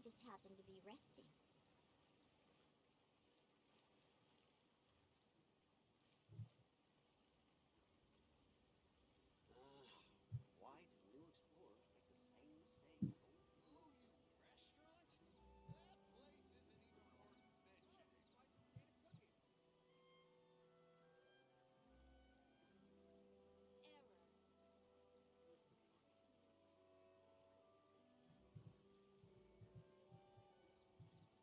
just happened to be resting. Why do new explorers make the same mistakes over and Ooh, over? you restaurant? That place isn't even worth mentioning. Try some native cooking. Error.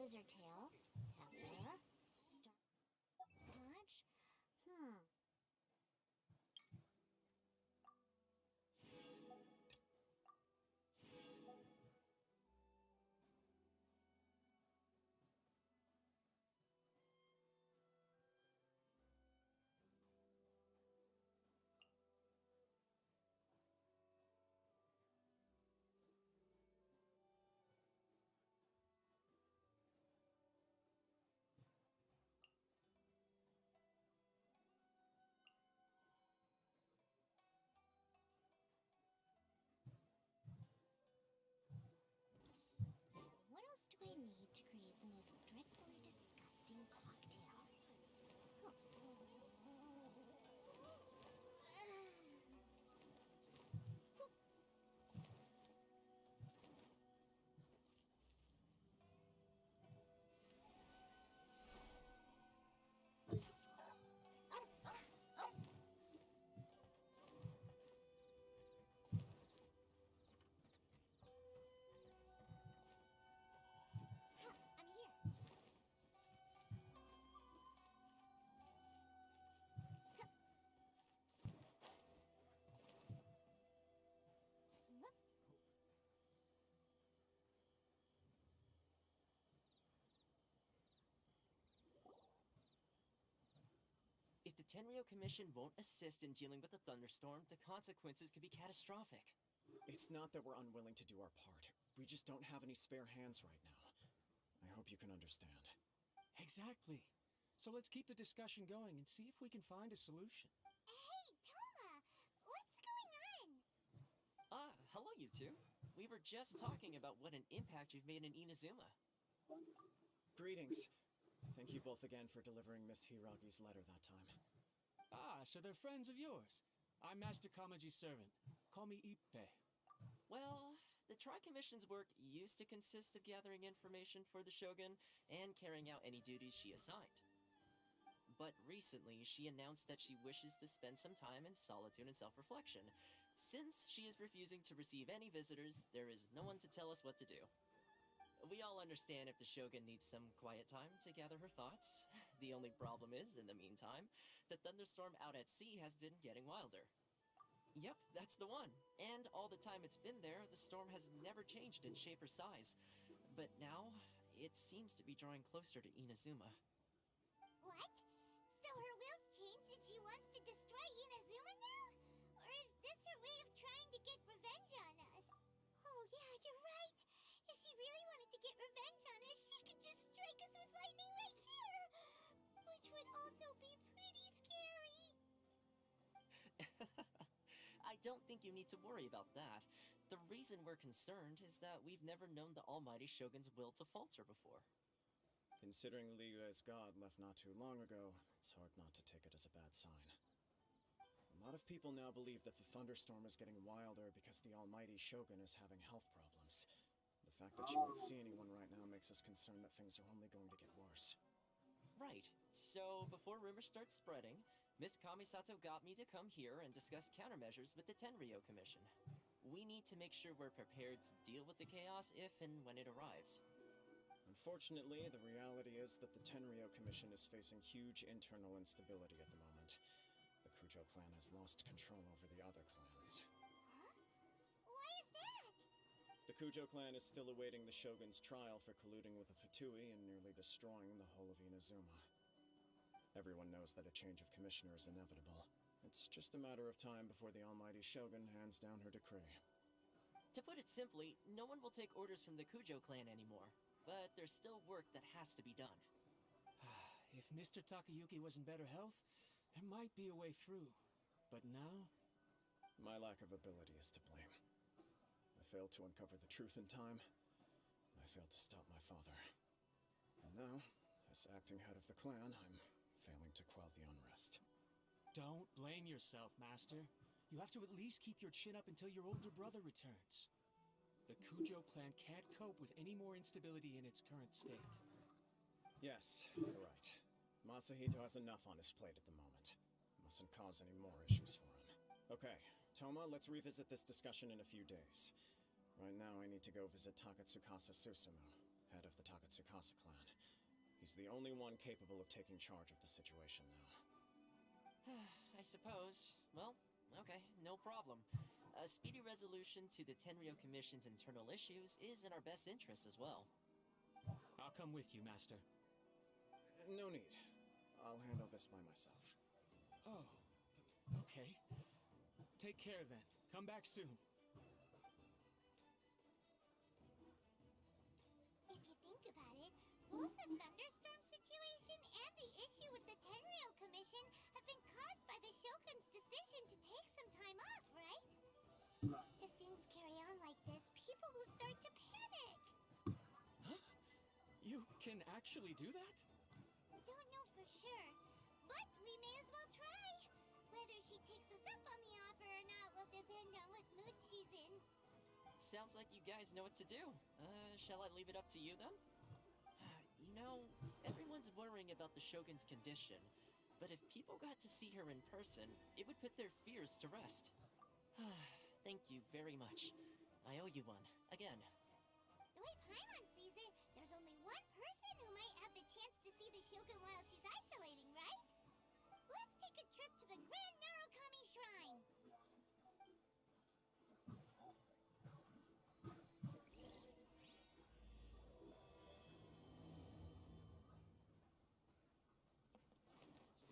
scissor tail, pepper, punch. What else do I need to create the most dreadfully disgusting cocktail? I'm here. If the Tenryo Commission won't assist in dealing with the thunderstorm, the consequences could be catastrophic. It's not that we're unwilling to do our part. We just don't have any spare hands right now. I hope you can understand. Exactly. So let's keep the discussion going and see if we can find a solution. Hey, Toma! What's going on? Hello, you two. We were just talking about what an impact you've made in Inazuma. Greetings. Thank you both again for delivering Miss Hiragi's letter that time. Ah, so they're friends of yours. I'm Master Kamaji's servant. Call me Ippe. Well, the Tri-Commission's work used to consist of gathering information for the Shogun and carrying out any duties she assigned. But recently, she announced that she wishes to spend some time in solitude and self-reflection. Since she is refusing to receive any visitors, there is no one to tell us what to do. We all understand if the Shogun needs some quiet time to gather her thoughts. The only problem is, in the meantime, the thunderstorm out at sea has been getting wilder. Yep, that's the one. And all the time it's been there, the storm has never changed in shape or size. But now, it seems to be drawing closer to Inazuma. What? So her will's changed and she wants to destroy Inazuma now? Or is this her way of trying to get revenge on us? Oh yeah, you're right. If she really wanted to get revenge on us, she could just strike us with lightning right here. Which would also be pretty scary. I don't think you need to worry about that. The reason we're concerned is that we've never known the almighty Shogun's will to falter before. Considering Liyue's god left not too long ago, it's hard not to take it as a bad sign. A lot of people now believe that the thunderstorm is getting wilder because the almighty Shogun is having health problems. The fact that she won't see anyone right now makes us concerned that things are only going to get worse. Right. So, before rumors start spreading, Miss Kamisato got me to come here and discuss countermeasures with the Tenryo Commission. We need to make sure we're prepared to deal with the chaos if and when it arrives. Unfortunately, the reality is that the Tenryo Commission is facing huge internal instability at the moment. The Kujo clan has lost control over the other clans. Huh? Why is that? The Kujo clan is still awaiting the Shogun's trial for colluding with the Fatui and nearly destroying the whole of Inazuma. Everyone knows that a change of commissioner is inevitable. It's just a matter of time before the almighty Shogun hands down her decree. To put it simply, no one will take orders from the Kujo clan anymore. But there's still work that has to be done. If Mr. Takayuki was in better health, there might be a way through. But now? My lack of ability is to blame. I failed to uncover the truth in time. I failed to stop my father. And now, as acting head of the clan, I'm failing to quell the unrest. Don't blame yourself, Master. You have to at least keep your chin up until your older brother returns. The Kujo clan can't cope with any more instability in its current state. Yes, you're right. Masahito has enough on his plate at the moment. Mustn't cause any more issues for him. Okay, Toma, let's revisit this discussion in a few days. Right now, I need to go visit Takatsukasa Susumu. head of the Takatsukasa clan. He's the only one capable of taking charge of the situation now. I suppose. Well, okay, no problem. A speedy resolution to the Tenryo Commission's internal issues is in our best interest as well. I'll come with you, Master. No need. I'll handle this by myself. Oh, okay. Take care then. Come back soon. If you think about it, both the thunderstorm situation and the issue with the Tenryo Commission have been caused by the Shogun's decision to take some time off, right? If things carry on like this, people will start to panic. Huh? You can actually do that? Don't know for sure, but we may as well try. Whether she takes us up on the offer or not will depend on what mood she's in. Sounds like you guys know what to do. Shall I leave it up to you then? You know, everyone's worrying about the Shogun's condition, but if people got to see her in person, it would put their fears to rest. Thank you very much. I owe you one, again. The way Paimon sees it, there's only one person who might have the chance to see the Shogun while she's isolating, right? Let's take a trip to the Grand Narukami Shrine.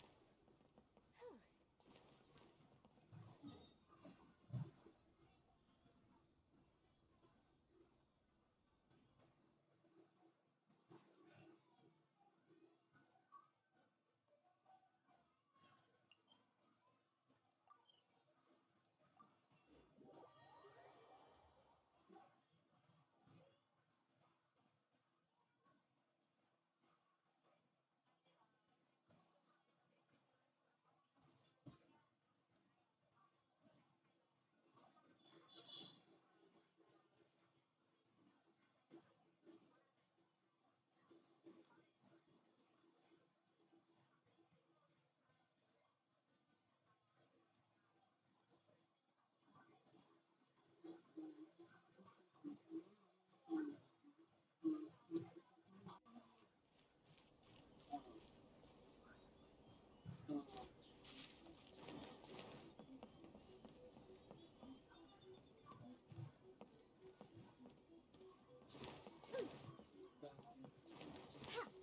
Whew.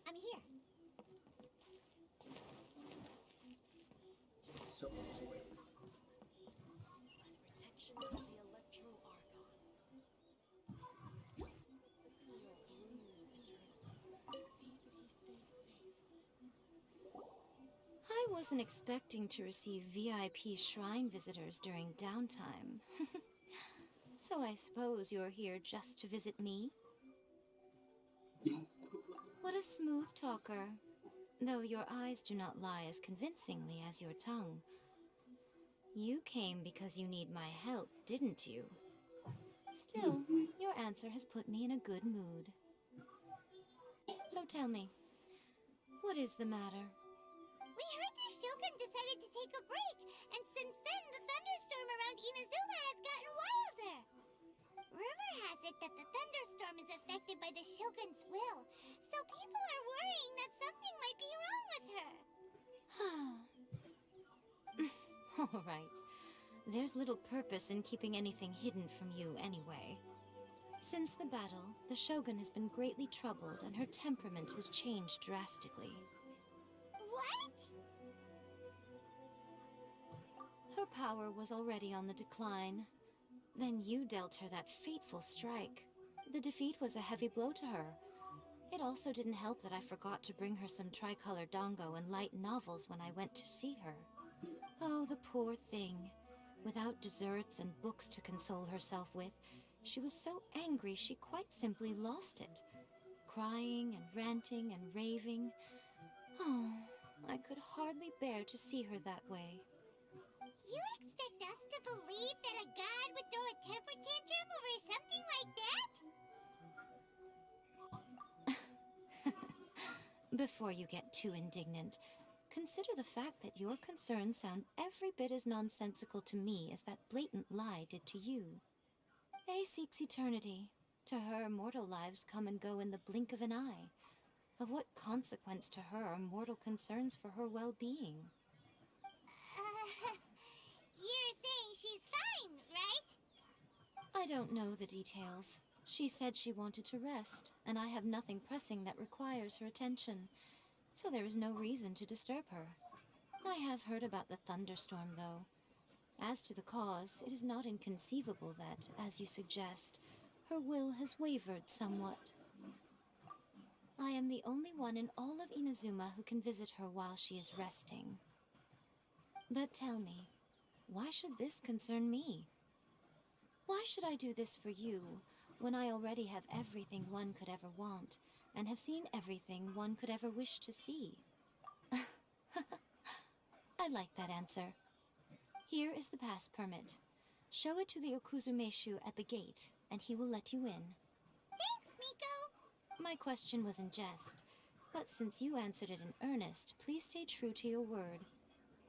I'm here. Protection of the Electro Archon. Secure gloom eternally. See that he stays safe. I wasn't expecting to receive VIP shrine visitors during downtime. So I suppose you're here just to visit me? What a smooth talker. Though your eyes do not lie as convincingly as your tongue. You came because you need my help, didn't you? Still, your answer has put me in a good mood. So tell me, what is the matter? We heard the Shogun decided to take a break, and since then the thunderstorm around Inazuma has gotten wilder. Rumor has it that the thunderstorm is affected by the Shogun's will, so people are worrying that something might be wrong with her. All right. There's little purpose in keeping anything hidden from you anyway. Since the battle, the Shogun has been greatly troubled and her temperament has changed drastically. What? Her power was already on the decline. Then you dealt her that fateful strike. The defeat was a heavy blow to her. It also didn't help that I forgot to bring her some tricolor dango and light novels when I went to see her. Oh, the poor thing. Without desserts and books to console herself with, she was so angry she quite simply lost it. Crying and ranting and raving. Oh, I could hardly bear to see her that way. You expect us to believe that a god would throw a temper tantrum over something like that? Before you get too indignant, consider the fact that your concerns sound every bit as nonsensical to me as that blatant lie did to you. A seeks eternity. To her, mortal lives come and go in the blink of an eye. Of what consequence to her are mortal concerns for her well-being? You're saying she's fine, right? I don't know the details. She said she wanted to rest, and I have nothing pressing that requires her attention, so there is no reason to disturb her. I have heard about the thunderstorm, though. As to the cause, it is not inconceivable that, as you suggest, her will has wavered somewhat. I am the only one in all of Inazuma who can visit her while she is resting. But tell me, why should this concern me? Why should I do this for you, when I already have everything one could ever want, and have seen everything one could ever wish to see? I like that answer. Here is the pass permit. Show it to the Okuzumeshu at the gate, and he will let you in. Thanks, Miko! My question was in jest, but since you answered it in earnest, please stay true to your word.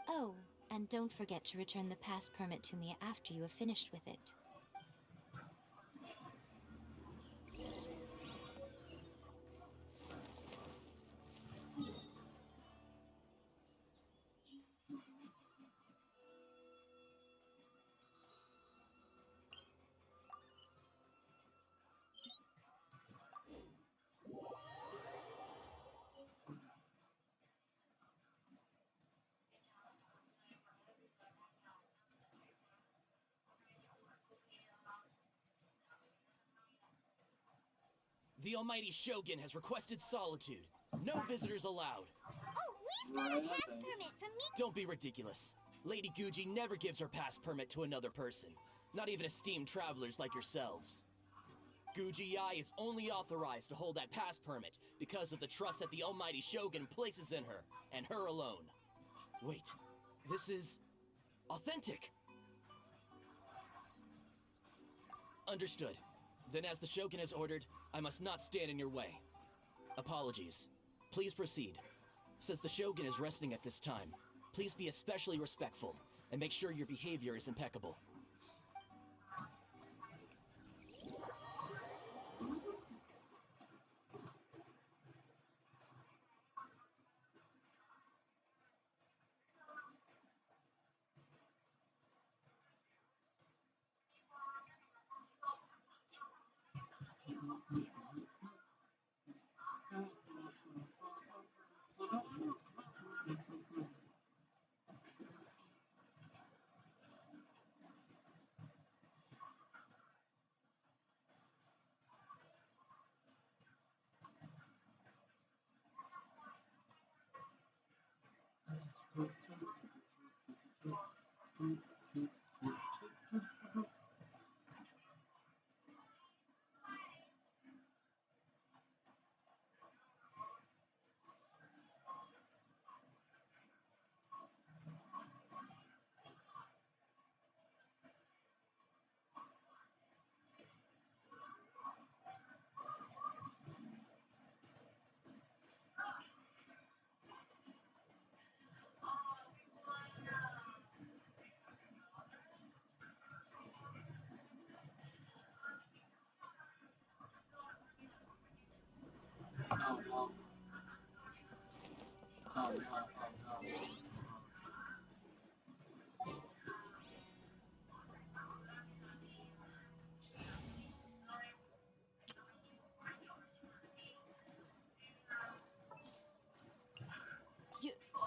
Oh, and don't forget to return the pass permit to me after you have finished with it. The Almighty Shogun has requested solitude. No visitors allowed. Oh, we've got a pass permit from Miko! Don't be ridiculous. Lady Guji never gives her pass permit to another person, not even esteemed travelers like yourselves. Guji Yai is only authorized to hold that pass permit because of the trust that the Almighty Shogun places in her, and her alone. Wait, this is authentic. Understood. Then as the Shogun has ordered, I must not stand in your way. Apologies. Please proceed. Since the Shogun is resting at this time, please be especially respectful, and make sure your behavior is impeccable.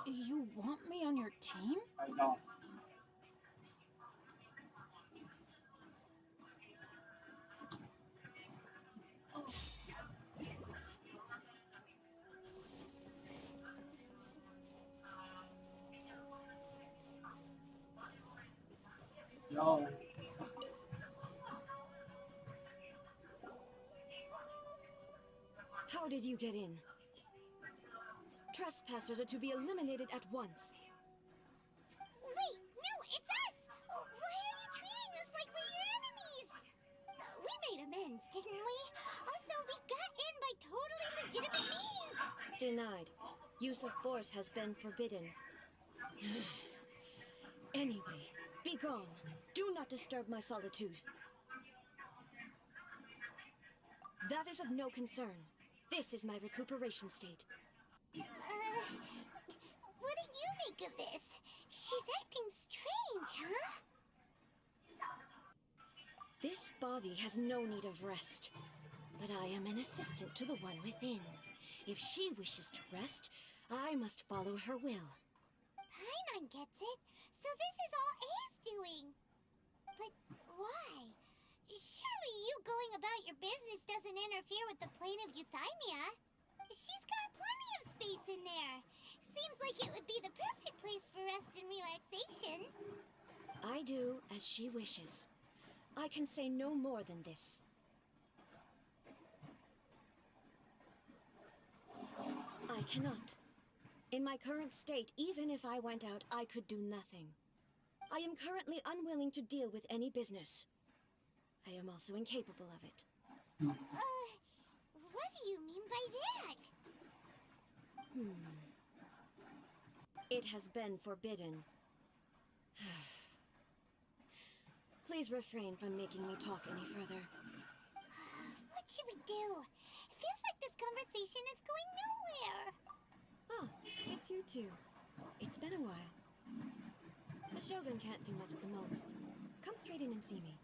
You want me on your team? I don't. Yo. How did you get in? Trespassers are to be eliminated at once. Wait, no, it's us! Oh, why are you treating us like we're your enemies? We made amends, didn't we? Also, we got in by totally legitimate means! Denied. Use of force has been forbidden. Anyway, be gone. Do not disturb my solitude. That is of no concern. This is my recuperation state. What do you make of this? She's acting strange, huh? This body has no need of rest. But I am an assistant to the one within. If she wishes to rest, I must follow her will. Paimon gets it. So this is all A's doing. But why? Surely you going about your business doesn't interfere with the plane of Euthymia. She's got plenty of space in there. Seems like it would be the perfect place for rest and relaxation. I do as she wishes. I can say no more than this. I cannot. In my current state, even if I went out, I could do nothing. I am currently unwilling to deal with any business. I am also incapable of it. What do you mean by that? It has been forbidden. Please refrain from making me talk any further. What should we do? It feels like this conversation is going nowhere. Oh, it's you two. It's been a while. The Shogun can't do much at the moment. Come straight in and see me.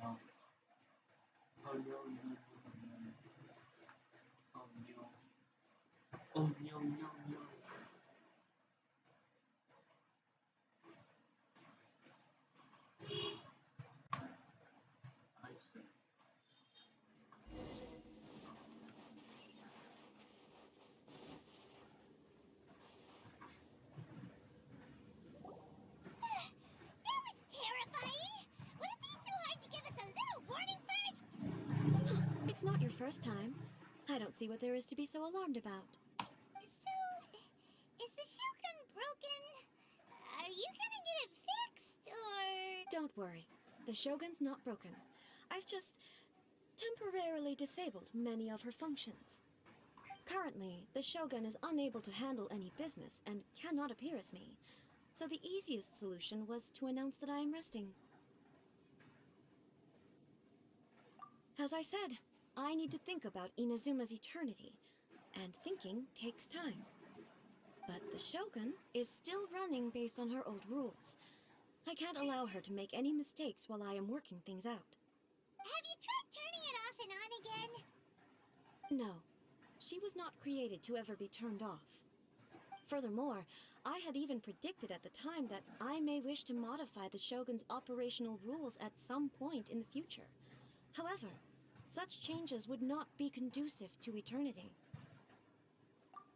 Oh no. Oh no, no, no. Oh no. Oh no, no, no. I see. That was terrifying! Would it be so hard to give us a little warning first? It's not your first time. I don't see what there is to be so alarmed about. So, is the Shogun broken? Are you gonna get it fixed, or...? Don't worry. The Shogun's not broken. I've just temporarily disabled many of her functions. Currently, the Shogun is unable to handle any business and cannot appear as me. So the easiest solution was to announce that I am resting. As I said, I need to think about Inazuma's eternity, and thinking takes time. But the Shogun is still running based on her old rules. I can't allow her to make any mistakes while I am working things out. Have you tried turning it off and on again? No, she was not created to ever be turned off. Furthermore, I had even predicted at the time that I may wish to modify the Shogun's operational rules at some point in the future. However, such changes would not be conducive to eternity.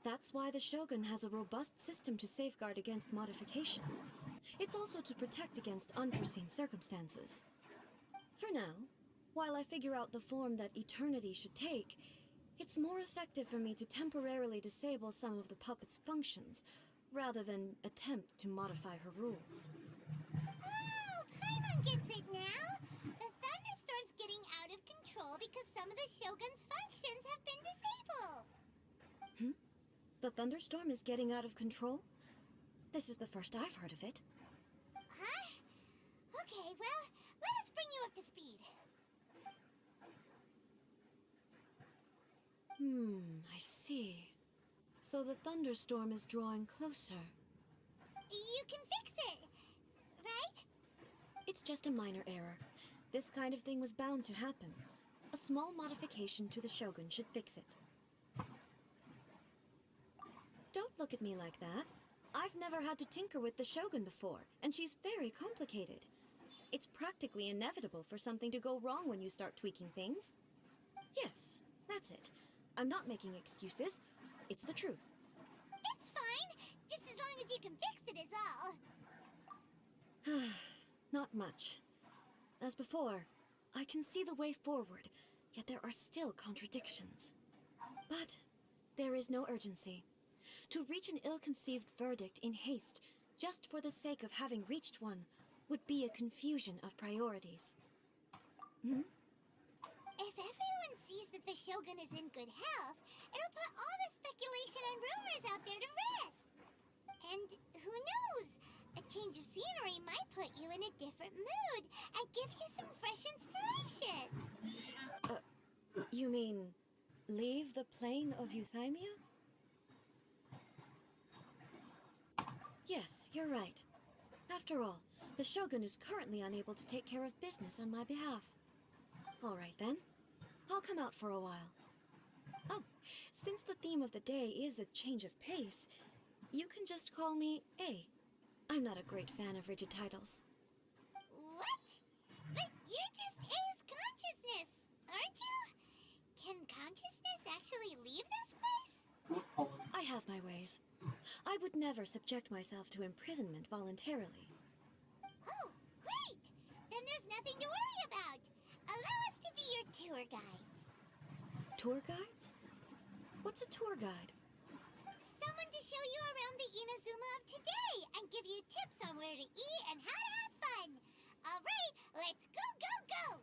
That's why the Shogun has a robust system to safeguard against modification. It's also to protect against unforeseen circumstances. For now, while I figure out the form that eternity should take, it's more effective for me to temporarily disable some of the puppet's functions, rather than attempt to modify her rules. Oh, Paimon gets it now! The thunderstorm's getting out of control because some of the Shogun's functions have been disabled! The thunderstorm is getting out of control? This is the first I've heard of it. Huh? Okay, well, let us bring you up to speed. I see. So the thunderstorm is drawing closer. You can fix it, right? It's just a minor error. This kind of thing was bound to happen. A small modification to the Shogun should fix it. Don't look at me like that. I've never had to tinker with the Shogun before, and she's very complicated. It's practically inevitable for something to go wrong when you start tweaking things. Yes, that's it. I'm not making excuses. It's the truth. It's fine, just as long as you can fix it is all. Not much. As before, I can see the way forward, yet there are still contradictions. But there is no urgency. To reach an ill-conceived verdict in haste just for the sake of having reached one, would be a confusion of priorities. Hmm? If everyone sees that the Shogun is in good health, it'll put all the speculation and rumors out there to rest. And who knows? A change of scenery might put you in a different mood and give you some fresh inspiration. You mean, leave the plane of euthymia? Yes, you're right. After all, the Shogun is currently unable to take care of business on my behalf. All right then. I'll come out for a while. Oh, since the theme of the day is a change of pace, you can just call me A. I'm not a great fan of rigid titles. What? But you're just A's consciousness, aren't you? Can consciousness actually leave this place? I have my ways. I would never subject myself to imprisonment voluntarily. Oh, great! Then there's nothing to worry about. Allow us to be your tour guides. Tour guides? What's a tour guide? Someone to show you around the Inazuma of today and give you tips on where to eat and how to have fun. All right, let's go, go, go!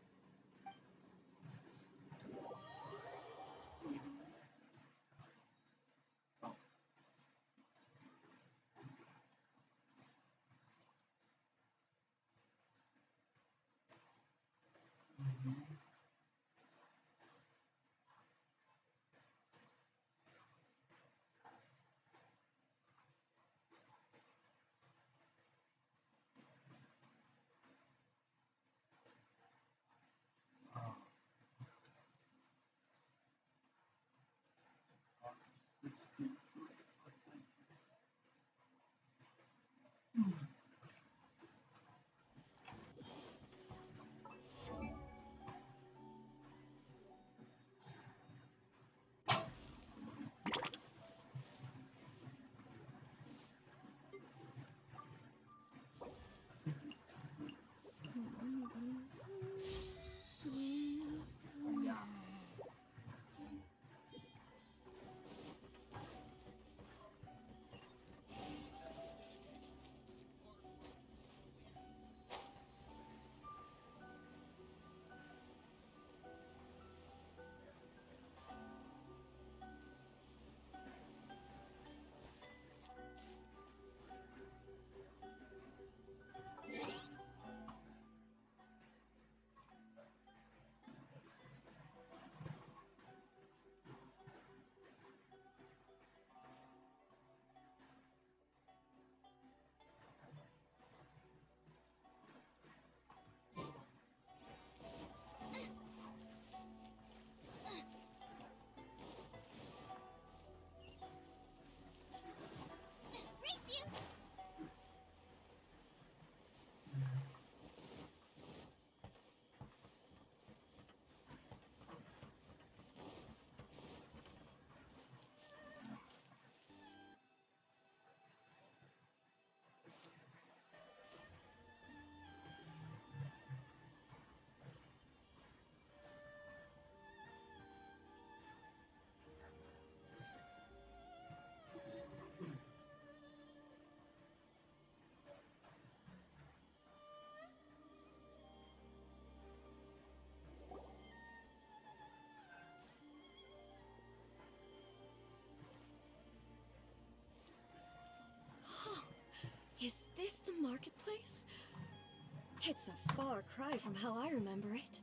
Race you! Is this the marketplace? It's a far cry from how I remember it.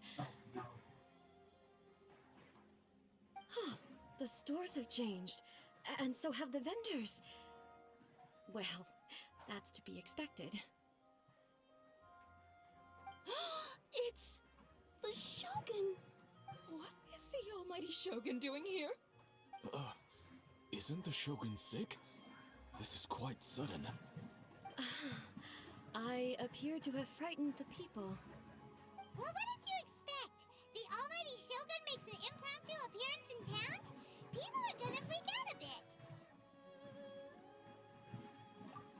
Huh, the stores have changed, and so have the vendors. Well, that's to be expected. It's the Shogun! What is the almighty Shogun doing here? Isn't the Shogun sick? This is quite sudden. I appear to have frightened the people. Well, what did you expect? The almighty Shogun makes an impromptu appearance in town? People are gonna freak out a bit.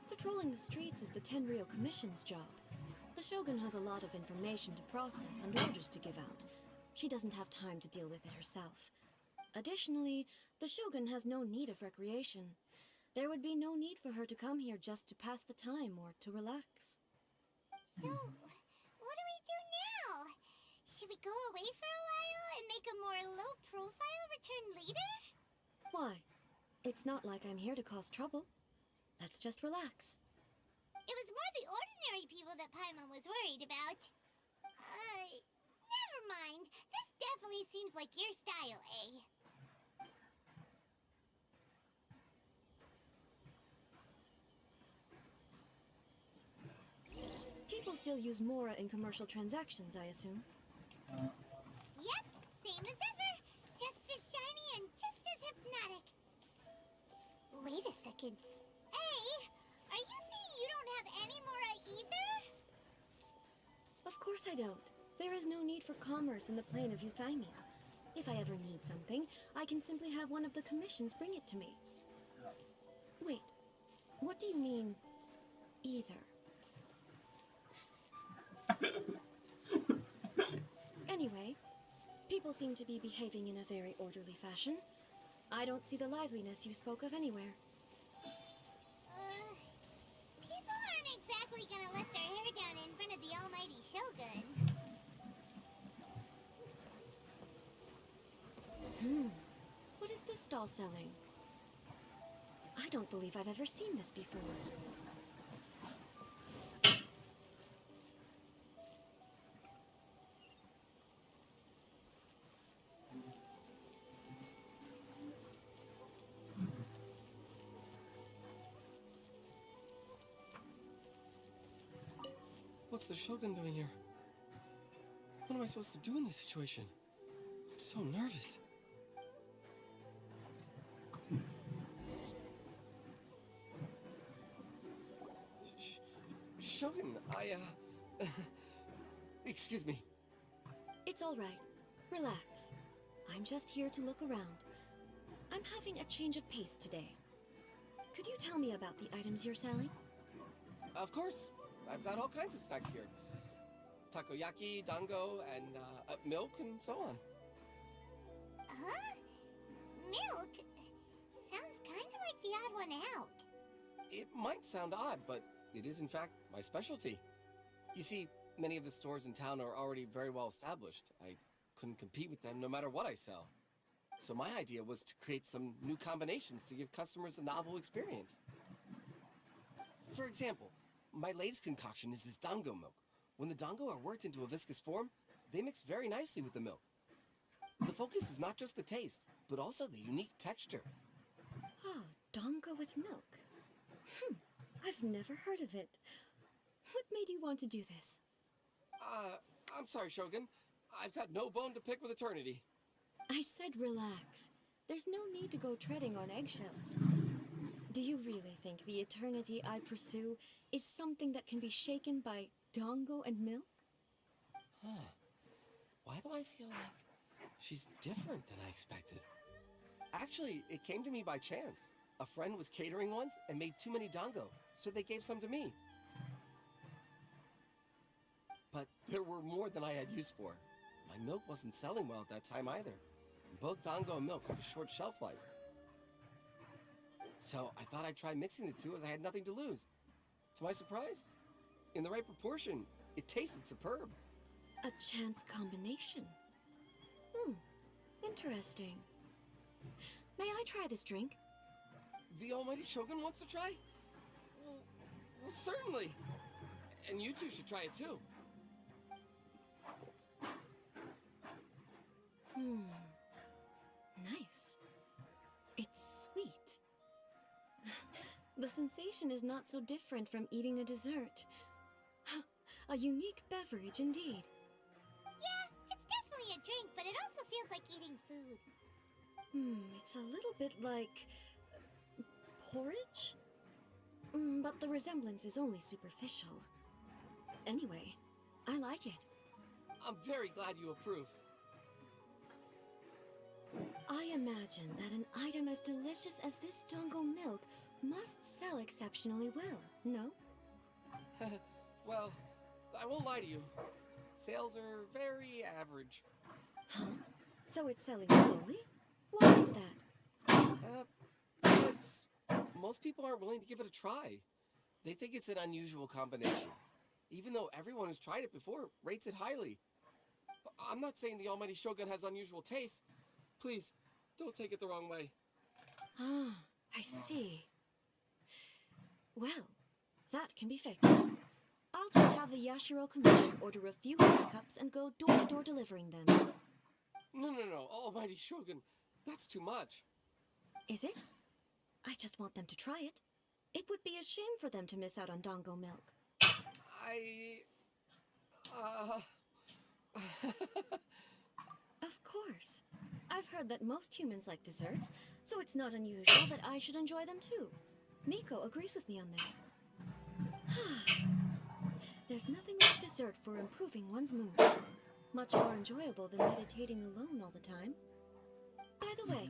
Patrolling the streets is the Tenryou Commission's job. The Shogun has a lot of information to process and orders to give out. She doesn't have time to deal with it herself. Additionally, the Shogun has no need of recreation. there would be no need for her to come here just to pass the time or to relax. So, what do we do now? Should we go away for a while and make a more low-profile return later? Why? It's not like I'm here to cause trouble. Let's just relax. It was more the ordinary people that Paimon was worried about. Never mind. This definitely seems like your style, eh? People still use Mora in commercial transactions, I assume. Yep, same as ever. Just as shiny and just as hypnotic. Wait a second. Hey, are you saying you don't have any Mora either? Of course I don't. There is no need for commerce in the plane of Euthymia. If I ever need something, I can simply have one of the commissions bring it to me. Wait, what do you mean, either? Anyway, people seem to be behaving in a very orderly fashion. I don't see the liveliness you spoke of anywhere. People aren't exactly gonna let their hair down in front of the almighty Shogun. What is this stall selling? I don't believe I've ever seen this before. What's the Shogun doing here? What am I supposed to do in this situation? I'm so nervous. Shogun, excuse me. It's all right. Relax. I'm just here to look around. I'm having a change of pace today. Could you tell me about the items you're selling? Of course. I've got all kinds of snacks here. Takoyaki, dango, and milk, and so on. Huh? Milk? Sounds kind of like the odd one out. It might sound odd, but it is in fact my specialty. You see, many of the stores in town are already very well established. I couldn't compete with them no matter what I sell. So my idea was to create some new combinations to give customers a novel experience. For example, my latest concoction is this dango milk. When the dango are worked into a viscous form, they mix very nicely with the milk. The focus is not just the taste, but also the unique texture. Oh, dango with milk. I've never heard of it. What made you want to do this? I'm sorry, Shogun. I've got no bone to pick with eternity. I said relax. There's no need to go treading on eggshells. Do you really think the eternity I pursue is something that can be shaken by dango and milk? Huh. Why do I feel like she's different than I expected? Actually, it came to me by chance. A friend was catering once and made too many dango, so they gave some to me. But there were more than I had use for. My milk wasn't selling well at that time either. Both dango and milk have a short shelf life. So I thought I'd try mixing the two as I had nothing to lose. To my surprise, in the right proportion, it tasted superb. A chance combination. Interesting. May I try this drink? The almighty Shogun wants to try? Well, certainly. And you two should try it too. Nice. It's sweet. The sensation is not so different from eating a dessert. A unique beverage indeed. Yeah, it's definitely a drink, but it also feels like eating food. It's a little bit like porridge? But the resemblance is only superficial. Anyway, I like it. I'm very glad you approve. I imagine that an item as delicious as this dango milk must sell exceptionally well, no? Well, I won't lie to you. Sales are very average. Huh? So it's selling slowly? Why is that? Because most people aren't willing to give it a try. They think it's an unusual combination, even though everyone who's tried it before rates it highly. I'm not saying the Almighty Shogun has unusual tastes. Please, don't take it the wrong way. Ah, I see. Well, that can be fixed. I'll just have the Yashiro Commission order a few hundred cups and go door-to-door delivering them. No, Almighty Shogun, that's too much. Is it? I just want them to try it. It would be a shame for them to miss out on Dango milk. Of course. I've heard that most humans like desserts, so it's not unusual that I should enjoy them too. Miko agrees with me on this. There's nothing like dessert for improving one's mood. Much more enjoyable than meditating alone all the time. By the way,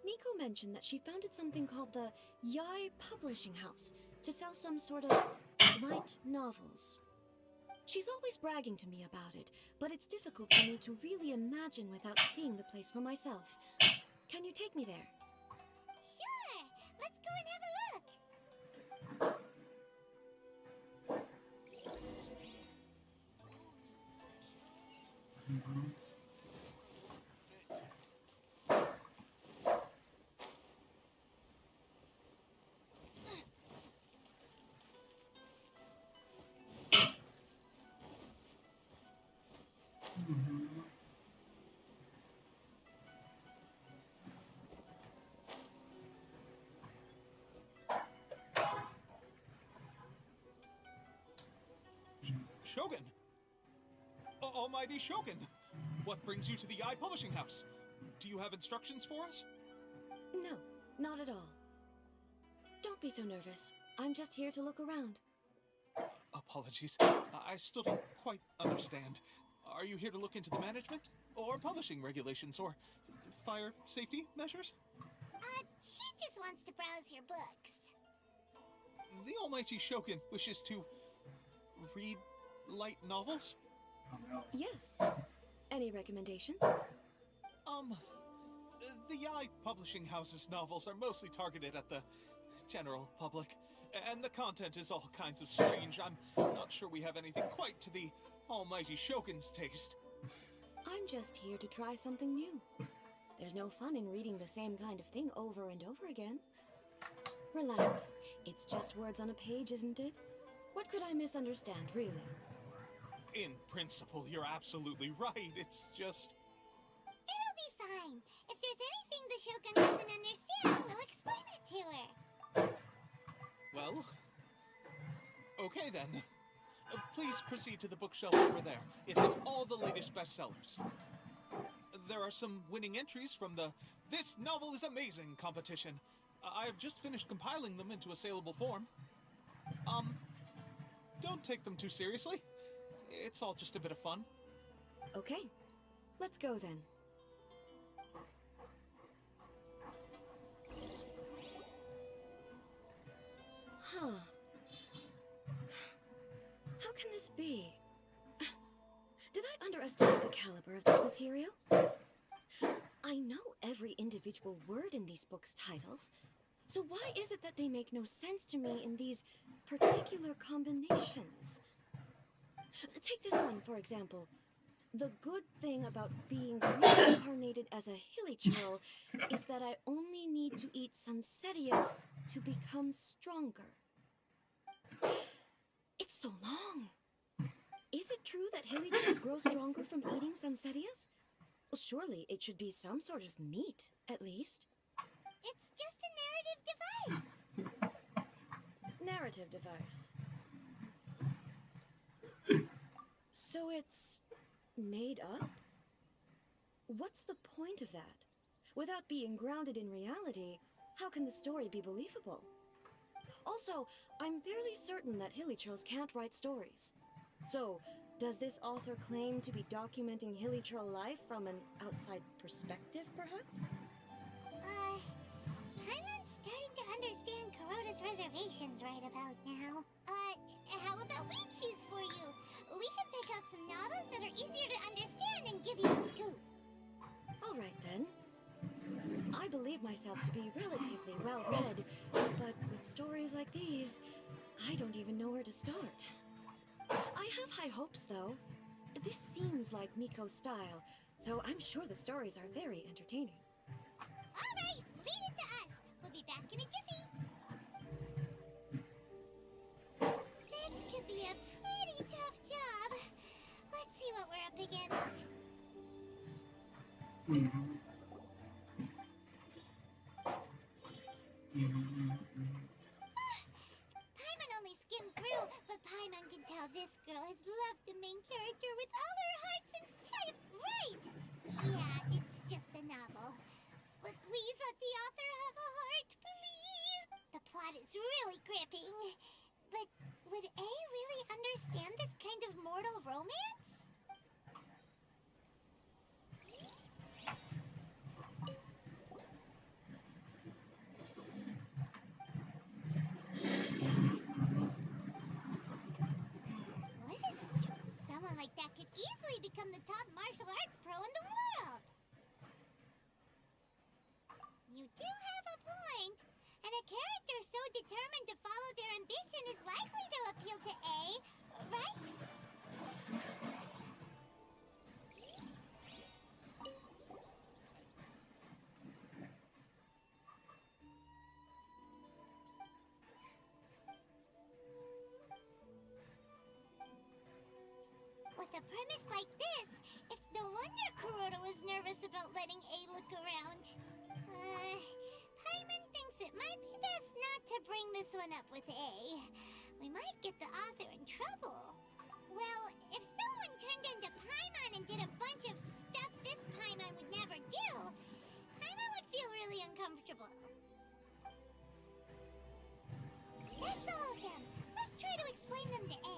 Miko mentioned that she founded something called the Yai Publishing House to sell some sort of light novels. She's always bragging to me about it, but it's difficult for me to really imagine without seeing the place for myself. Can you take me there? Sure! Let's go and have a look! Shogun! Almighty Shogun! What brings you to the Eye Publishing House? Do you have instructions for us? No, not at all. Don't be so nervous. I'm just here to look around. Apologies. I still don't quite understand. Are you here to look into the management? Or publishing regulations? Or fire safety measures? She just wants to browse your books. The Almighty Shogun wishes to read light novels? Yes. Any recommendations? The Yai Publishing House's novels are mostly targeted at the general public, and the content is all kinds of strange. I'm not sure we have anything quite to the Almighty Shogun's taste. I'm just here to try something new. There's no fun in reading the same kind of thing over and over again. Relax. It's just words on a page, isn't it? What could I misunderstand, really? In principle, you're absolutely right. It's just... It'll be fine. If there's anything the Shogun doesn't understand, we'll explain it to her. Well... Okay then. Please proceed to the bookshelf over there. It has all the latest bestsellers. There are some winning entries from the This Novel is Amazing competition. I've just finished compiling them into a saleable form. Don't take them too seriously. It's all just a bit of fun. Okay. Let's go then. Huh. How can this be? Did I underestimate the caliber of this material? I know every individual word in these books' titles, so why is it that they make no sense to me in these particular combinations? Take this one, for example. The good thing about being reincarnated as a hilichurl is that I only need to eat sunsettias to become stronger. It's so long. Is it true that hilichurls grow stronger from eating sunsettias? Well, surely it should be some sort of meat, at least. It's just a narrative device. Narrative device. So it's made up? What's the point of that? Without being grounded in reality, how can the story be believable? Also, I'm fairly certain that hilichurls can't write stories. So, does this author claim to be documenting hilichurl life from an outside perspective, perhaps? Paimon's starting to understand Kuroda's reservations right about now. How about we choose for you? We can pick out some novels that are easier to understand and give you a scoop. All right, then. I believe myself to be relatively well-read, but with stories like these, I don't even know where to start. I have high hopes, though. This seems like Miko's style, so I'm sure the stories are very entertaining. All right, leave it to us. We'll be back in a jiffy. This could be a pretty tough job. Let's see what we're up against. Paimon only skimmed through, but Paimon can tell this girl has loved the main character with all her heart since child. Right! Yeah, it's just a novel. But please let the author have a heart, please! The plot is really gripping. But would A really understand this kind of mortal romance? Someone like that could easily become the top martial arts pro in the world. You do have a point. And a character so determined to follow their ambition is likely to appeal to A, right? With a premise like this, it's no wonder Kuroda was nervous about letting A look around. Paimon thinks it might be best not to bring this one up with A. We might get the author in trouble. Well, if someone turned into Paimon and did a bunch of stuff this Paimon would never do, Paimon would feel really uncomfortable. That's all of them. Let's try to explain them to A.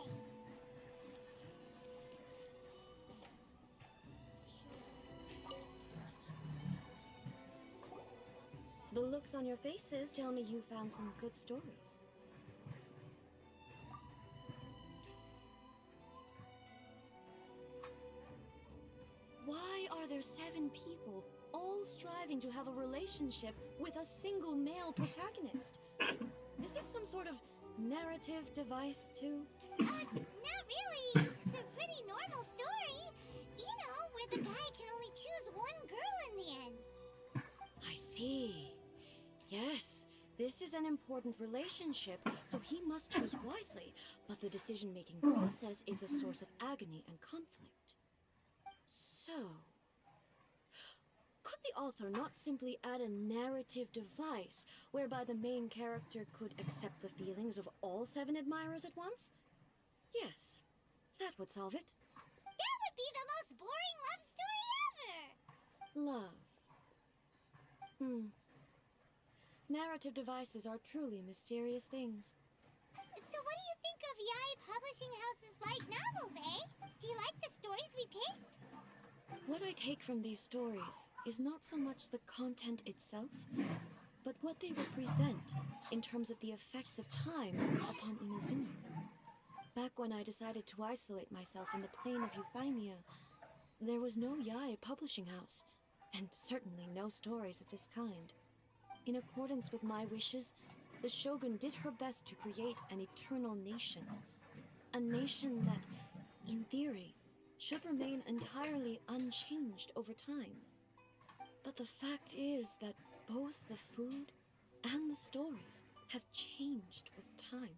The looks on your faces tell me you found some good stories. Why are there 7 people all striving to have a relationship with a single male protagonist? Is this some sort of narrative device, too? Not really. It's a pretty normal story. You know, where the guy can only choose one girl in the end. I see. Yes, this is an important relationship, so he must choose wisely, but the decision-making process is a source of agony and conflict. So, could the author not simply add a narrative device whereby the main character could accept the feelings of all 7 admirers at once? Yes, that would solve it. That would be the most boring love story ever! Love. Narrative devices are truly mysterious things. So what do you think of Yae Publishing House's light novels, eh? Do you like the stories we picked? What I take from these stories is not so much the content itself, but what they represent in terms of the effects of time upon Inazuma. Back when I decided to isolate myself in the plane of Euthymia, there was no Yae Publishing House, and certainly no stories of this kind. In accordance with my wishes, the Shogun did her best to create an eternal nation. A nation that, in theory, should remain entirely unchanged over time. But the fact is that both the food and the stories have changed with time.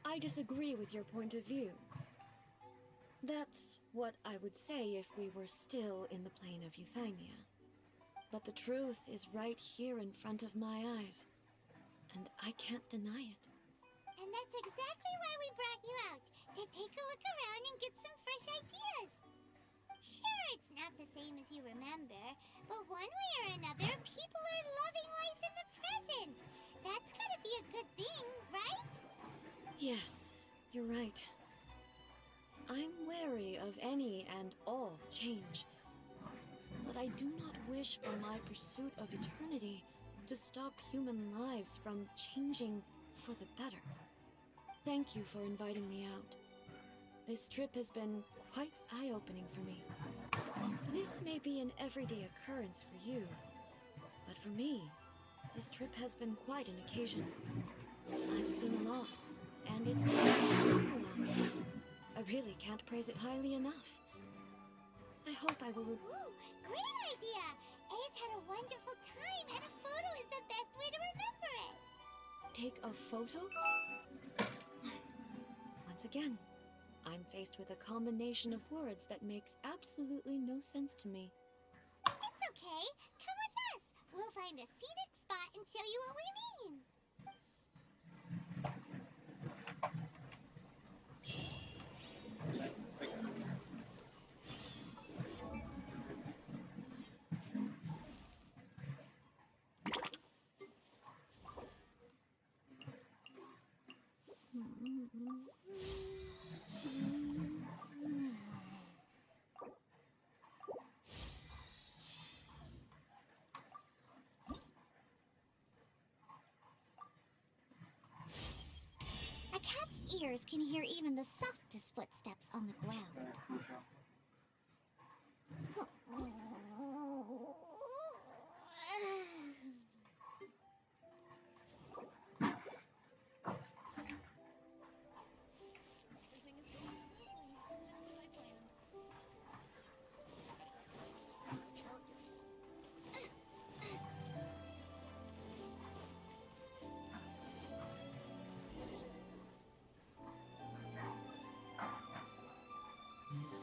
I disagree with your point of view. That's what I would say if we were still in the plane of Euthymia. But the truth is right here in front of my eyes, and I can't deny it. And that's exactly why we brought you out, to take a look around and get some fresh ideas. Sure, it's not the same as you remember, but one way or another, people are loving life in the present. That's gotta be a good thing, right? Yes, you're right. I'm wary of any and all change. But I do not wish for my pursuit of eternity to stop human lives from changing for the better. Thank you for inviting me out. This trip has been quite eye-opening for me. This may be an everyday occurrence for you, but for me, this trip has been quite an occasion. I've seen a lot, and it's made me think a lot. I really can't praise it highly enough. I hope I will. Ooh, great idea! Ace had a wonderful time, and a photo is the best way to remember it. Take a photo? Once again, I'm faced with a combination of words that makes absolutely no sense to me. It's okay. Come with us. We'll find a scenic spot and show you what we mean. A cat's ears can hear even the softest footsteps on the ground. Everything is going smoothly, just as I planned.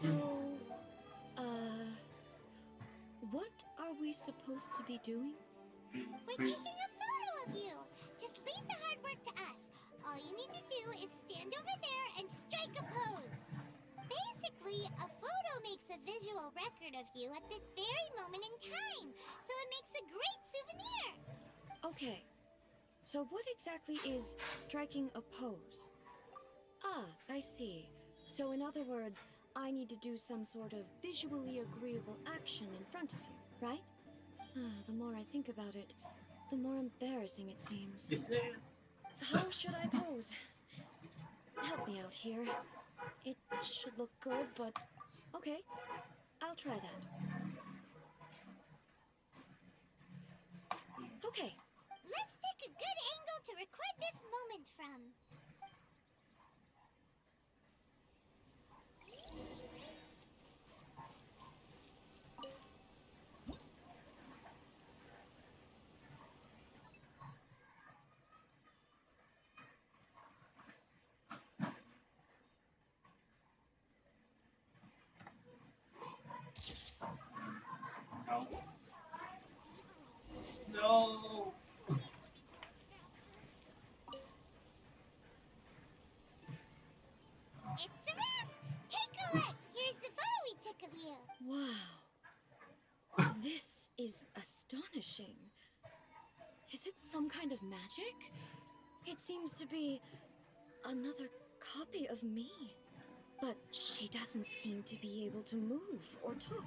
So, what are we supposed to be doing? We're taking a photo of you. Just leave the hard work to us. All you need to do is stand over there and strike a pose. Basically, a photo makes a visual record of you at this very moment in time, so it makes a great souvenir. Okay, so what exactly is striking a pose? Ah, I see. So in other words, I need to do some sort of visually agreeable action in front of you, right? The more I think about it, the more embarrassing it seems. How should I pose? Help me out here. It should look good, but okay, I'll try that. Okay, Let's pick a good angle to record this moment from. No. It's a wrap! Take a look! Here's the photo we took of you. wow. This is astonishing. Is it some kind of magic? It seems to be another copy of me. But she doesn't seem to be able to move or talk.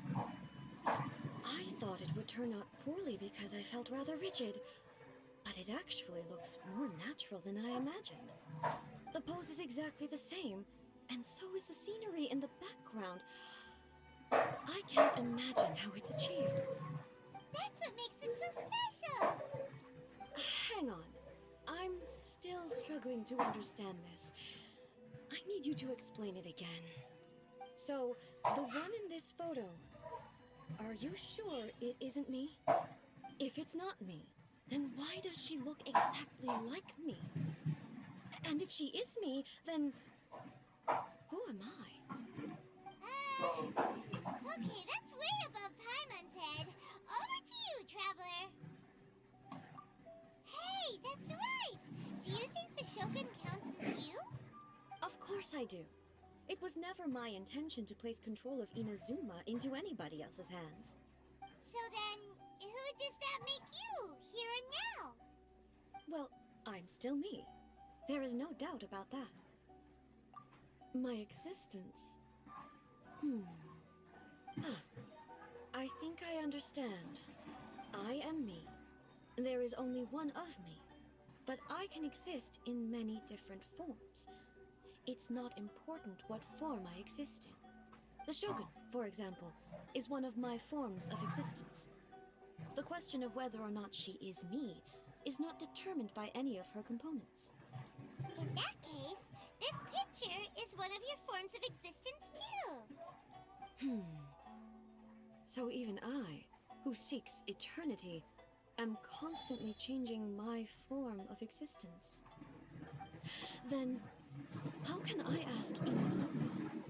I thought it would turn out poorly because I felt rather rigid, but it actually looks more natural than I imagined. The pose is exactly the same, and so is the scenery in the background. I can't imagine how it's achieved. That's what makes it so special. Hang on. I'm still struggling to understand this. I need you to explain it again. So, the one in this photo, are you sure it isn't me? If it's not me, then why does she look exactly like me? And if she is me, then who am I? Okay, that's way above Paimon's head. Over to you, Traveler. Hey, that's right. Do you think the Shogun counts as you? Of course I do. It was never my intention to place control of Inazuma into anybody else's hands. So then, who does that make you, here and now? Well, I'm still me. There is no doubt about that. My existence... I think I understand. I am me. There is only one of me. But I can exist in many different forms. It's not important what form I exist in. The Shogun, for example, is one of my forms of existence. The question of whether or not she is me is not determined by any of her components. In that case, this picture is one of your forms of existence too. So even I, who seeks eternity, am constantly changing my form of existence. Then, how can I ask Inazuma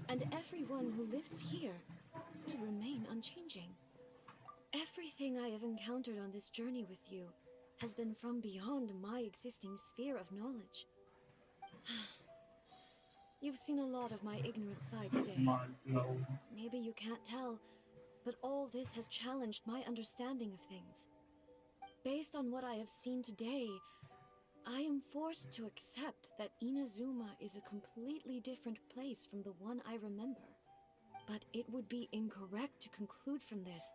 and everyone who lives here to remain unchanging? Everything I have encountered on this journey with you has been from beyond my existing sphere of knowledge. You've seen a lot of my ignorant side today. My lord. Maybe you can't tell, but all this has challenged my understanding of things. Based on what I have seen today, I am forced to accept that Inazuma is a completely different place from the one I remember. But it would be incorrect to conclude from this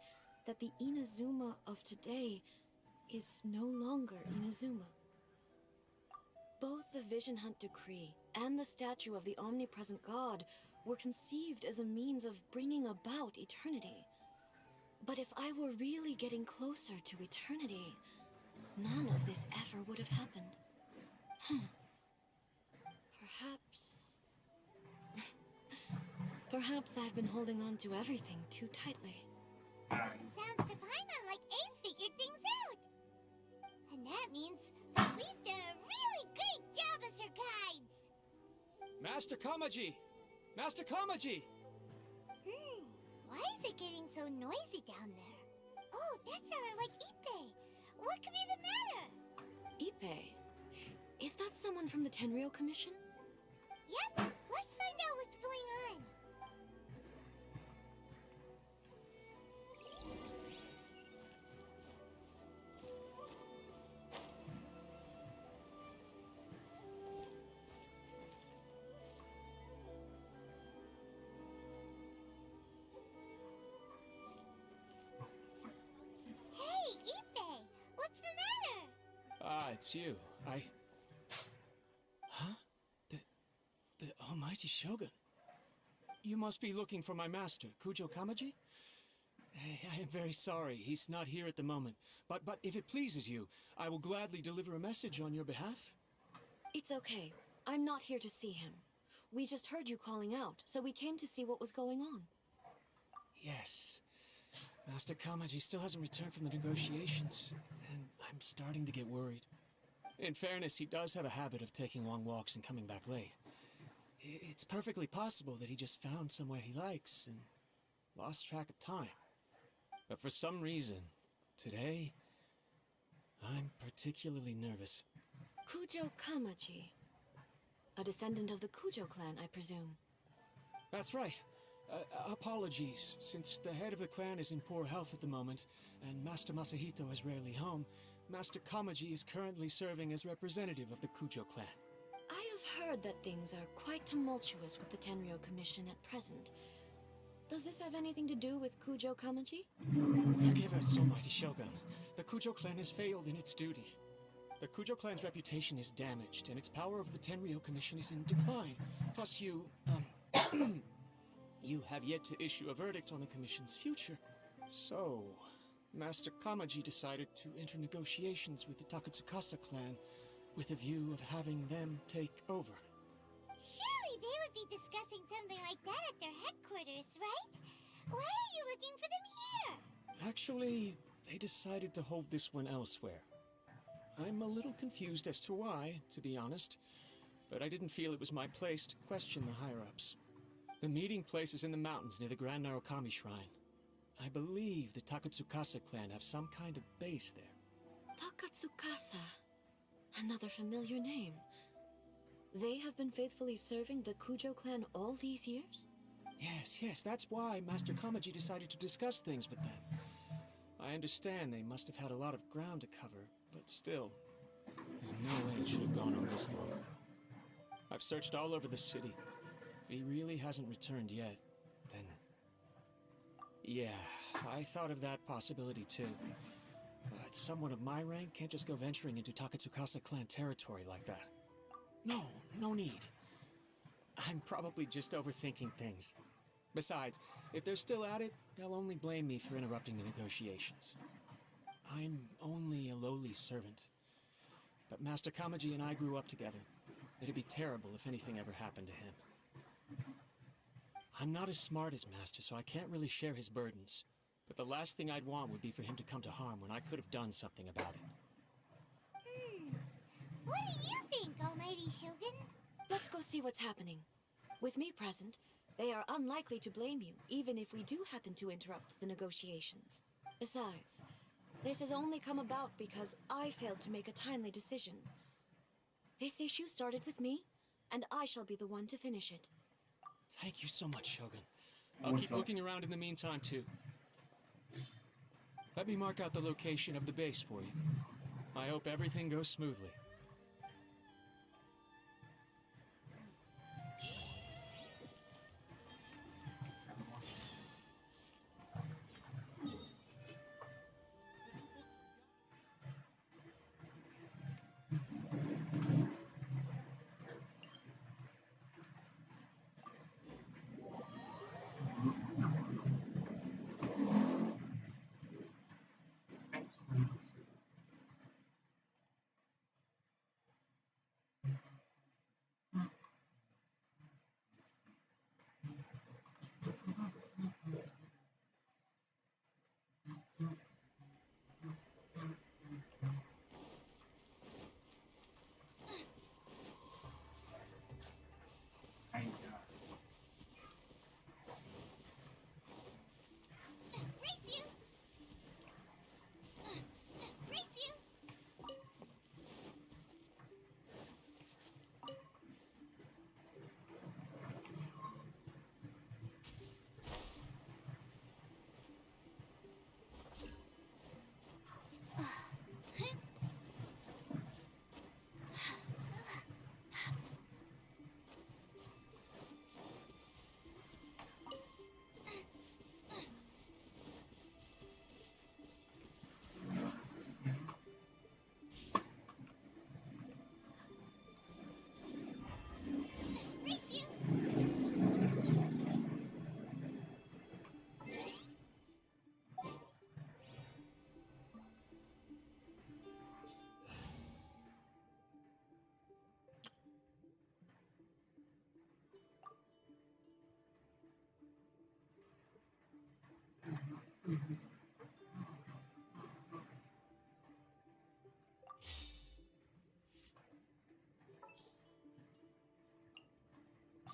that the Inazuma of today is no longer Inazuma. Both the Vision Hunt Decree and the statue of the omnipresent god were conceived as a means of bringing about eternity. But if I were really getting closer to eternity, none of this ever would have happened. Perhaps I've been holding on to everything too tightly. Sounds to Paimon like Ace figured things out. And that means that we've done a really great job as her guides. Master Kamaji! Master Kamaji! Why is it getting so noisy down there? Oh, that sounded like Ippei. What could be the matter? Ippei? Is that someone from the Tenryou Commission? Yep, let's find out what's going on. Hey, Ippei, what's the matter? Ah, it's you. Huh? The Almighty Shogun. You must be looking for my master, Kujo Kamaji? I am very sorry, he's not here at the moment. But if it pleases you, I will gladly deliver a message on your behalf. It's okay. I'm not here to see him. We just heard you calling out, so we came to see what was going on. Yes. Master Kamaji still hasn't returned from the negotiations, and I'm starting to get worried. In fairness, he does have a habit of taking long walks and coming back late. It's perfectly possible that he just found somewhere he likes and lost track of time. But for some reason, today, I'm particularly nervous. Kujo Kamaji. A descendant of the Kujo clan, I presume. That's right. Apologies, since the head of the clan is in poor health at the moment, and Master Masahito is rarely home, Master Kamaji is currently serving as representative of the Kujo clan. I have heard that things are quite tumultuous with the Tenryou Commission at present. Does this have anything to do with Kujo Kamaji? Forgive us, Almighty Shogun. The Kujo clan has failed in its duty. The Kujo clan's reputation is damaged, and its power over the Tenryou Commission is in decline. Plus you have yet to issue a verdict on the Commission's future. So, Master Kamaji decided to enter negotiations with the Takatsukasa clan with a view of having them take over. Surely they would be discussing something like that at their headquarters, right? Why are you looking for them here? Actually, they decided to hold this one elsewhere. I'm a little confused as to why, to be honest, but I didn't feel it was my place to question the higher-ups. The meeting place is in the mountains near the Grand Narukami Shrine. I believe the Takatsukasa clan have some kind of base there. Takatsukasa. Another familiar name. They have been faithfully serving the Kujo clan all these years? Yes, that's why Master Kamaji decided to discuss things with them. I understand they must have had a lot of ground to cover, but still, there's no way it should have gone on this long. I've searched all over the city. If he really hasn't returned yet, then... Yeah, I thought of that possibility too. But someone of my rank can't just go venturing into Takatsukasa clan territory like that. No need. I'm probably just overthinking things. Besides, if they're still at it, they'll only blame me for interrupting the negotiations. I'm only a lowly servant. But Master Kamaji and I grew up together. It'd be terrible if anything ever happened to him. I'm not as smart as Master, so I can't really share his burdens. But the last thing I'd want would be for him to come to harm when I could have done something about it. What do you think, Almighty Shogun? Let's go see what's happening. With me present, they are unlikely to blame you, even if we do happen to interrupt the negotiations. Besides, this has only come about because I failed to make a timely decision. This issue started with me, and I shall be the one to finish it. Thank you so much, Shogun. I'll keep looking around in the meantime, too. Let me mark out the location of the base for you. I hope everything goes smoothly. Excellent. I Race you! Race you! Race you!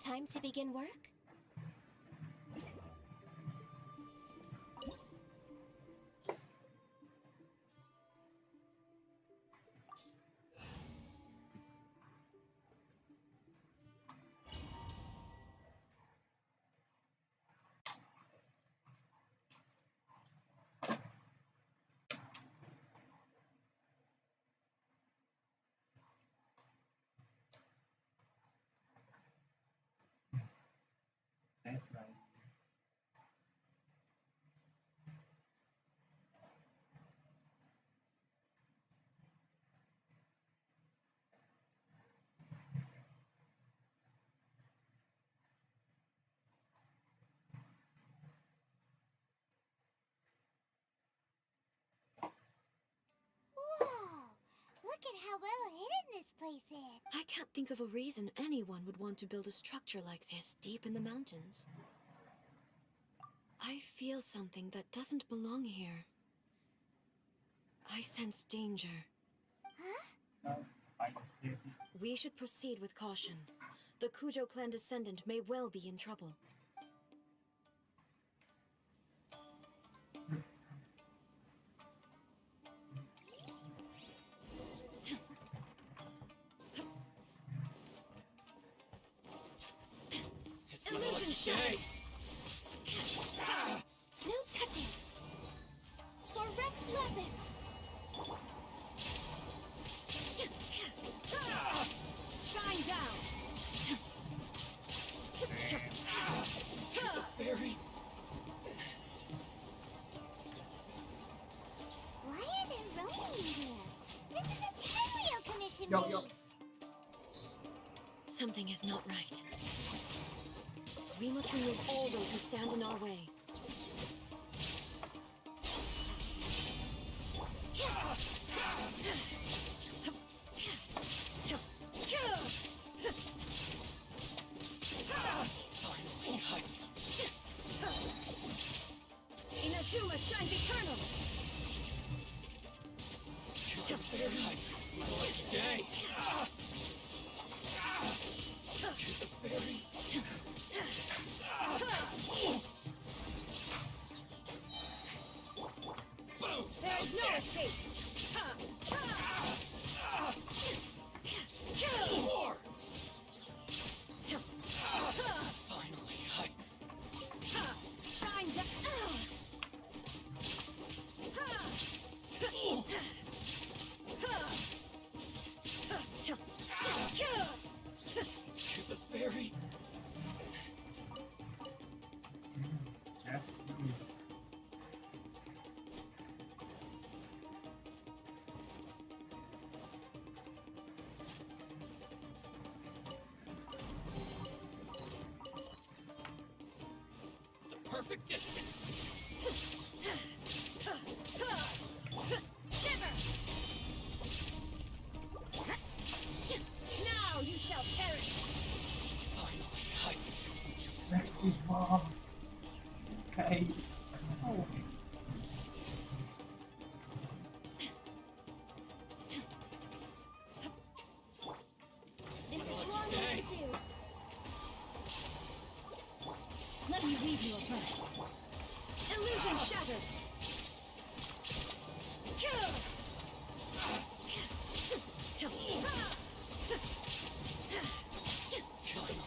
Time to begin work? That's right. Whoa! Look at how well hidden this place is. I can't think of a reason anyone would want to build a structure like this deep in the mountains. I feel something that doesn't belong here. I sense danger. Huh? Spider City. We should proceed with caution. The Kujo clan descendant may well be in trouble. It's my lucky day! No touching! For Rex Lapis! Shine down! Fairy! Why are there Ronin here? This is a Tenryou commission Yo. base! Something is not right. We must remove all those who stand in our way. Inazuma shines eternal! My lucky day! The fairy! There is no escape! More! Finally, Shine down! To the fairy! Yes. The perfect distance! Now you shall perish! Next is Mom. Okay. Oh. This is what I'm gonna do. Let me weave you a dress. Illusion shattered.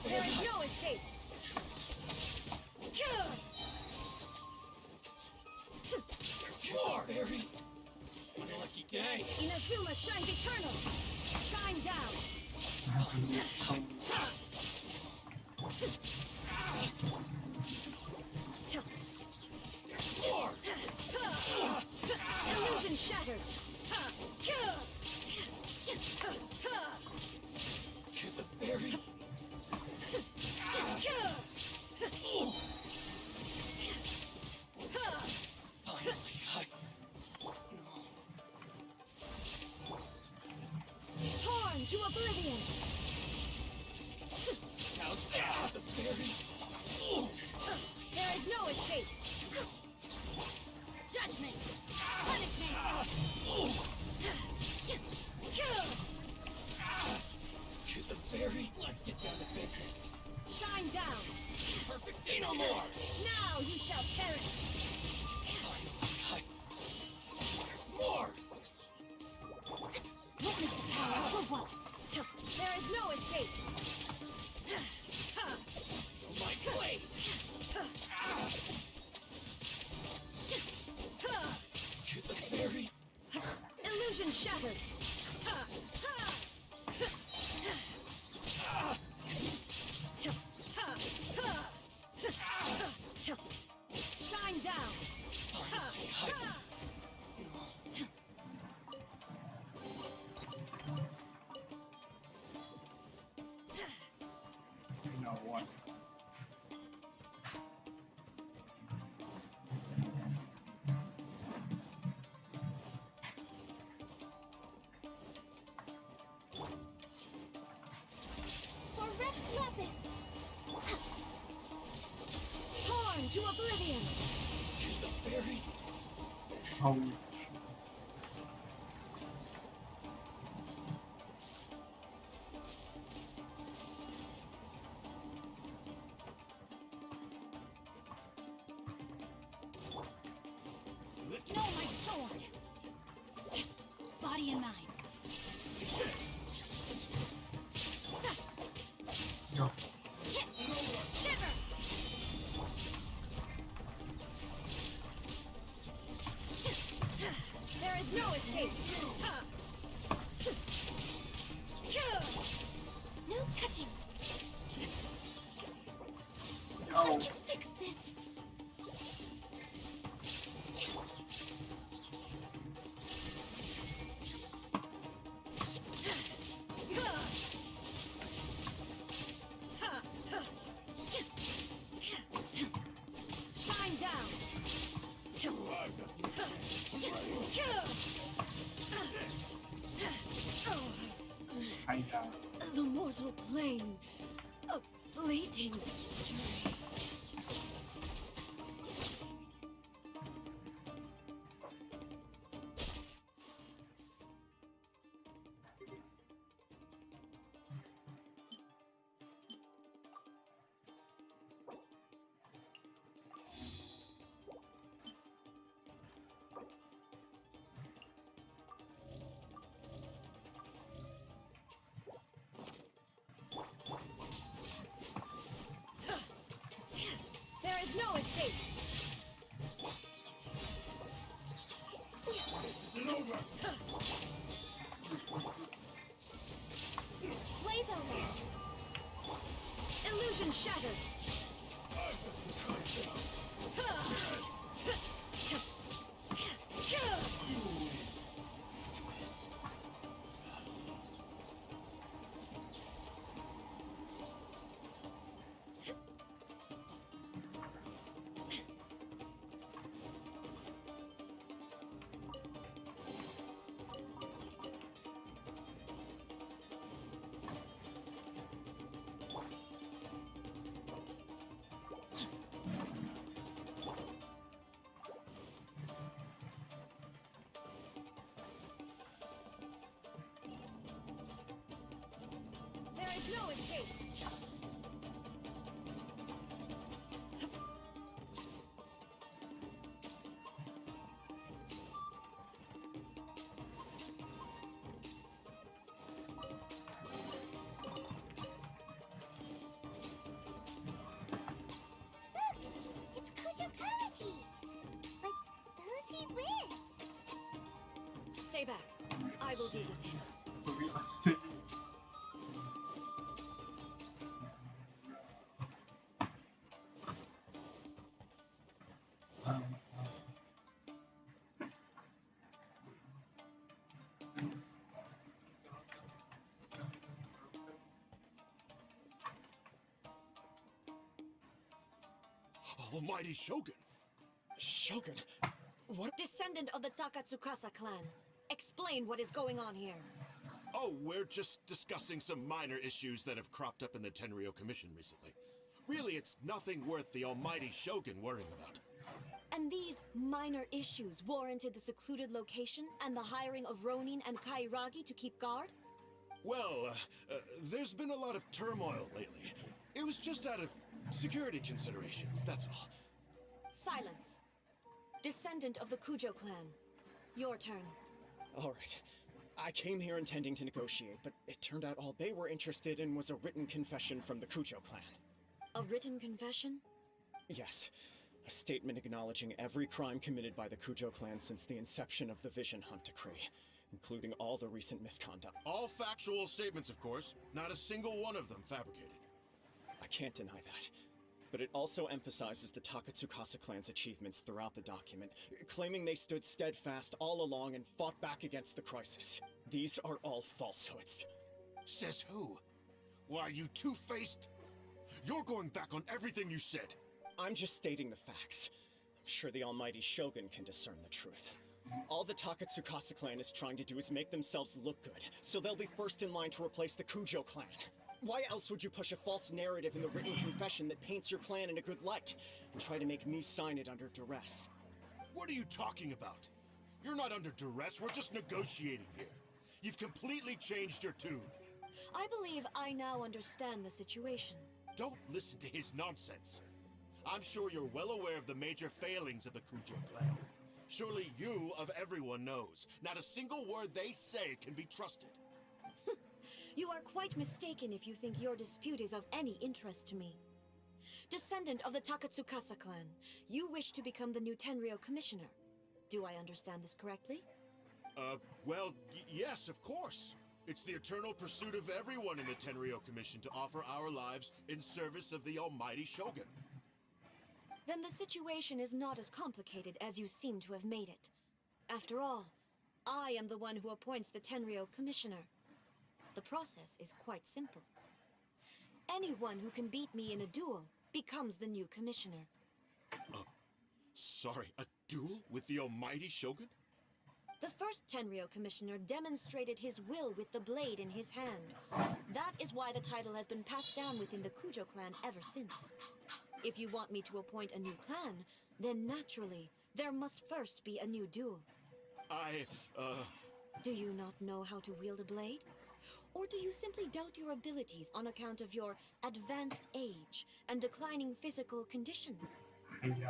There is no escape. More, fairy! My lucky day! Inazuma shines eternal. Shine down. More! Illusion shattered. To the fairy! Finally, Torn to oblivion. How's that? The fairy! There is no escape. Judgment. Punishment. To the fairy! Let's get down to business! Shine down. Perfect, say no more! Now you shall perish. More! Witness the power for what? There is no escape. My blade! To the fairy! Illusion shattered. Shine down. You know what? For Rex Lapis! Torn to oblivion. To the fairy! Oh. Know my sword. Body and mind. No. Shiver. There is no escape. No touching. No. I can fix this. The mortal plane of fleeting dream. There is no escape. This isn't over! Blaze over. Illusion shattered. There is no escape. Look! It's Kujo Kamaji! But who's he with? Stay back. I will deal with this. Movie assistant. Almighty Shogun! Shogun, what? Descendant of the Takatsukasa clan. Explain what is going on here. Oh, we're just discussing some minor issues that have cropped up in the Tenryo Commission recently. Really, it's nothing worth the almighty Shogun worrying about. And these minor issues warranted the secluded location and the hiring of Ronin and Kairagi to keep guard? Well, there's been a lot of turmoil lately. It was just out of security considerations, that's all. Silence. Descendant of the Kujo clan. Your turn. All right. I came here intending to negotiate, but it turned out all they were interested in was a written confession from the Kujo clan. A written confession? Yes. A statement acknowledging every crime committed by the Kujo clan since the inception of the Vision Hunt Decree, including all the recent misconduct. All factual statements, of course. Not a single one of them fabricated. I can't deny that. But it also emphasizes the Takatsukasa clan's achievements throughout the document, claiming they stood steadfast all along and fought back against the crisis. These are all falsehoods. Says who? Why, you two-faced... You're going back on everything you said. I'm just stating the facts. I'm sure the almighty Shogun can discern the truth. All the Takatsukasa clan is trying to do is make themselves look good, so they'll be first in line to replace the Kujo clan. Why else would you push a false narrative in the written confession that paints your clan in a good light, and try to make me sign it under duress? What are you talking about? You're not under duress, we're just negotiating here. You've completely changed your tune. I believe I now understand the situation. Don't listen to his nonsense. I'm sure you're well aware of the major failings of the Kujo clan. Surely you, of everyone, knows. Not a single word they say can be trusted. You are quite mistaken if you think your dispute is of any interest to me. Descendant of the Takatsukasa clan, you wish to become the new Tenryo commissioner. Do I understand this correctly? Well, yes, of course. It's the eternal pursuit of everyone in the Tenryo Commission to offer our lives in service of the almighty Shogun. Then the situation is not as complicated as you seem to have made it. After all, I am the one who appoints the Tenryo commissioner. The process is quite simple. Anyone who can beat me in a duel becomes the new commissioner. Sorry, duel with the almighty Shogun? The first Tenryo commissioner demonstrated his will with the blade in his hand. That is why the title has been passed down within the Kujo clan ever since. If you want me to appoint a new clan, then naturally, there must first be a new duel. Do you not know how to wield a blade? Or do you simply doubt your abilities on account of your advanced age and declining physical condition?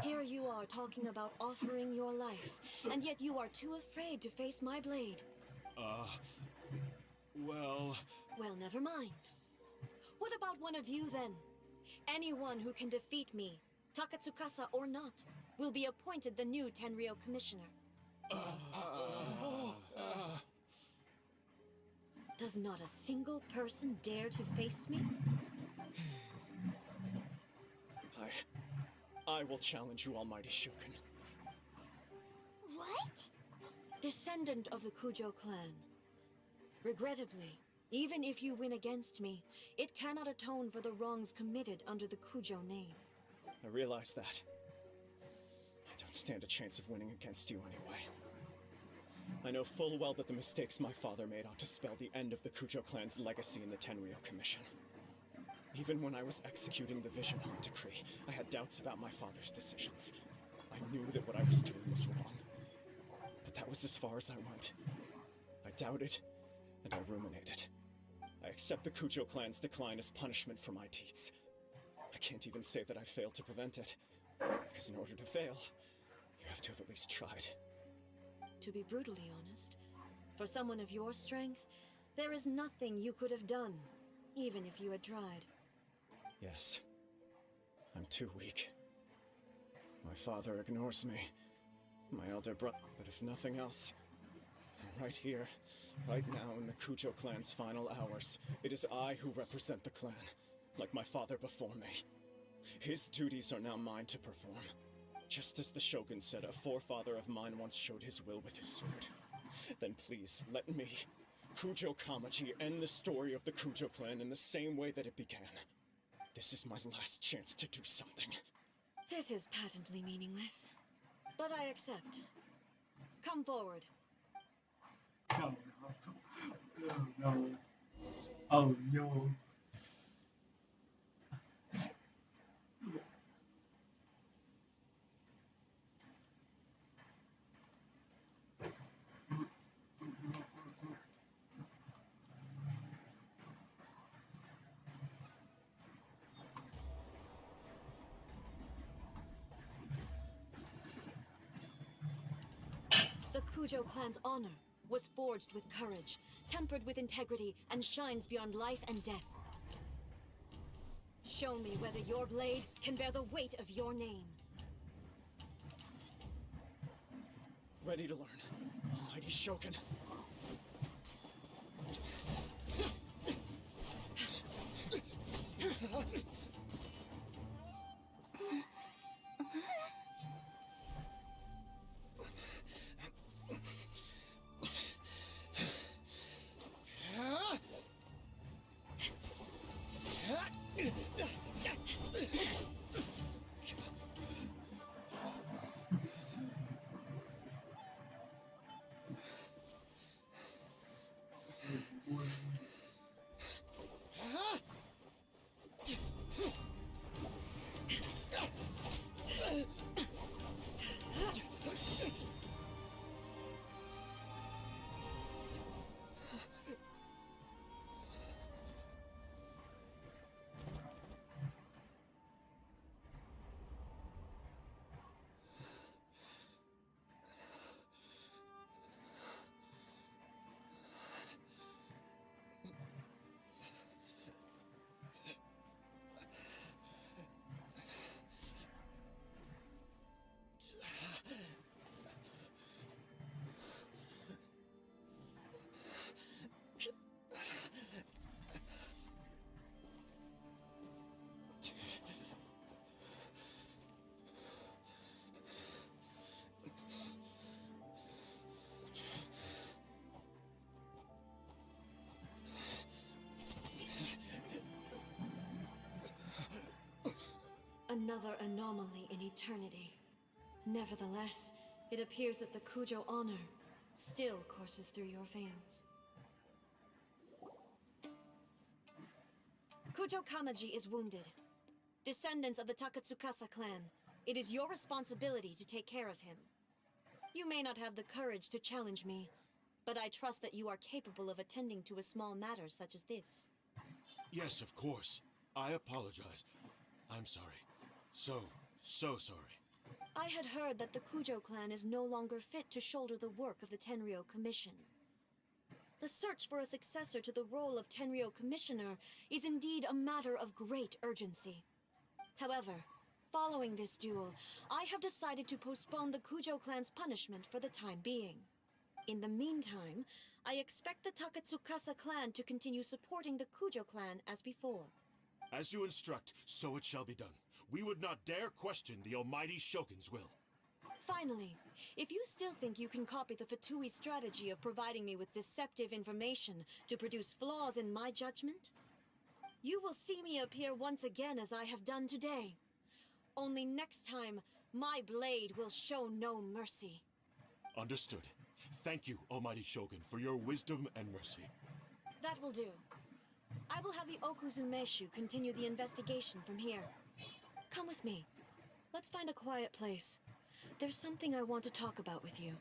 Here you are talking about offering your life, and yet you are too afraid to face my blade. Well... Well, never mind. What about one of you, then? Anyone who can defeat me, Takatsukasa or not, will be appointed the new Tenryo commissioner. Does not a single person dare to face me? I will challenge you, almighty Shogun. What? Descendant of the Kujo clan. Regrettably, even if you win against me, it cannot atone for the wrongs committed under the Kujo name. I realize that. I don't stand a chance of winning against you anyway. I know full well that the mistakes my father made ought to spell the end of the Kujo clan's legacy in the Tenryo Commission. Even when I was executing the Vision Hunt decree, I had doubts about my father's decisions. I knew that what I was doing was wrong. But that was as far as I went. I doubted, and I ruminated. I accept the Kujo clan's decline as punishment for my deeds. I can't even say that I failed to prevent it, because in order to fail, you have to have at least tried. To be brutally honest, for someone of your strength, there is nothing you could have done, even if you had tried. Yes. I'm too weak. My father ignores me. My elder brother, but if nothing else, then right here, right now in the Kujo clan's final hours, it is I who represent the clan, like my father before me. His duties are now mine to perform. Just as the Shogun said, a forefather of mine once showed his will with his sword. Then please, let me, Kujo Kamaji, end the story of the Kujo clan in the same way that it began. This is my last chance to do something. This is patently meaningless, but I accept. Come forward. Oh no. Oh no. Oh no. The Kujo clan's honor was forged with courage, tempered with integrity, and shines beyond life and death. Show me whether your blade can bear the weight of your name. Ready to learn, almighty Shogun. Another anomaly in eternity. Nevertheless, It appears that the Kujo honor still courses through your veins. Kujo Kamaji is wounded. Descendants of the Takatsukasa clan, it is your responsibility to take care of him. You may not have the courage to challenge me, but I trust that you are capable of attending to a small matter such as this. Yes, of course. I apologize. I'm sorry. So sorry. I had heard that the Kujo clan is no longer fit to shoulder the work of the Tenryo Commission. The search for a successor to the role of Tenryo Commissioner is indeed a matter of great urgency. However, following this duel, I have decided to postpone the Kujo clan's punishment for the time being. In the meantime, I expect the Takatsukasa clan to continue supporting the Kujo clan as before. As you instruct, so it shall be done. We would not dare question the almighty Shogun's will. Finally, if you still think you can copy the Fatui strategy of providing me with deceptive information to produce flaws in my judgment, you will see me appear once again as I have done today. Only next time, my blade will show no mercy. Understood. Thank you, almighty Shogun, for your wisdom and mercy. That will do. I will have the Okuzumeshu continue the investigation from here. Come with me. Let's find a quiet place. There's something I want to talk about with you.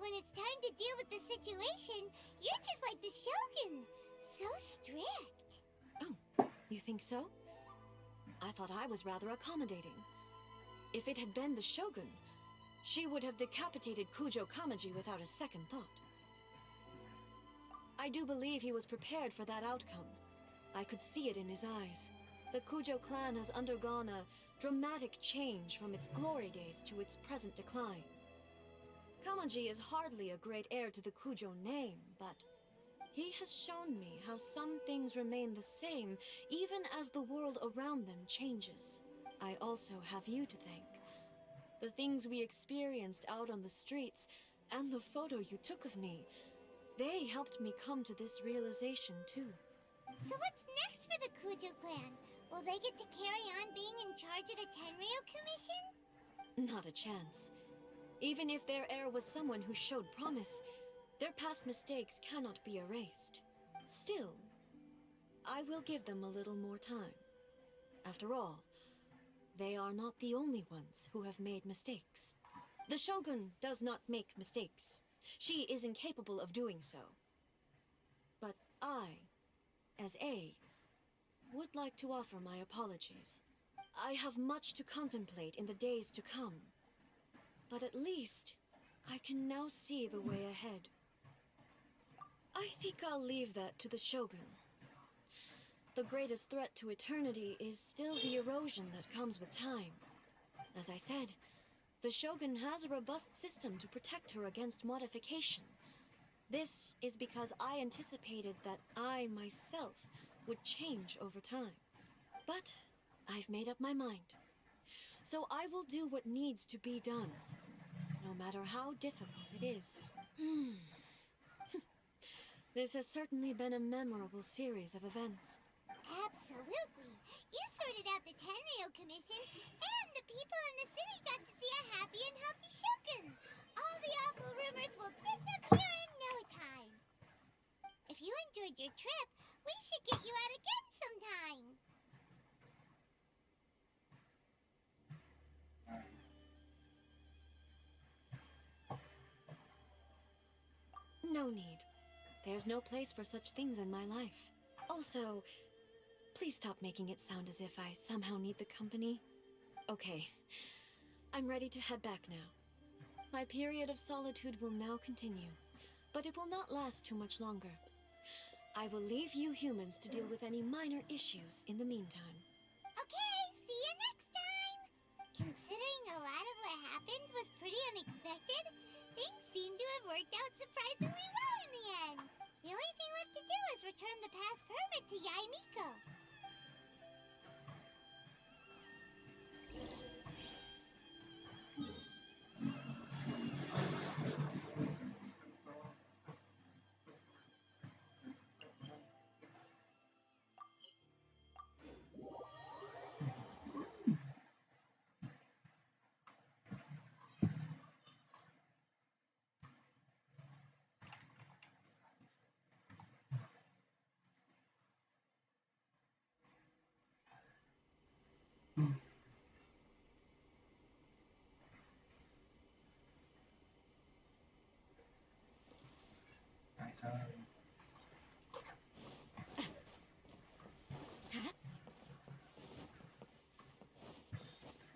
When it's time to deal with the situation, you're just like the Shogun. So strict. Oh, you think so? I thought I was rather accommodating. If it had been the Shogun, she would have decapitated Kujo Kamaji without a second thought. I do believe he was prepared for that outcome. I could see it in his eyes. The Kujo clan has undergone a dramatic change from its glory days to its present decline. Kamaji is hardly a great heir to the Kujo name, but he has shown me how some things remain the same even as the world around them changes. I also have you to thank. The things we experienced out on the streets and the photo you took of me, they helped me come to this realization too. So what's next for the Kujo clan? Will they get to carry on being in charge of the Tenryo Commission? Not a chance. Even if their heir was someone who showed promise, their past mistakes cannot be erased. Still, I will give them a little more time. After all, they are not the only ones who have made mistakes. The Shogun does not make mistakes. She is incapable of doing so. But I, as A, would like to offer my apologies. I have much to contemplate in the days to come. But at least, I can now see the way ahead. I think I'll leave that to the Shogun. The greatest threat to eternity is still the erosion that comes with time. As I said, the Shogun has a robust system to protect her against modification. This is because I anticipated that I, myself, would change over time. But I've made up my mind. So I will do what needs to be done, no matter how difficult it is. This has certainly been a memorable series of events. Absolutely. You sorted out the Tenryo Commission, and the people in the city got to see a happy and healthy Shogun. All the awful rumors will disappear in no time. If you enjoyed your trip, we should get you out again sometime. No need. There's no place for such things in my life. Also, please stop making it sound as if I somehow need the company. Okay, I'm ready to head back now. My period of solitude will now continue, but it will not last too much longer. I will leave you humans to deal with any minor issues in the meantime. Okay, see you next time! Considering a lot of what happened was pretty unexpected, things seem to have worked out surprisingly well in the end. The only thing left to do is return the pass permit to Yaimiko.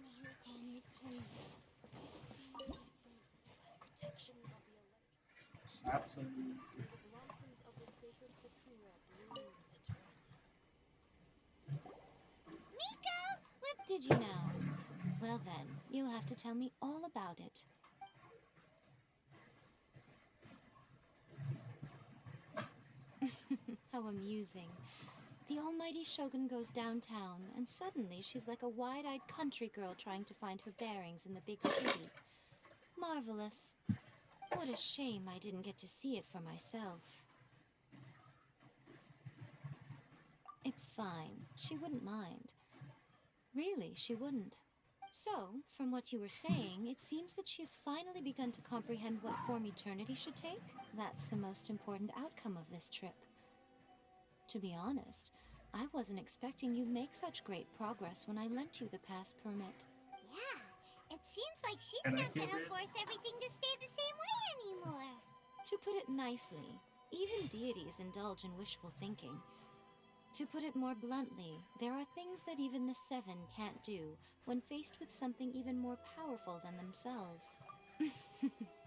Narukami, please. See me stay safe in the protection of the Absolutely. May the blossoms of the sacred Sakura bloom eternally. Miko! We're... Did you know? Well then, you'll have to tell me all about it. How amusing. The almighty Shogun goes downtown, and suddenly she's like a wide-eyed country girl trying to find her bearings in the big city. Marvelous. What a shame I didn't get to see it for myself. It's fine. She wouldn't mind. Really, she wouldn't. So, from what you were saying, it seems that she's finally begun to comprehend what form eternity should take. That's the most important outcome of this trip. To be honest, I wasn't expecting you'd make such great progress when I lent you the pass permit. Yeah, it seems like she's Can I not keep gonna it? force everything to stay the same way anymore. To put it nicely, even deities indulge in wishful thinking. To put it more bluntly, there are things that even the Seven can't do when faced with something even more powerful than themselves.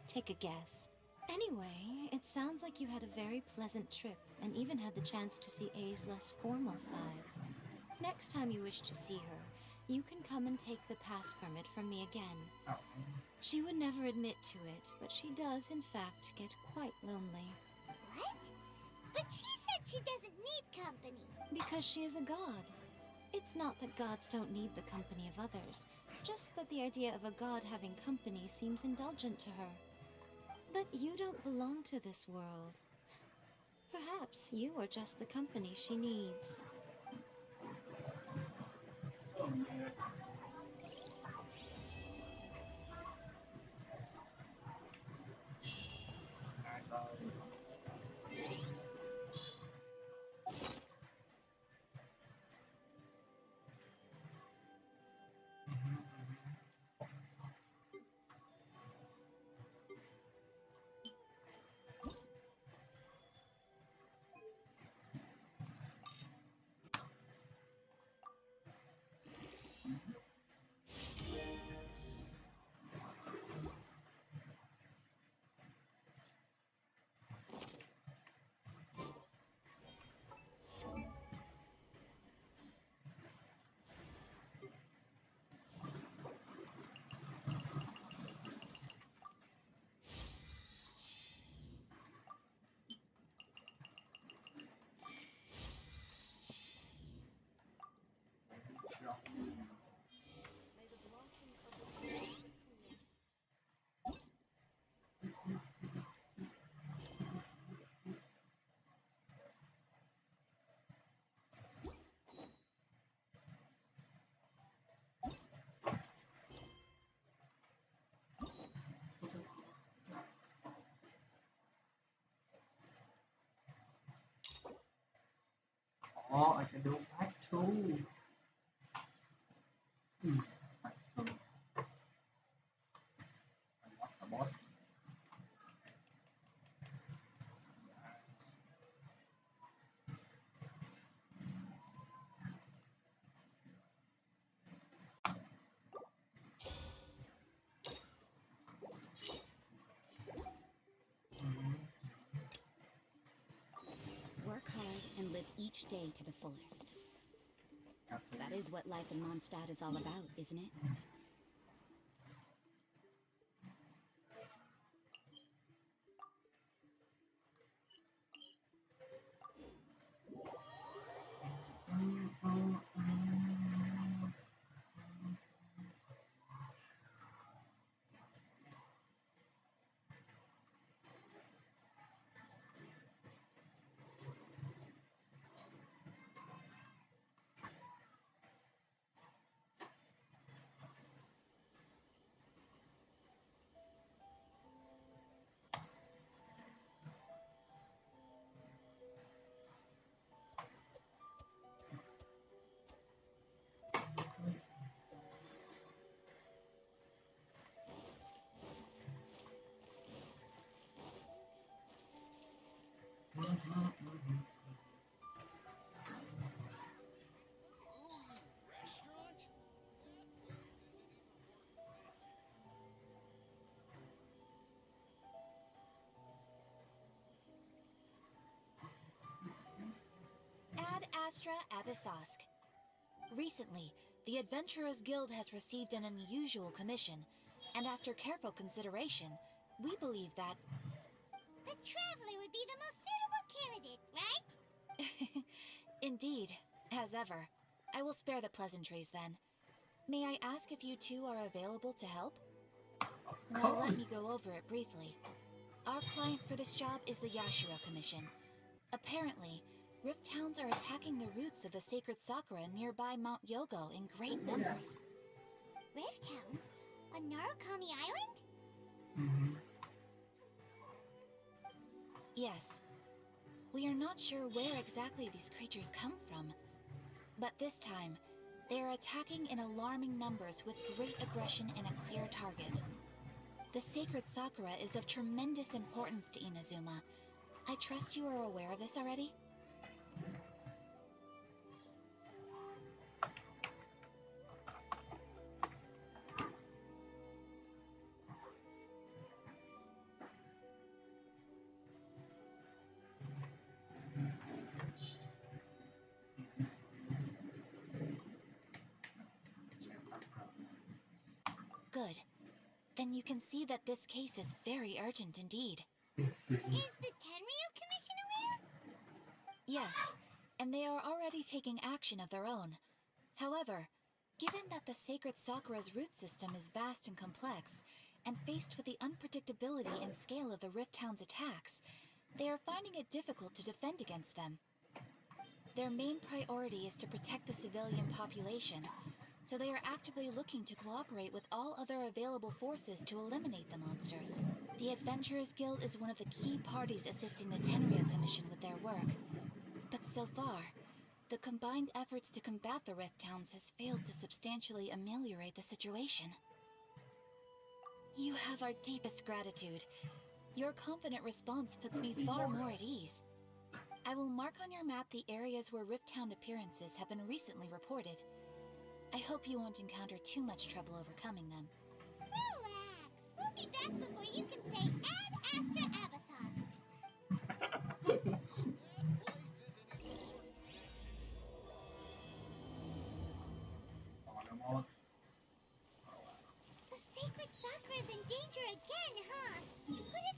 Take a guess. Anyway, it sounds like you had a very pleasant trip and even had the chance to see A's less formal side. Next time you wish to see her, you can come and take the pass permit from me again. She would never admit to it, but she does, in fact, get quite lonely. What? But she said she doesn't need company. Because she is a god. It's not that gods don't need the company of others, just that the idea of a god having company seems indulgent to her. But you don't belong to this world. Perhaps you are just the company she needs. Shadow Part 2. Part 2. Unlock the boss. Work hard and live each day to the fullest. That is what life in Mondstadt is all about, isn't it? Ad Astra Abyssosque. Recently, the Adventurers Guild has received an unusual commission, and after careful consideration, we believe that The Traveler would be the most suitable candidate, right? indeed, as ever. I will spare the pleasantries then. May I ask if you two are available to help? Well, let me go over it briefly. Our client for this job is the Yashiro Commission. Apparently, Rift Hounds are attacking the roots of the sacred Sakura nearby Mount Yogo in great numbers. Rift Hounds? On Narukami Island? Yes. We are not sure where exactly these creatures come from, but this time, they are attacking in alarming numbers with great aggression and a clear target. The sacred Sakura is of tremendous importance to Inazuma. I trust you are aware of this already? Good. Then you can see that this case is very urgent indeed. Is the Tenryu Commission aware? Yes, and they are already taking action of their own. However, given that the sacred Sakura's root system is vast and complex, and faced with the unpredictability and scale of the Rift Hound's attacks, they are finding it difficult to defend against them. Their main priority is to protect the civilian population, so they are actively looking to cooperate with all other available forces to eliminate the monsters. The Adventurers Guild is one of the key parties assisting the Tenryu Commission with their work. But so far, the combined efforts to combat the Rift Hounds has failed to substantially ameliorate the situation. You have our deepest gratitude. Your confident response puts me far more at ease. I will mark on your map the areas where Rift Hound appearances have been recently reported. I hope you won't encounter too much trouble overcoming them. Relax. We'll be back before you can say Ad Astra Abyssosque. The sacred Sakura's in danger again, huh? Could it...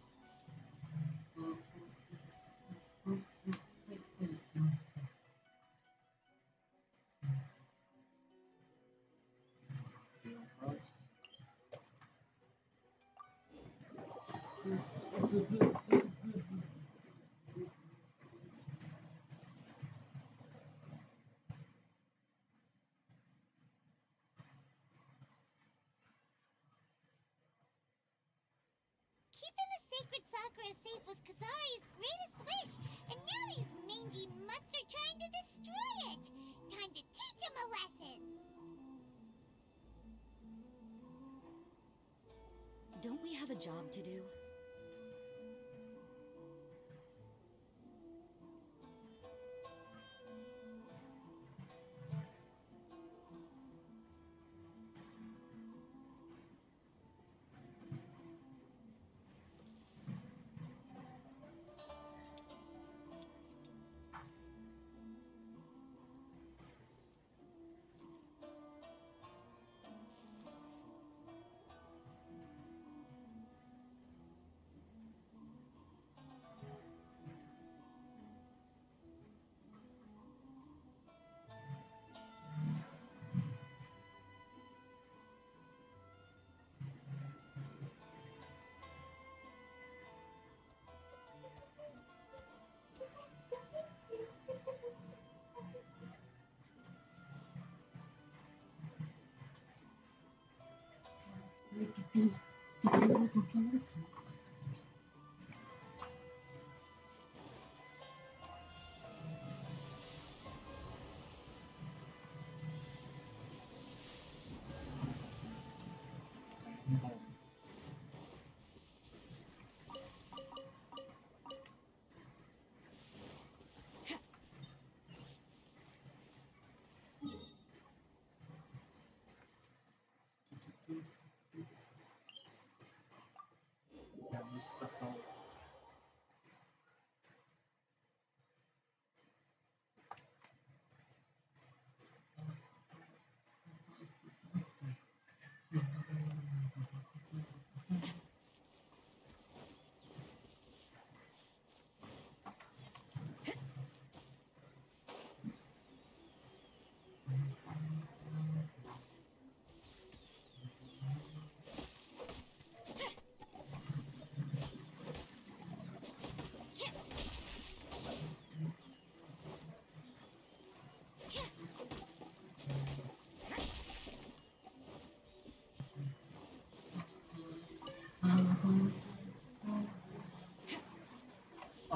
Keeping the sacred Sakura safe was Kazari's greatest wish, and Now these mangy mutts are trying to destroy it! Time to teach them a lesson! Don't we have a job to do?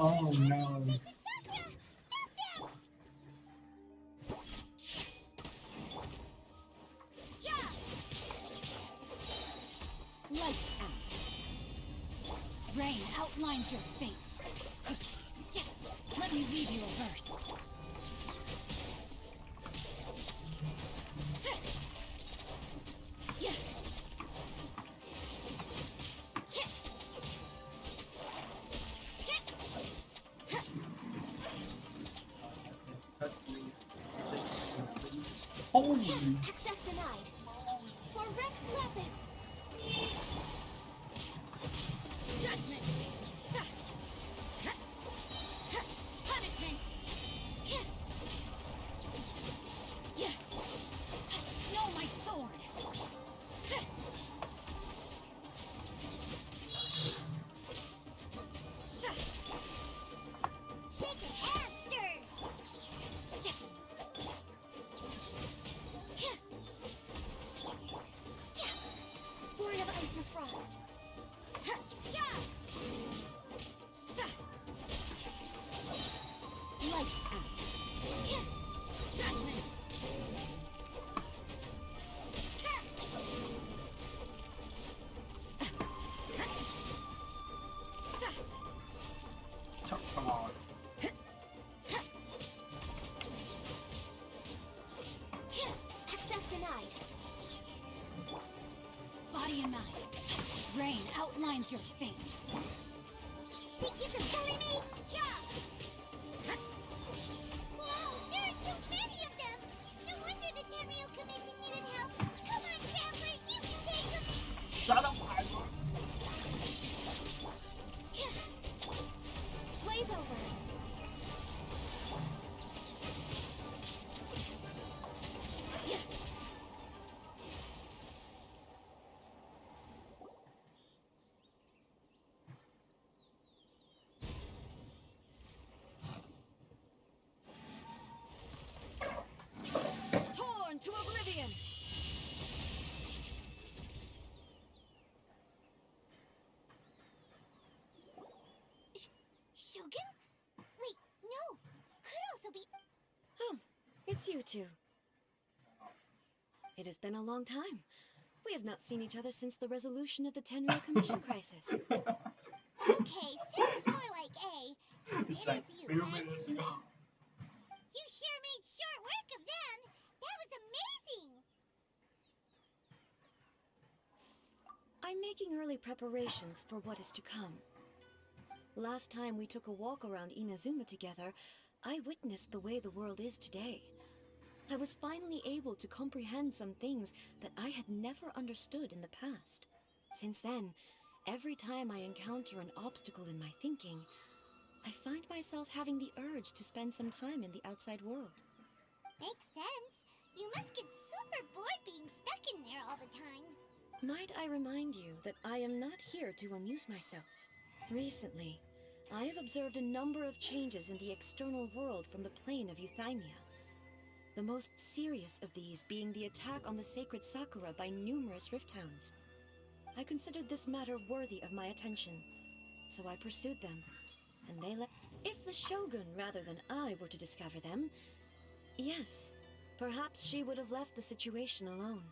Oh no. Lights out. Rain outlines your fate. Let me read you a verse. Holy. Access denied. For Rex Lapis. Judgment. Punishment. No, my sword. Shaken and stirred! Word of ice and frost. Lights out. Judgment. Come on. Access denied. Body and mind. Rain outlines your fate. Think you can bully me? Whoa, there are so many of them! No wonder the Terrio Commission needed help! Come on, Traveler, you can take them! Shut up, Blaze over. Torn to oblivion. you two. It has been a long time. We have not seen each other since the resolution of the Tenryou Commission crisis. Okay, sounds more like A. It is you, Pero right? menos yo. You sure made short work of them. That was amazing. I'm making early preparations for what is to come. Last time we took a walk around Inazuma together, I witnessed the way the world is today. I was finally able to comprehend some things that I had never understood in the past. Since then, every time I encounter an obstacle in my thinking, I find myself having the urge to spend some time in the outside world. Makes sense. You must get super bored being stuck in there all the time. Might I remind you that I am not here to amuse myself. Recently, I have observed a number of changes in the external world from the plane of Euthymia. The most serious of these being the attack on the sacred Sakura by numerous Rift Hounds. I considered this matter worthy of my attention, so I pursued them, and they let— If the Shogun rather than I were to discover them, yes, perhaps she would have left the situation alone.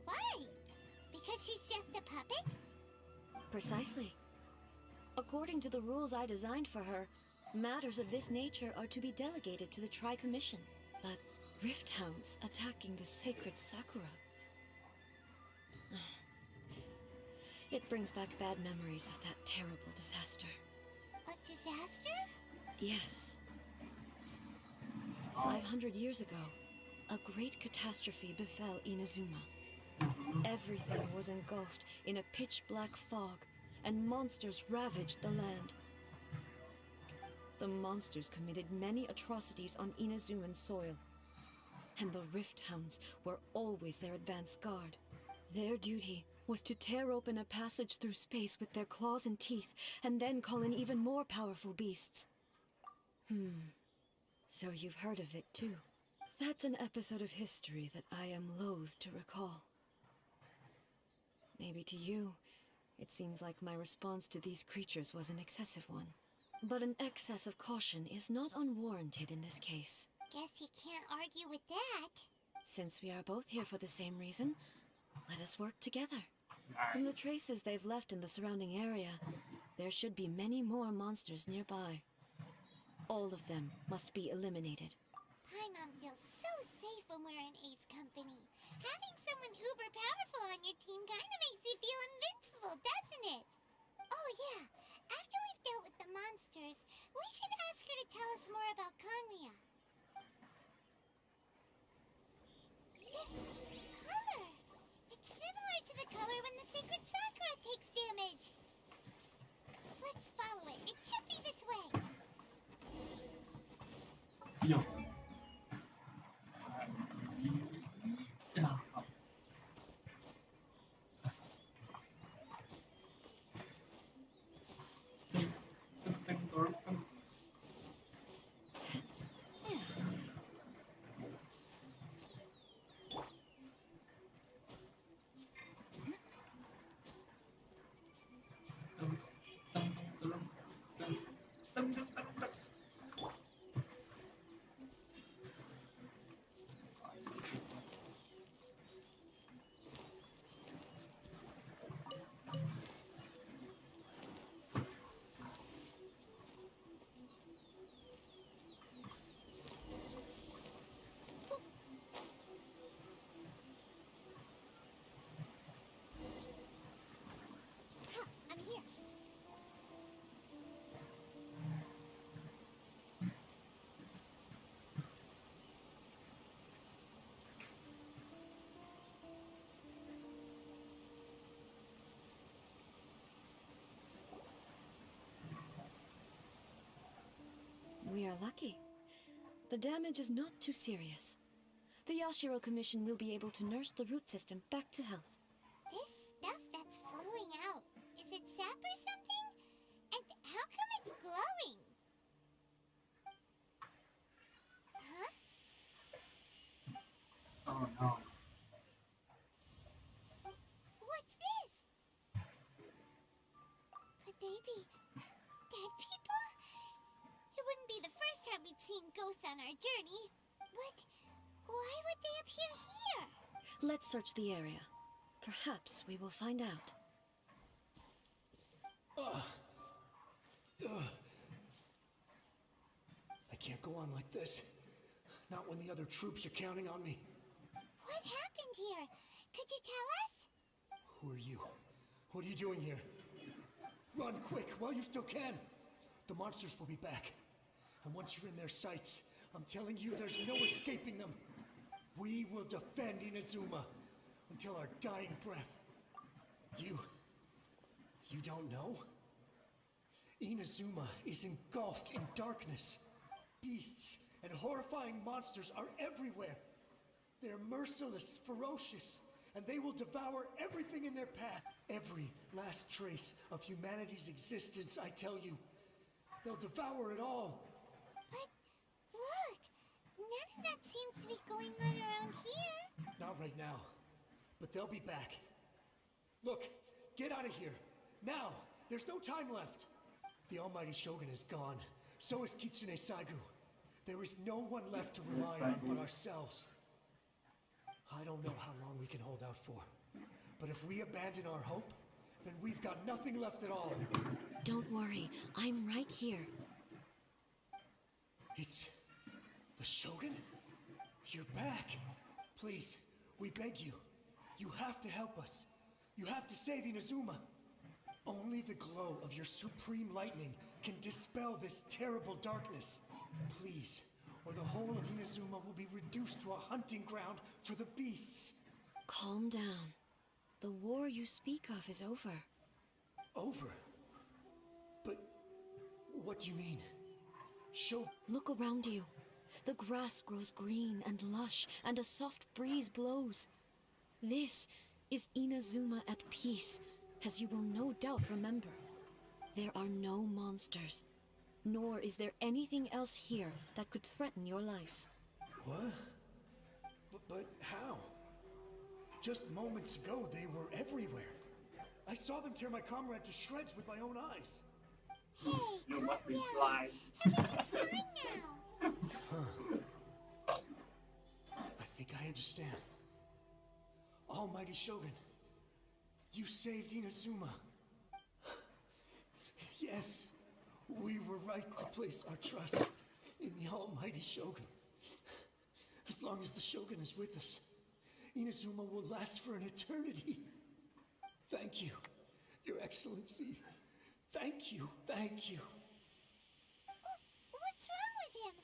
Why? Because she's just a puppet? Precisely. According to the rules I designed for her, matters of this nature are to be delegated to the Tri-Commission. But Rift Hounds attacking the sacred Sakura... It brings back bad memories of that terrible disaster. A disaster? Yes. 500 years ago, a great catastrophe befell Inazuma. Everything was engulfed in a pitch-black fog, and monsters ravaged the land. The monsters committed many atrocities on Inazuman soil, and the Rift Hounds were always their advance guard. Their duty was to tear open a passage through space with their claws and teeth, and then call in even more powerful beasts. So you've heard of it too. That's an episode of history that I am loath to recall. Maybe to you, it seems like my response to these creatures was an excessive one. But an excess of caution is not unwarranted in this case. Guess you can't argue with that. Since we are both here for the same reason, let us work together. From the traces they've left in the surrounding area, there should be many more monsters nearby. All of them must be eliminated. Paimon feels so safe when we're in Ace Company. Having someone uber powerful on your team kinda makes you feel invincible, doesn't it? Oh yeah, after we've dealt with the monsters, we should ask her to tell us more about Conria. This color! It's similar to the color when the sacred Sakura takes damage. Let's follow it. It should be this way. Yo. Ya. I'm here. We are lucky. The damage is not too serious. The Yashiro Commission will be able to nurse the root system back to health. This stuff that's flowing out, is it sap or something? And how come it's glowing? Huh? Oh no. What's this? Could they be dead people? It wouldn't be the first time we'd seeing ghosts on our journey. But why would they appear here? Let's search the area. Perhaps we will find out. I can't go on like this. Not when the other troops are counting on me. What happened here? Could you tell us? Who are you? What are you doing here? Run quick while you still can. The monsters will be back. And once you're in their sights, I'm telling you there's no escaping them. We will defend Inazuma until our dying breath. You don't know? Inazuma is engulfed in darkness. Beasts and horrifying monsters are everywhere. They're merciless, ferocious, and they will devour everything in their path. Every last trace of humanity's existence, I tell you. They'll devour it all. But look, none of that seems to be going on around here. Not right now, but they'll be back. Look, get out of here. Now, there's no time left. The almighty Shogun is gone. So is Kitsune Saigu. There is no one left to rely on but ourselves. I don't know how long we can hold out for. But if we abandon our hope, then we've got nothing left at all. Don't worry, I'm right here. It's the Shogun? You're back. Please, we beg you. You have to help us. You have to save Inazuma. Only the glow of your supreme lightning can dispel this terrible darkness. Please, or the whole of Inazuma will be reduced to a hunting ground for the beasts. Calm down. The war you speak of is over. Over? But what do you mean? Look around you. The grass grows green and lush, and a soft breeze blows. This is Inazuma at peace, as you will no doubt remember. There are no monsters, nor is there anything else here that could threaten your life. What? But how? Just moments ago, they were everywhere. I saw them tear my comrade to shreds with my own eyes. Hey, You calm must be down. blind. Everything's fine now. Huh. I think I understand. Almighty Shogun, you saved Inazuma. Yes, we were right to place our trust in the Almighty Shogun. As long as the Shogun is with us, Inazuma will last for an eternity. Thank you, Your Excellency. Thank you, thank you. What's wrong with him?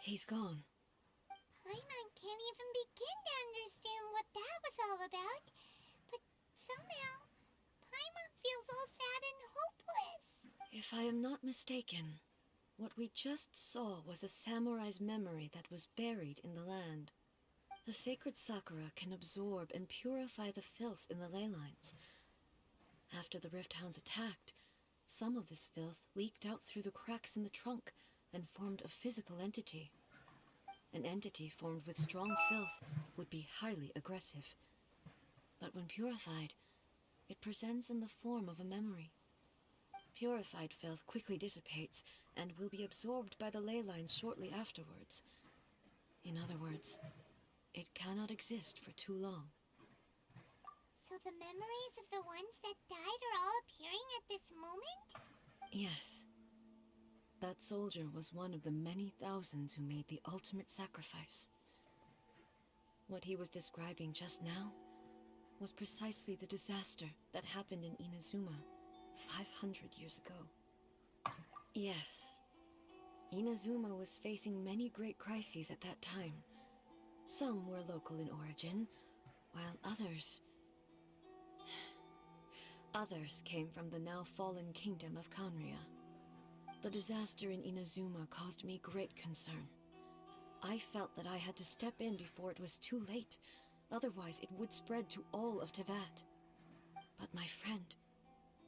He's gone. Paimon can't even begin to understand what that was all about. But somehow, Paimon feels all sad and hopeless. If I am not mistaken, what we just saw was a samurai's memory that was buried in the land. The sacred sakura can absorb and purify the filth in the ley lines. After the Rift Hounds attacked, some of this filth leaked out through the cracks in the trunk and formed a physical entity. An entity formed with strong filth would be highly aggressive. But when purified, it presents in the form of a memory. Purified filth quickly dissipates and will be absorbed by the ley lines shortly afterwards. In other words, it cannot exist for too long. So the memories of the ones that died are all appearing at this moment? Yes. That soldier was one of the many thousands who made the ultimate sacrifice. What he was describing just now was precisely the disaster that happened in Inazuma 500 years ago. Yes. Inazuma was facing many great crises at that time. Some were local in origin, while others came from the now fallen kingdom of Kanria. The disaster in Inazuma caused me great concern. I felt that I had to step in before it was too late, otherwise it would spread to all of Teyvat. But my friend,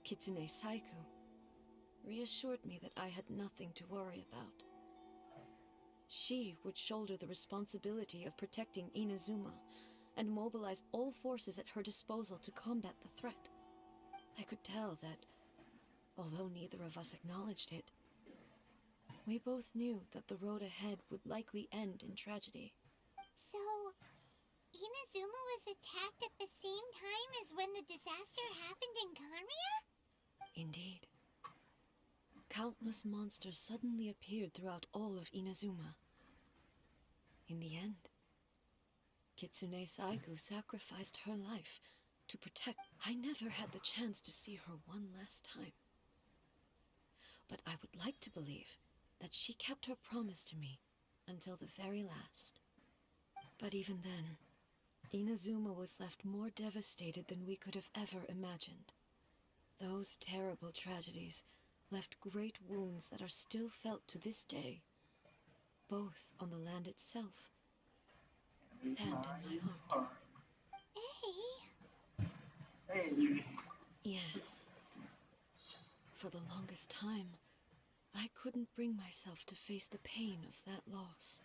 Kitsune Saigu, reassured me that I had nothing to worry about. She would shoulder the responsibility of protecting Inazuma and mobilize all forces at her disposal to combat the threat. I could tell that, although neither of us acknowledged it, We both knew that the road ahead would likely end in tragedy. So, Inazuma was attacked at the same time as when the disaster happened in Kanria? Indeed. Countless monsters suddenly appeared throughout all of Inazuma. In the end, Kitsune Saigu sacrificed her life to protect. I never had the chance to see her one last time. But I would like to believe that she kept her promise to me until the very last. But even then, Inazuma was left more devastated than we could have ever imagined. Those terrible tragedies left great wounds that are still felt to this day, both on the land itself and in my heart. Hey. Yes. For the longest time, I couldn't bring myself to face the pain of that loss.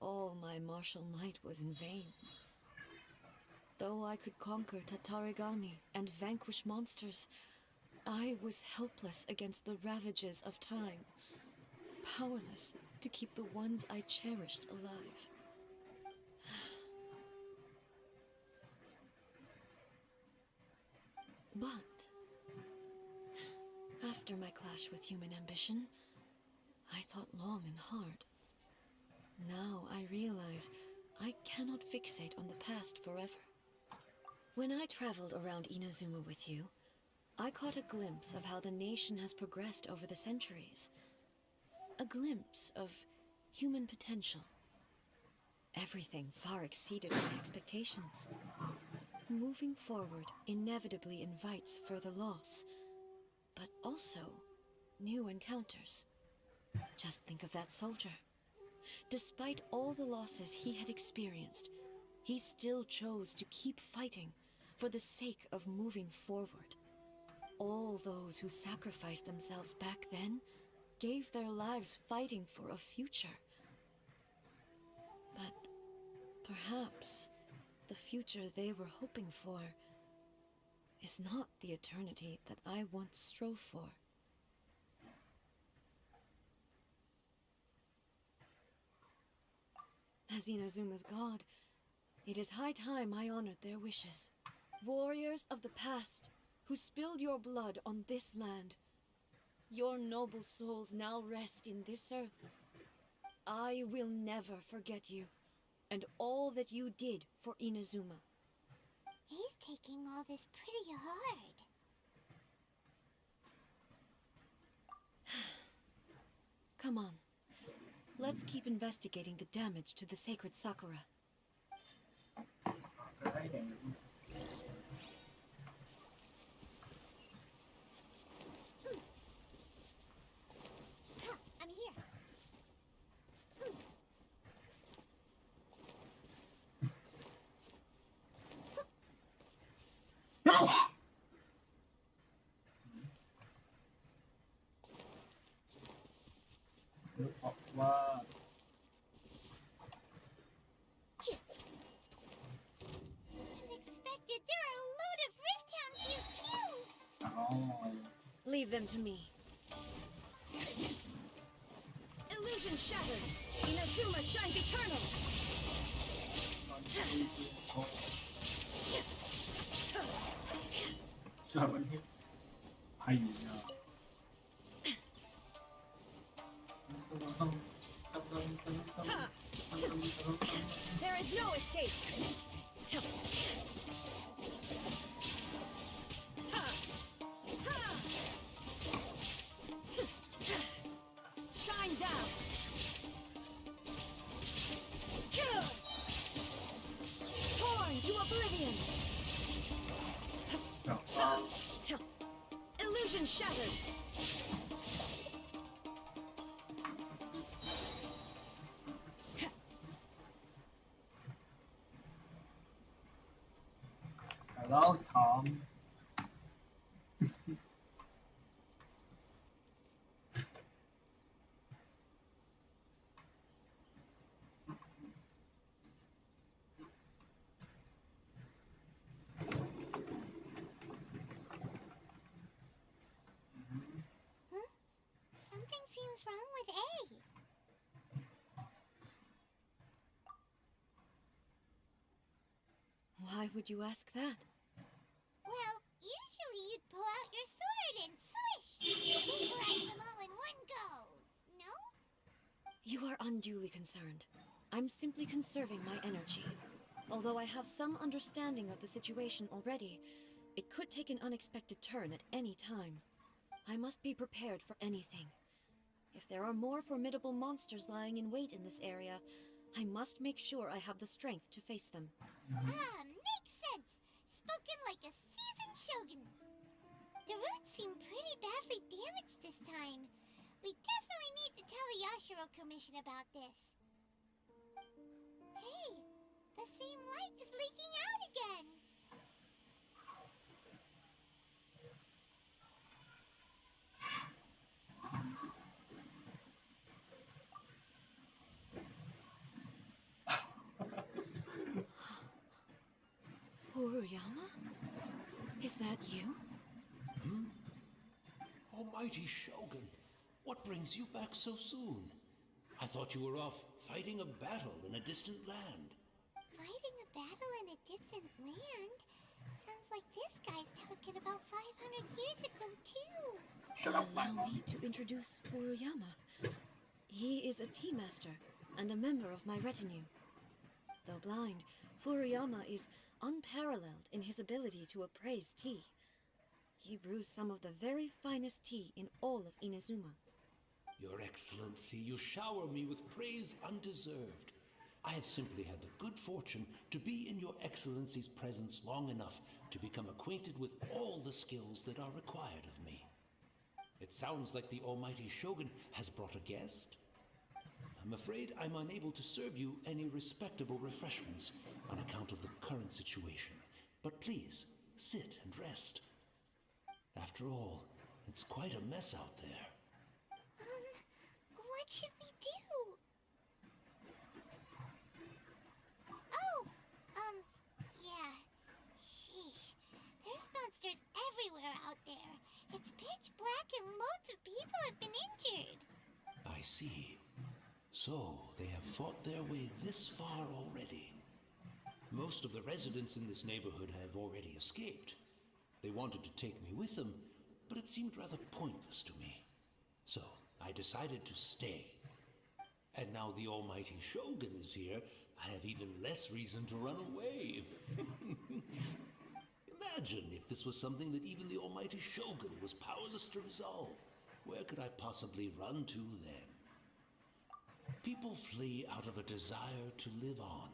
All my martial might was in vain. Though I could conquer Tatarigami and vanquish monsters, I was helpless against the ravages of time, powerless to keep the ones I cherished alive. But after my clash with human ambition, I thought long and hard. Now I realize I cannot fixate on the past forever. When I traveled around Inazuma with you, I caught a glimpse of how the nation has progressed over the centuries. A glimpse of human potential. Everything far exceeded my expectations. Moving forward inevitably invites further loss, but also new encounters. Just think of that soldier. Despite all the losses he had experienced, he still chose to keep fighting for the sake of moving forward. All those who sacrificed themselves back then gave their lives fighting for a future. But perhaps the future they were hoping for is not the eternity that I once strove for. As Inazuma's god, it is high time I honored their wishes. Warriors of the past, who spilled your blood on this land, your noble souls now rest in this earth. I will never forget you, and all that you did for Inazuma. He's taking all this pretty hard. Come on. Let's keep investigating the damage to the sacred Sakura. I'm here. As expected, there are a load of Rift Hounds here too! Leave them to me. Illusion shattered! Inazuma shines eternal! There is no escape! Shine down! Torn to oblivion! Illusion shattered! Hello, Tom. Something's seems wrong with A? Why would you ask that? Well, usually you'd pull out your sword and swish! Vaporize them all in one go! No? You are unduly concerned. I'm simply conserving my energy. Although I have some understanding of the situation already, it could take an unexpected turn at any time. I must be prepared for anything. If there are more formidable monsters lying in wait in this area, I must make sure I have the strength to face them. Makes sense! Spoken like a seasoned shogun. The roots seem pretty badly damaged this time. We definitely need to tell the Yashiro Commission about this. Hey, the same light is leaking out again. Furuyama? Is that you? Almighty Shogun, what brings you back so soon? I thought you were off fighting a battle in a distant land. Fighting a battle in a distant land? Sounds like this guy's talking about 500 years ago, too. Allow me to introduce Furuyama. He is a tea master and a member of my retinue. Though blind, Furuyama is unparalleled in his ability to appraise tea. He brews some of the very finest tea in all of Inazuma. Your Excellency, you shower me with praise undeserved. I have simply had the good fortune to be in your Excellency's presence long enough to become acquainted with all the skills that are required of me. It sounds like the Almighty Shogun has brought a guest. I'm afraid I'm unable to serve you any respectable refreshments on account of the current situation. But please, sit and rest. After all, it's quite a mess out there. What should we do? Oh, yeah. Sheesh. There's monsters everywhere out there. It's pitch black and loads of people have been injured. I see. So, they have fought their way this far already. Most of the residents in this neighborhood have already escaped. They wanted to take me with them, but it seemed rather pointless to me. So, I decided to stay. And now the Almighty Shogun is here, I have even less reason to run away. Imagine if this was something that even the Almighty Shogun was powerless to resolve. Where could I possibly run to then? People flee out of a desire to live on,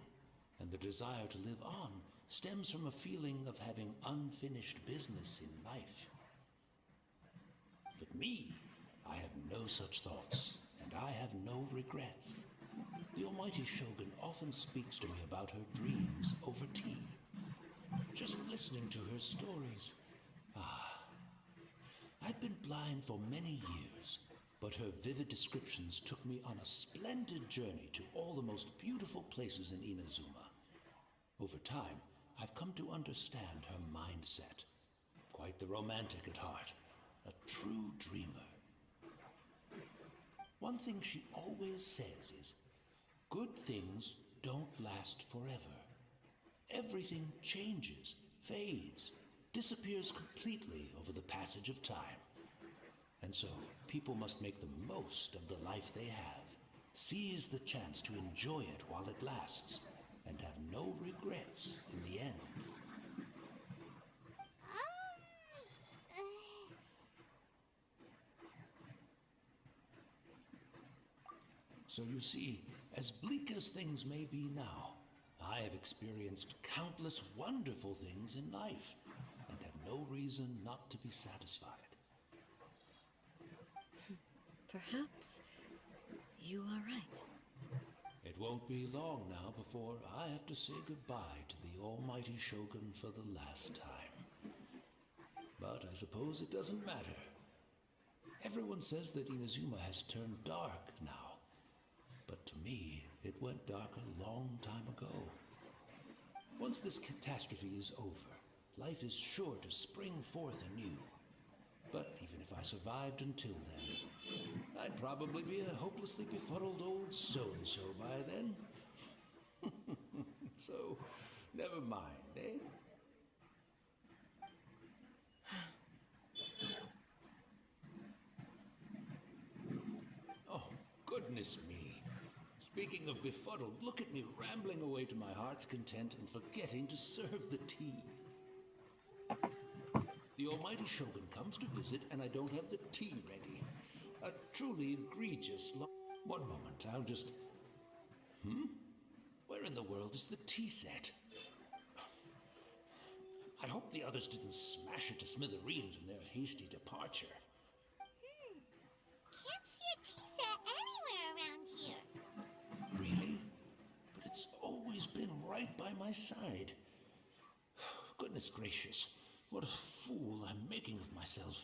and the desire to live on stems from a feeling of having unfinished business in life. But me, I have no such thoughts, and I have no regrets. The Almighty Shogun often speaks to me about her dreams over tea. Just listening to her stories. I've been blind for many years, but her vivid descriptions took me on a splendid journey to all the most beautiful places in Inazuma. Over time, I've come to understand her mindset. Quite the romantic at heart, a true dreamer. One thing she always says is, good things don't last forever. Everything changes, fades, disappears completely over the passage of time. And so, people must make the most of the life they have, seize the chance to enjoy it while it lasts, and have no regrets in the end. So you see, as bleak as things may be now, I have experienced countless wonderful things in life, and have no reason not to be satisfied. Perhaps you are right. It won't be long now before I have to say goodbye to the Almighty Shogun for the last time. But I suppose it doesn't matter. Everyone says that Inazuma has turned dark now. But to me, it went dark a long time ago. Once this catastrophe is over, life is sure to spring forth anew. But even if I survived until then, I'd probably be a hopelessly befuddled old so-and-so by then. So, never mind, eh? Oh, goodness me. Speaking of befuddled, look at me rambling away to my heart's content and forgetting to serve the tea. The almighty Shogun comes to visit and I don't have the tea ready. A truly egregious One moment, I'll just... Where in the world is the tea set? I hope the others didn't smash it to smithereens in their hasty departure. Can't see a tea set anywhere around here. Really? But it's always been right by my side. Goodness gracious, what a fool I'm making of myself.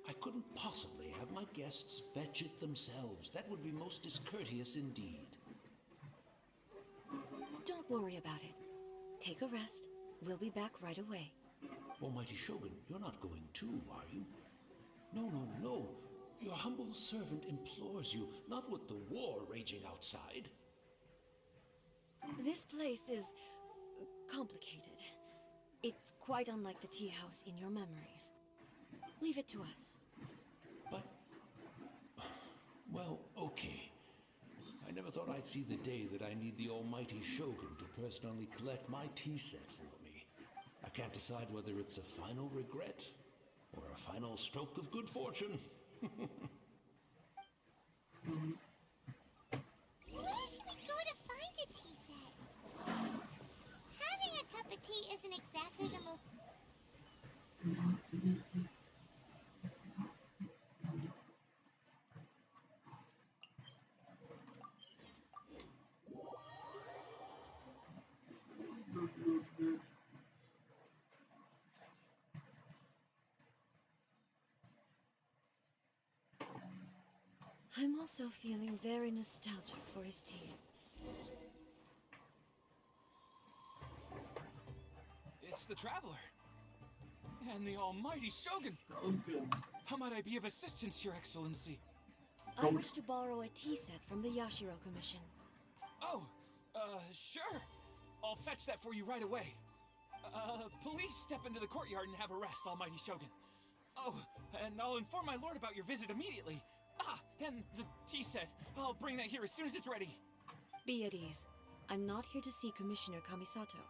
I couldn't possibly have my guests fetch it themselves. That would be most discourteous indeed. Don't worry about it. Take a rest. We'll be back right away. Almighty Shogun, you're not going too, are you? No, no, no. Your humble servant implores you, not with the war raging outside. This place is complicated. It's quite unlike the tea house in your memories. Leave it to us. But... well, okay. I never thought I'd see the day that I need the almighty Shogun to personally collect my tea set for me. I can't decide whether it's a final regret or a final stroke of good fortune. Where should we go to find a tea set? Having a cup of tea isn't exactly the most... I'm also feeling very nostalgic for his tea. It's the Traveler. And the almighty Shogun. How might I be of assistance, Your Excellency? I wish to borrow a tea set from the Yashiro Commission. Oh, sure. I'll fetch that for you right away. Please step into the courtyard and have a rest, almighty Shogun. Oh, and I'll inform my lord about your visit immediately. Ah, and the tea set. I'll bring that here as soon as it's ready. Be at ease. I'm not here to see Commissioner Kamisato.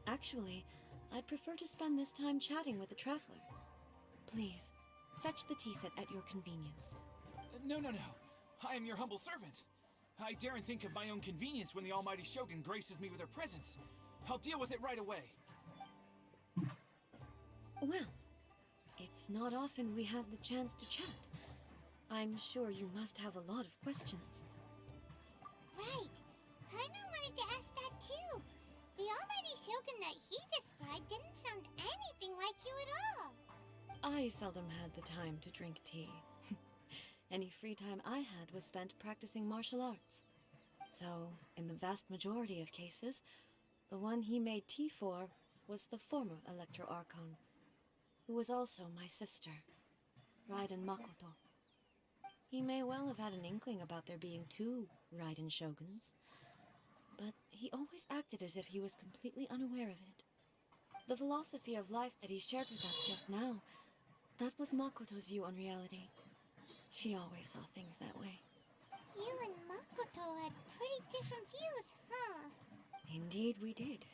Actually, I'd prefer to spend this time chatting with the Traveler. Please, fetch the tea set at your convenience. No. I am your humble servant. I daren't think of my own convenience when the almighty Shogun graces me with her presence. I'll deal with it right away. Well, it's not often we have the chance to chat. I'm sure you must have a lot of questions. Right. Paimon wanted to ask that too. The almighty Shogun that he described didn't sound anything like you at all. I seldom had the time to drink tea. Any free time I had was spent practicing martial arts. So, in the vast majority of cases, the one he made tea for was the former Electro Archon, who was also my sister, Raiden Makoto. He may well have had an inkling about there being two Raiden Shoguns, but he always acted as if he was completely unaware of it. The philosophy of life that he shared with us just now, that was Makoto's view on reality. She always saw things that way. You and Makoto had pretty different views, huh? Indeed we did.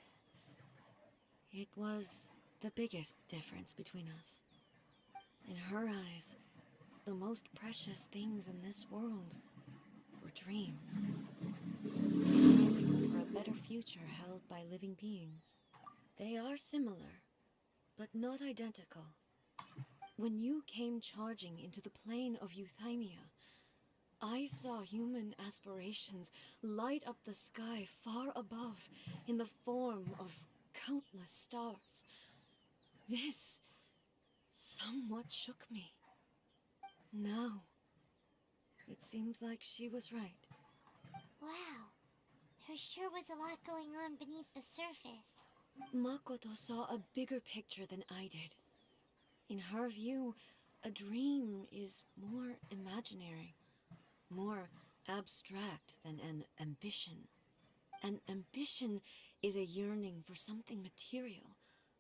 It was the biggest difference between us. In her eyes, the most precious things in this world were dreams. The yearning for a better future held by living beings. They are similar, but not identical. When you came charging into the plane of Euthymia, I saw human aspirations light up the sky far above in the form of countless stars. This somewhat shook me. Now, it seems like she was right. Wow. There sure was a lot going on beneath the surface. Makoto saw a bigger picture than I did. In her view, A dream is more imaginary, more abstract than an ambition. An ambition is a yearning for something material,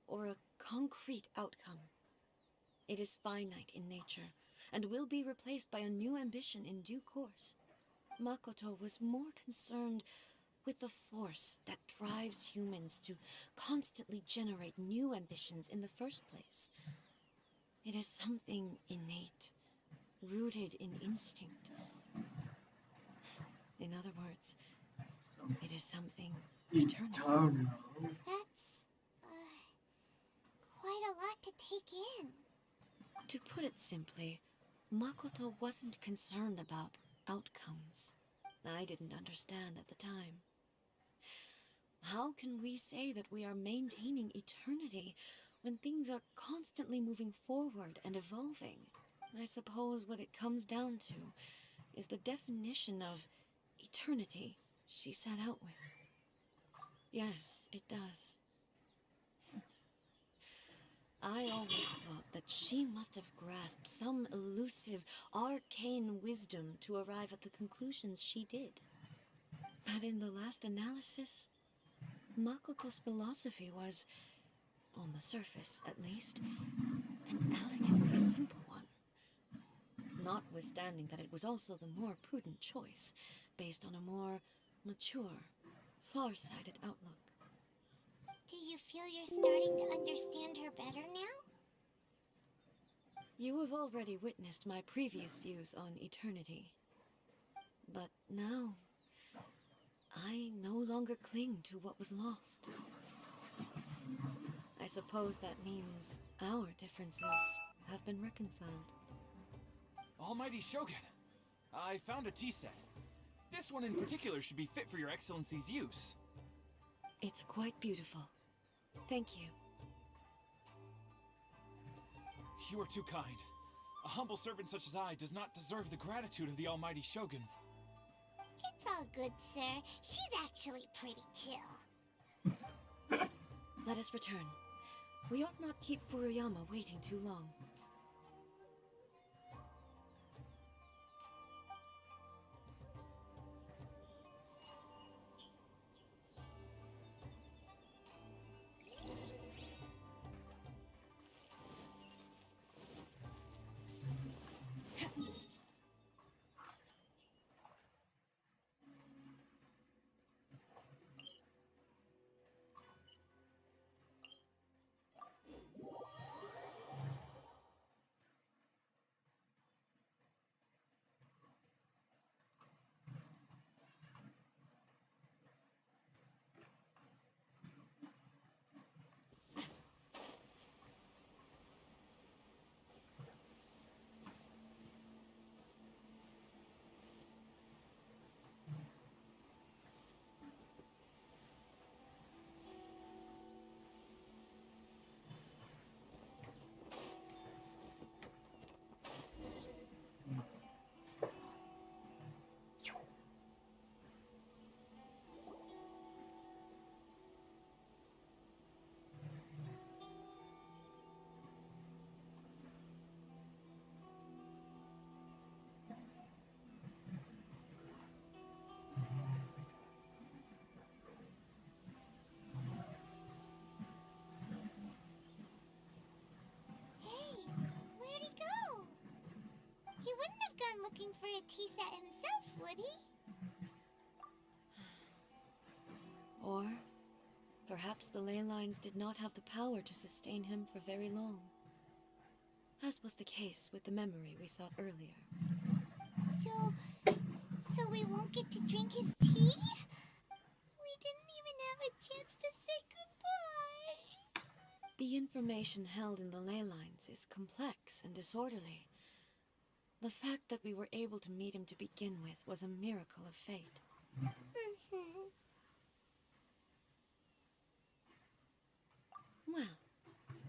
or a concrete outcome. It is finite in nature, and will be replaced by a new ambition in due course. Makoto was more concerned with the force that drives humans to constantly generate new ambitions in the first place. It is something innate, rooted in instinct. In other words, it is something eternal. That's quite a lot to take in. To put it simply, Makoto wasn't concerned about outcomes. I didn't understand at the time. How can we say that we are maintaining eternity when things are constantly moving forward and evolving? I suppose what it comes down to is the definition of eternity she set out with. Yes, it does. I always thought that she must have grasped some elusive, arcane wisdom to arrive at the conclusions she did. But in the last analysis, Makoto's philosophy was, on the surface at least, an elegantly simple one. Notwithstanding that it was also the more prudent choice, based on a more mature, far-sighted outlook. Do you feel you're starting to understand her better now? You have already witnessed my previous views on eternity. But now, I no longer cling to what was lost. I suppose that means our differences have been reconciled. Almighty Shogun, I found a tea set. This one in particular should be fit for your Excellency's use. It's quite beautiful. Thank you. You are too kind. A humble servant such as I does not deserve the gratitude of the Almighty Shogun. It's all good, sir. She's actually pretty chill. Let us return. We ought not keep Furuyama waiting too long. Where'd he go? He wouldn't have gone looking for a tea set himself, would he? Or perhaps the ley lines did not have the power to sustain him for very long, as was the case with the memory we sought earlier. So we won't get to drink his tea? We didn't even have a chance to say goodbye. The information held in the ley lines is complex and disorderly. The fact that we were able to meet him to begin with was a miracle of fate. Well,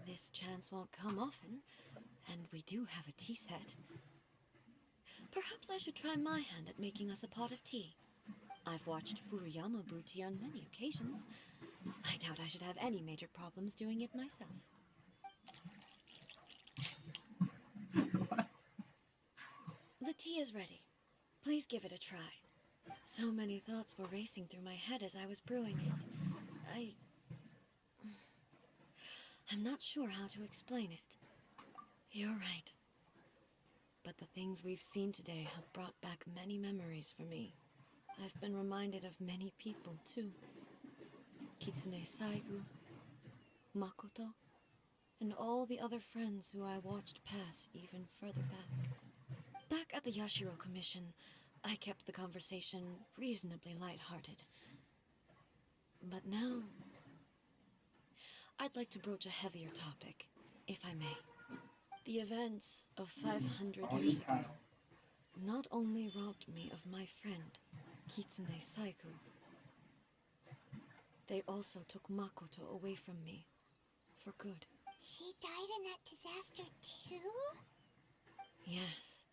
this chance won't come often, and we do have a tea set. Perhaps I should try my hand at making us a pot of tea. I've watched Furuyama brew tea on many occasions. I doubt I should have any major problems doing it myself. tea is ready. Please give it a try. So many thoughts were racing through my head as I was brewing it. I'm not sure how to explain it. You're right. But the things we've seen today have brought back many memories for me. I've been reminded of many people, too. Kitsune Saigu, Makoto, and all the other friends who I watched pass even further back. Back at the Yashiro Commission, I kept the conversation reasonably lighthearted. But now, I'd like to broach a heavier topic, if I may. The events of 500 years ago not only robbed me of my friend, Kitsune Saigu, they also took Makoto away from me, for good. She died in that disaster too? Yes.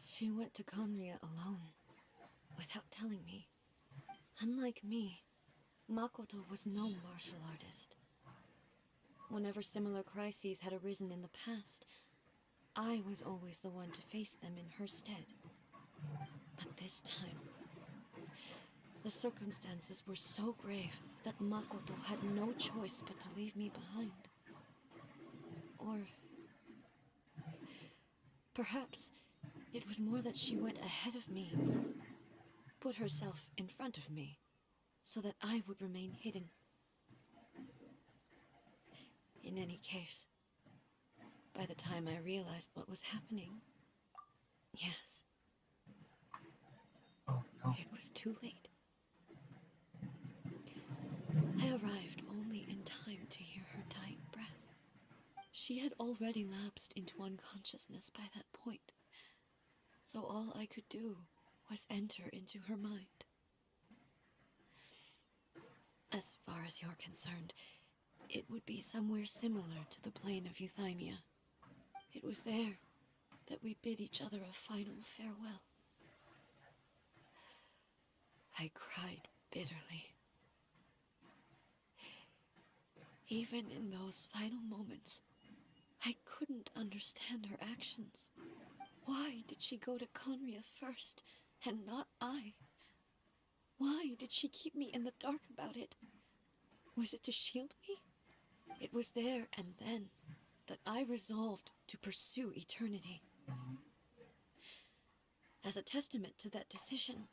She went to Conria alone, without telling me. Unlike me, Makoto was no martial artist. Whenever similar crises had arisen in the past, I was always the one to face them in her stead. But this time, the circumstances were so grave that Makoto had no choice but to leave me behind. Or perhaps it was more that she went ahead of me, put herself in front of me, so that I would remain hidden. In any case, by the time I realized what was happening, yes, it was too late. I arrived only in time to hear her dying breath. She had already lapsed into unconsciousness by that point, so all I could do was enter into her mind. As far as you're concerned, it would be somewhere similar to the plane of Euthymia. It was there that we bid each other a final farewell. I cried bitterly. Even in those final moments, I couldn't understand her actions. Why did she go to Conria first, and not I? Why did she keep me in the dark about it? Was it to shield me? It was there and then that I resolved to pursue eternity. As a testament to that decision,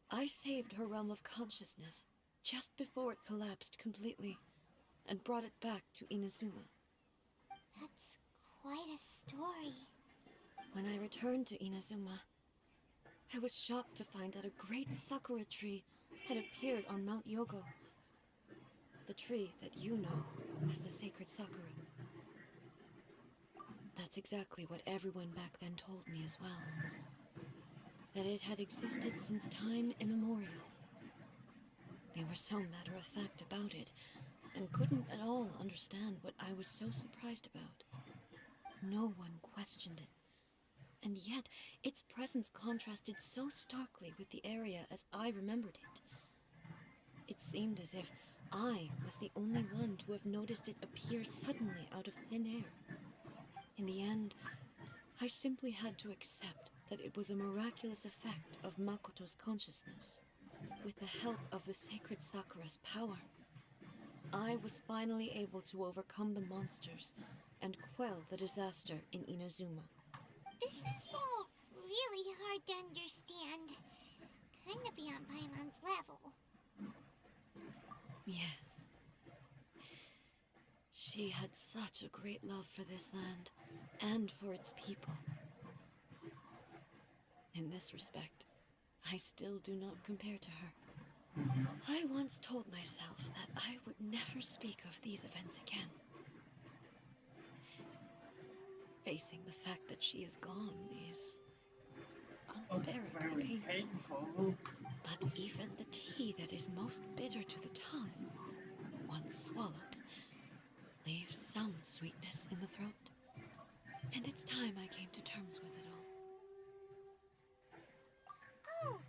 I saved her realm of consciousness just before it collapsed completely, and brought it back to Inazuma. That's quite a story. When I returned to Inazuma, I was shocked to find that a great sakura tree had appeared on Mount Yogo. The tree that you know as the sacred sakura. That's exactly what everyone back then told me as well. That it had existed since time immemorial. They were so matter-of-fact about it, and couldn't at all understand what I was so surprised about. No one questioned it, and yet its presence contrasted so starkly with the area as I remembered it. It seemed as if I was the only one to have noticed it appear suddenly out of thin air. In the end, I simply had to accept that it was a miraculous effect of Makoto's consciousness. With the help of the sacred Sakura's power, I was finally able to overcome the monsters and quell the disaster in Inazuma. This is all really hard to understand. Kinda beyond Paimon's level. Yes. She had such a great love for this land, and for its people. In this respect, I still do not compare to her. I once told myself that I would never speak of these events again. Facing the fact that she is gone is unbearably painful. But even the tea that is most bitter to the tongue, once swallowed, leaves some sweetness in the throat. And it's time I came to terms with it all. Oh,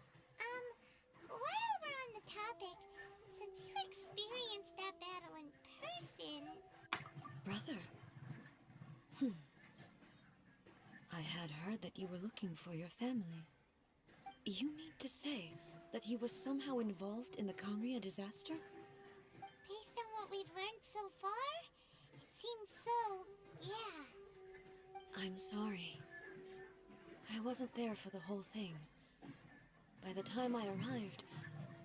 while we're on the topic, since you experienced that battle in person... Brother? I had heard that you were looking for your family. You mean to say that he was somehow involved in the Conria disaster? Based on what we've learned so far, it seems so, yeah. I'm sorry. I wasn't there for the whole thing. By the time I arrived,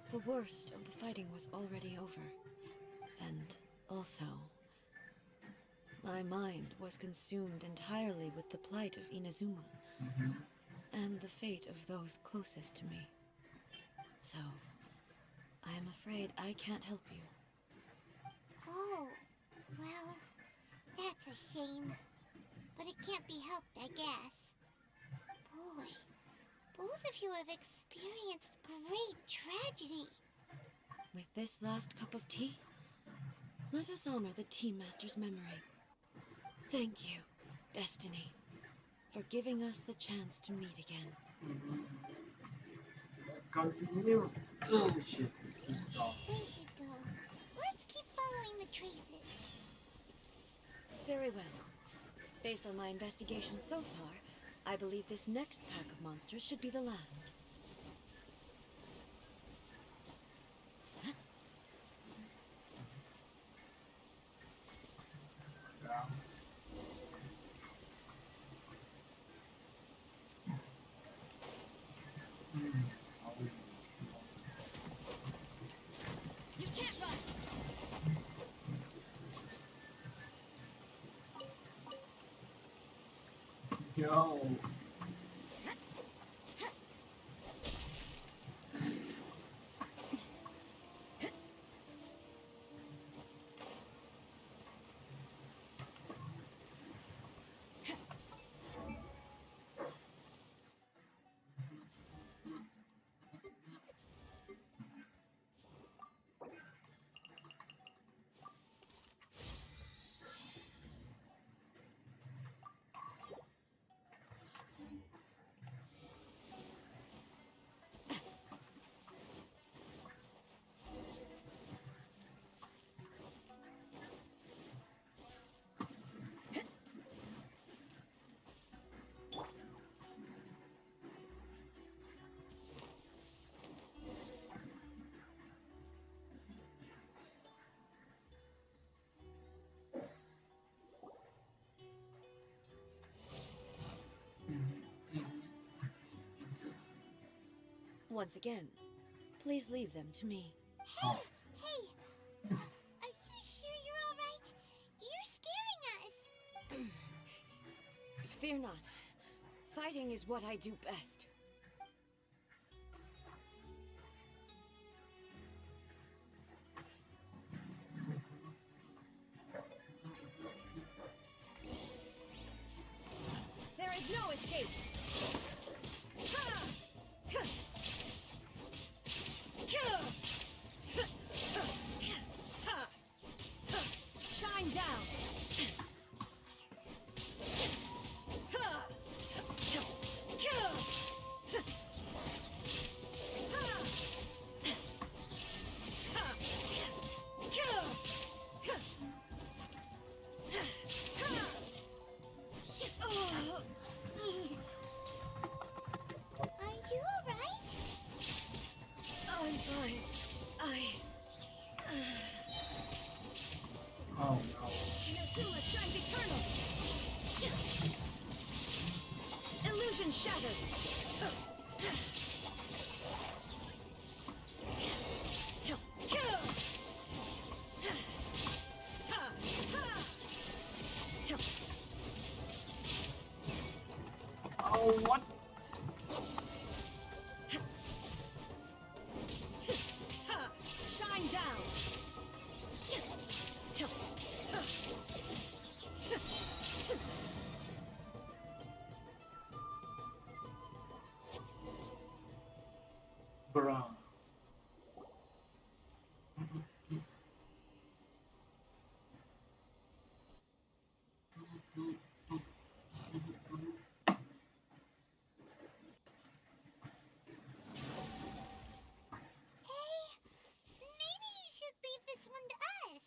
the worst of the fighting was already over. And also, my mind was consumed entirely with the plight of Inazuma and the fate of those closest to me. So, I am afraid I can't help you. Oh, well, that's a shame. But it can't be helped, I guess. Boy, both of you have experienced great tragedy. With this last cup of tea, let us honor the Tea Master's memory. Thank you, Destiny, for giving us the chance to meet again. Let's continue. Oh shit, it's too soft. We should go. Let's keep following the traces. Very well. Based on my investigation so far, I believe this next pack of monsters should be the last. You can't run! Yo. Once again, please leave them to me. Hey, hey! Are you sure you're alright? You're scaring us! Fear not. Fighting is what I do best. There is no escape! Shine down! Are you alright? I'm fine. Oh no. Inazuma shines eternal! Illusion shattered! Oh, what? Shine down! Bruh. Hey, maybe you should leave this one to us.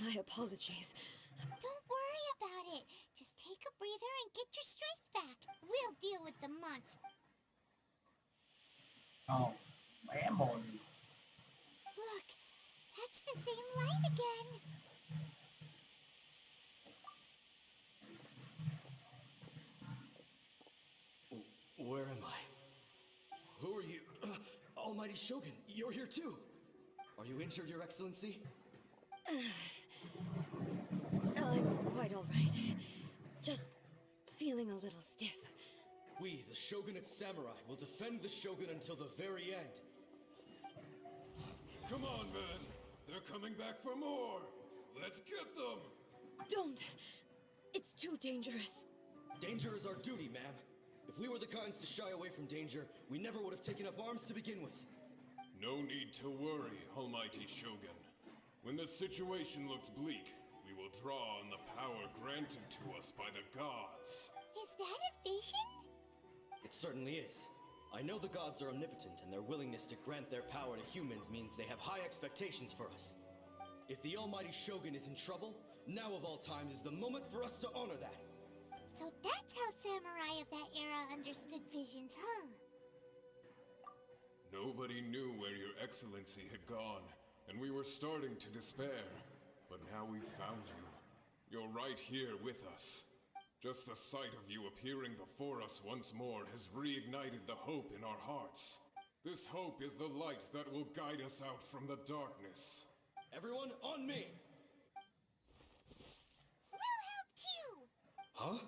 My apologies. Don't worry. it. Just take a breather and get your strength back. We'll deal with the monster. Oh, lemon. Look, that's the same light again. Where am I? Who are you? Almighty Shogun, you're here too. Are you injured, Your Excellency? I'm quite all right. Just feeling a little stiff. We, the Shogunate Samurai, will defend the Shogun until the very end. Come on, men. They're coming back for more. Let's get them. Don't! It's too dangerous. Danger is our duty, ma'am. If we were the kinds to shy away from danger, we never would have taken up arms to begin with. No need to worry, Almighty Shogun. When the situation looks bleak, we will draw on the power granted to us by the gods. Is that a vision? It certainly is. I know the gods are omnipotent, and their willingness to grant their power to humans means they have high expectations for us. If the Almighty Shogun is in trouble, now of all times is the moment for us to honor that. So that's how samurai of that era understood visions, huh? Nobody knew where Your Excellency had gone, and we were starting to despair. But now we've found you. You're right here with us. Just the sight of you appearing before us once more has reignited the hope in our hearts. This hope is the light that will guide us out from the darkness. Everyone, on me! We'll help too! Huh?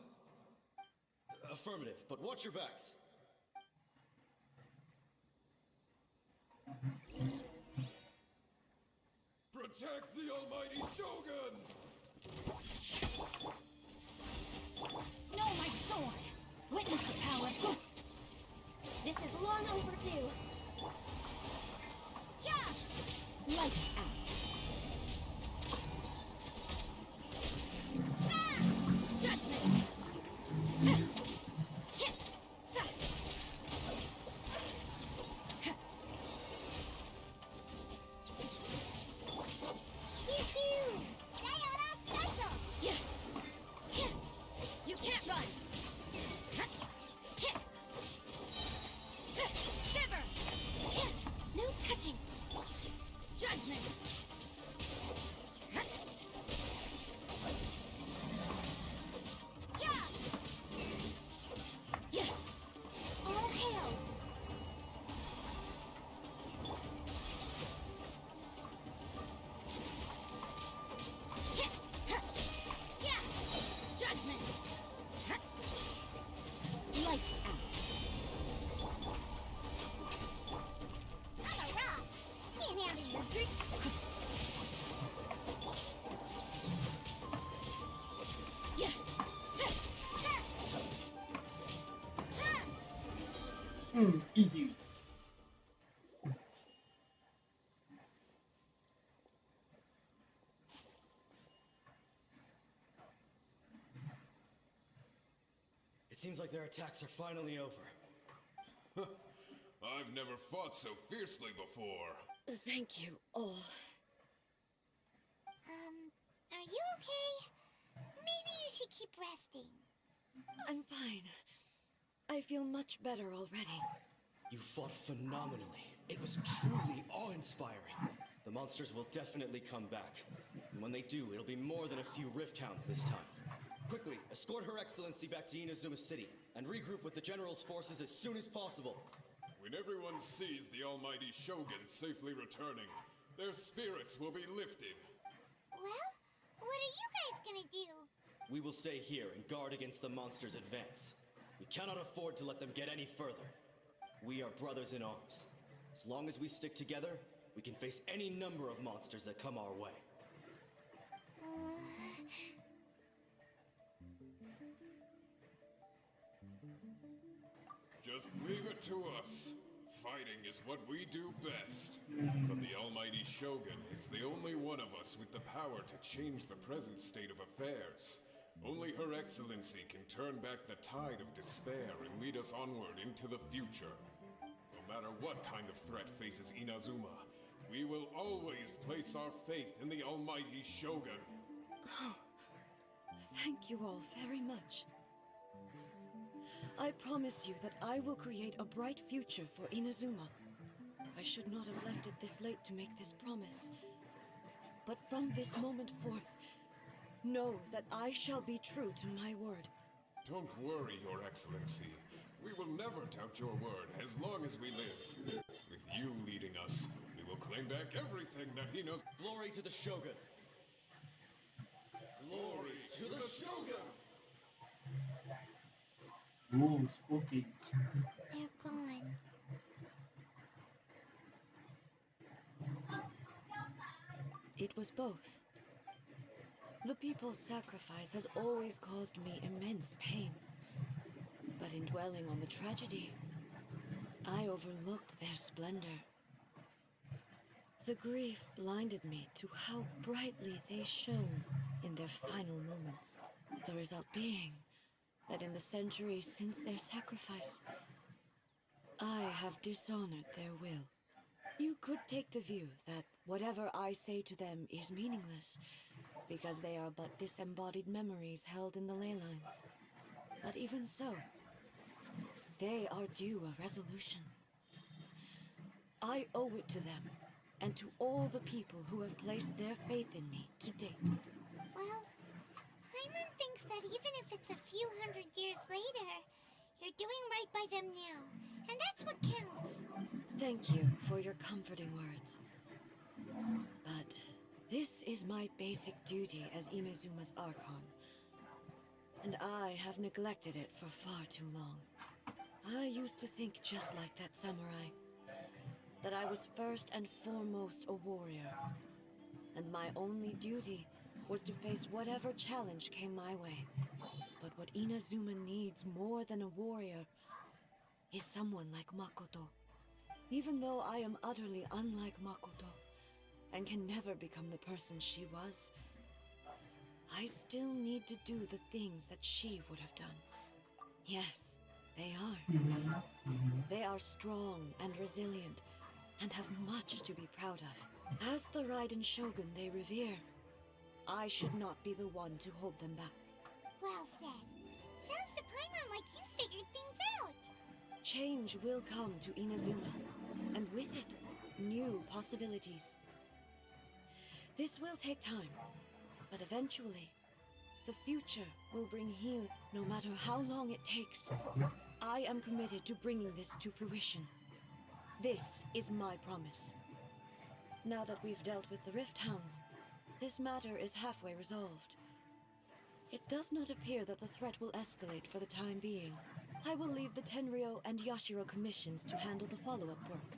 Affirmative, but watch your backs. Protect the Almighty Shogun! No, my sword! Witness the power. This is long overdue. Yeah! Lights out. Judgment! You can't run! Shiver! No touching! Judgment! Yeah! All hail! Judgment! Lights out. I'm a rock! Can't handle your trick! Yeah! Easy. It seems like their attacks are finally over. I've never fought so fiercely before. Thank you all. Are you okay? Maybe you should keep resting. I'm fine. I feel much better already. You fought phenomenally. It was truly awe-inspiring. The monsters will definitely come back. And when they do, it'll be more than a few Rift Hounds this time. Quickly, escort Her Excellency back to Inazuma City, and regroup with the General's forces as soon as possible. When everyone sees the Almighty Shogun safely returning, their spirits will be lifted. Well, what are you guys gonna do? We will stay here and guard against the monsters' advance. We cannot afford to let them get any further. We are brothers in arms. As long as we stick together, we can face any number of monsters that come our way. Just leave it to us. Fighting is what we do best. But the Almighty Shogun is the only one of us with the power to change the present state of affairs. Only Her Excellency can turn back the tide of despair and lead us onward into the future. No matter what kind of threat faces Inazuma, we will always place our faith in the Almighty Shogun. Thank you all very much. I promise you that I will create a bright future for Inazuma. I should not have left it this late to make this promise. But from this moment forth, know that I shall be true to my word. Don't worry, Your Excellency. We will never doubt your word as long as we live. With you leading us, we will claim back everything that he knows. Glory to the Shogun! Glory to the Shogun! Ooh, spooky. They're gone. It was both. The people's sacrifice has always caused me immense pain. But in dwelling on the tragedy, I overlooked their splendor. The grief blinded me to how brightly they shone in their final moments. The result being that in the centuries since their sacrifice, I have dishonored their will. You could take the view that whatever I say to them is meaningless, because they are but disembodied memories held in the ley lines. But even so, they are due a resolution. I owe it to them, and to all the people who have placed their faith in me to date. Well, Paimon thinks that even if it's a few hundred years later, you're doing right by them now, and that's what counts. Thank you for your comforting words. But this is my basic duty as Inazuma's Archon, and I have neglected it for far too long. I used to think just like that samurai, that I was first and foremost a warrior, and my only duty was to face whatever challenge came my way. But what Inazuma needs more than a warrior is someone like Makoto. Even though I am utterly unlike Makoto, and can never become the person she was, I still need to do the things that she would have done. Yes, they are. They are strong and resilient, and have much to be proud of. As the Raiden Shogun they revere, I should not be the one to hold them back. Well said. Sounds to Paimon like you figured things out. Change will come to Inazuma, and with it, new possibilities. This will take time, but eventually, the future will bring healing, no matter how long it takes. I am committed to bringing this to fruition. This is my promise. Now that we've dealt with the Rift Hounds, this matter is halfway resolved. It does not appear that the threat will escalate for the time being. I will leave the Tenryo and Yashiro commissions to handle the follow-up work,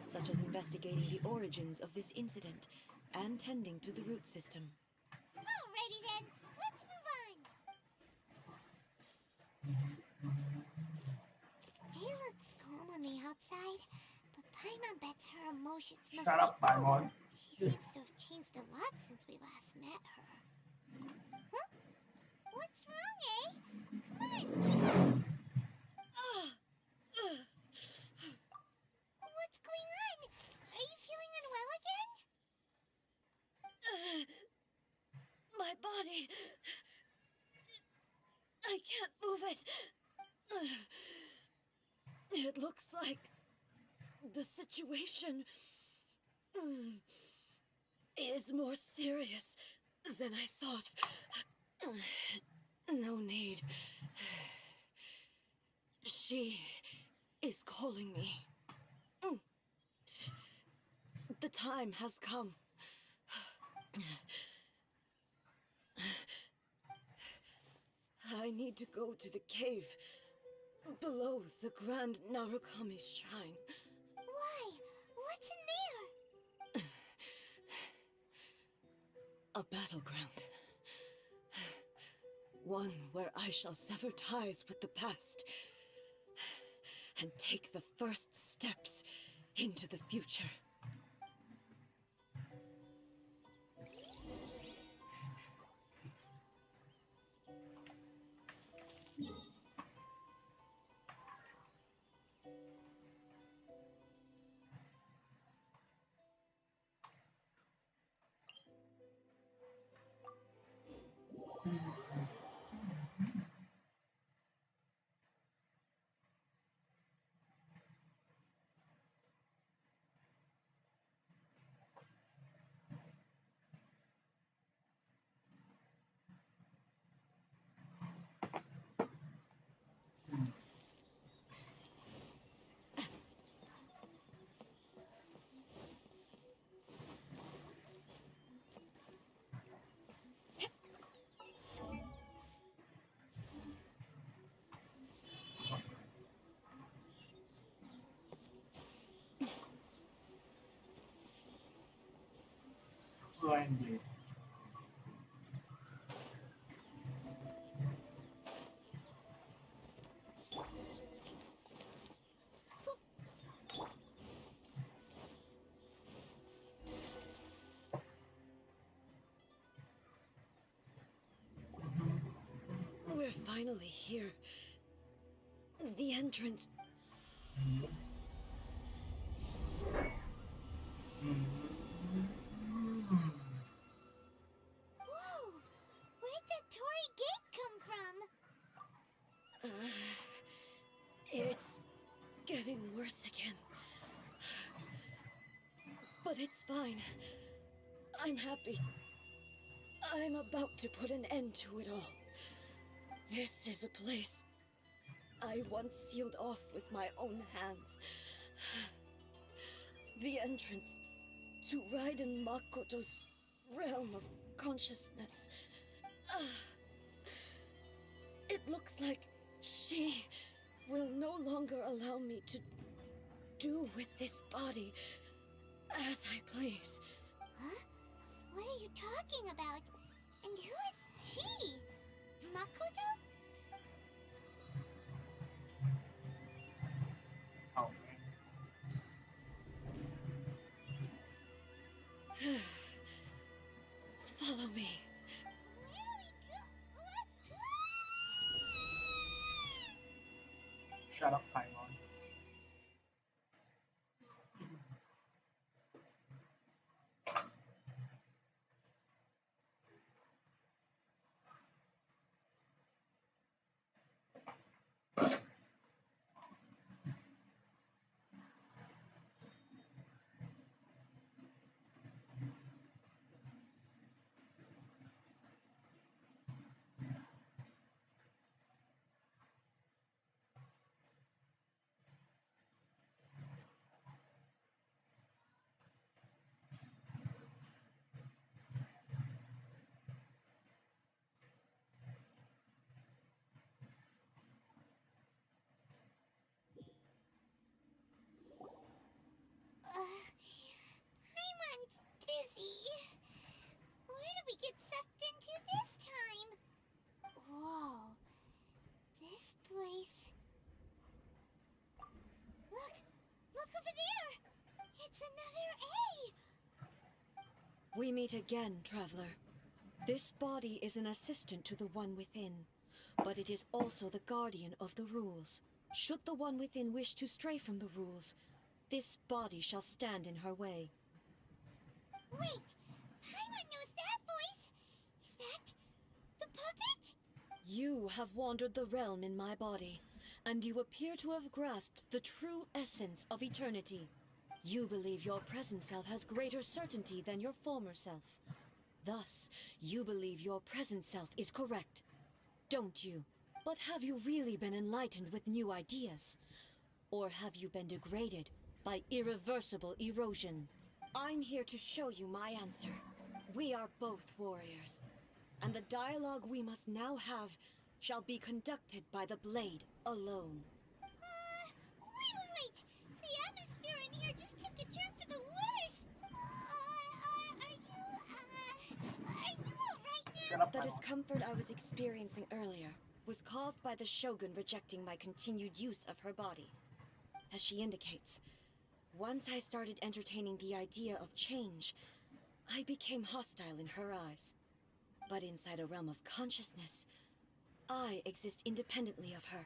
such as investigating the origins of this incident and tending to the root system. Alrighty then, let's move on. It looks calm on the outside, but Paimon bets her emotions must Shut be up, Paimon. She seems to have changed a lot since we last met her. Huh? What's wrong, eh? Come on, keep up. What's going on? Are you feeling unwell again? My body... I can't move it. It looks like the situation is more serious than I thought. No need. She is calling me. The time has come. I need to go to the cave below the Grand Narukami Shrine. Why? What's in there? A battleground. One where I shall sever ties with the past and take the first steps into the future. Flying blade. We're finally here. The entrance. Whoa! Where'd the Torii Gate come from? It's getting worse again. But it's fine. I'm happy. I'm about to put an end to it all. This is a place I once sealed off with my own hands. The entrance to Raiden Makoto's realm of consciousness. It looks like she will no longer allow me to do with this body as I please. Huh? What are you talking about? And who is she? Makoto? Oh, Follow me. shut up, Paimon. Paimon's dizzy. Where did we get sucked into this time? Whoa. This place... Look! Look over there! It's another A! We meet again, traveler. This body is an assistant to the one within, but it is also the guardian of the rules. Should the one within wish to stray from the rules, this body shall stand in her way. Wait! Paimon knows that voice! Is that... the puppet? You have wandered the realm in my body, and you appear to have grasped the true essence of eternity. You believe your present self has greater certainty than your former self. Thus, you believe your present self is correct, don't you? But have you really been enlightened with new ideas? Or have you been degraded by irreversible erosion? I'm here to show you my answer. We are both warriors, and the dialogue we must now have shall be conducted by the blade alone. Wait! The atmosphere in here just took a turn for the worse! Are you alright now? The discomfort I was experiencing earlier was caused by the Shogun rejecting my continued use of her body. As she indicates, once I started entertaining the idea of change, I became hostile in her eyes. But inside a realm of consciousness, I exist independently of her.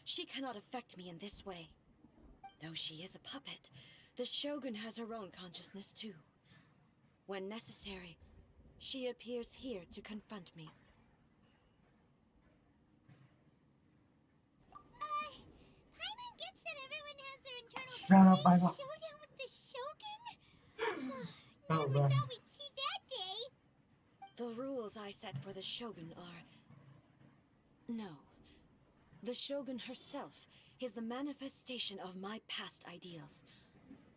She cannot affect me in this way. Though she is a puppet, the Shogun has her own consciousness too. When necessary, she appears here to confront me. Paimon gets that everyone has their internal Shut up, brain Paimon. showdown with the Shogun? Oh, Never man. thought we'd see that day! The rules I set for the Shogun are... No. The Shogun herself is the manifestation of my past ideals.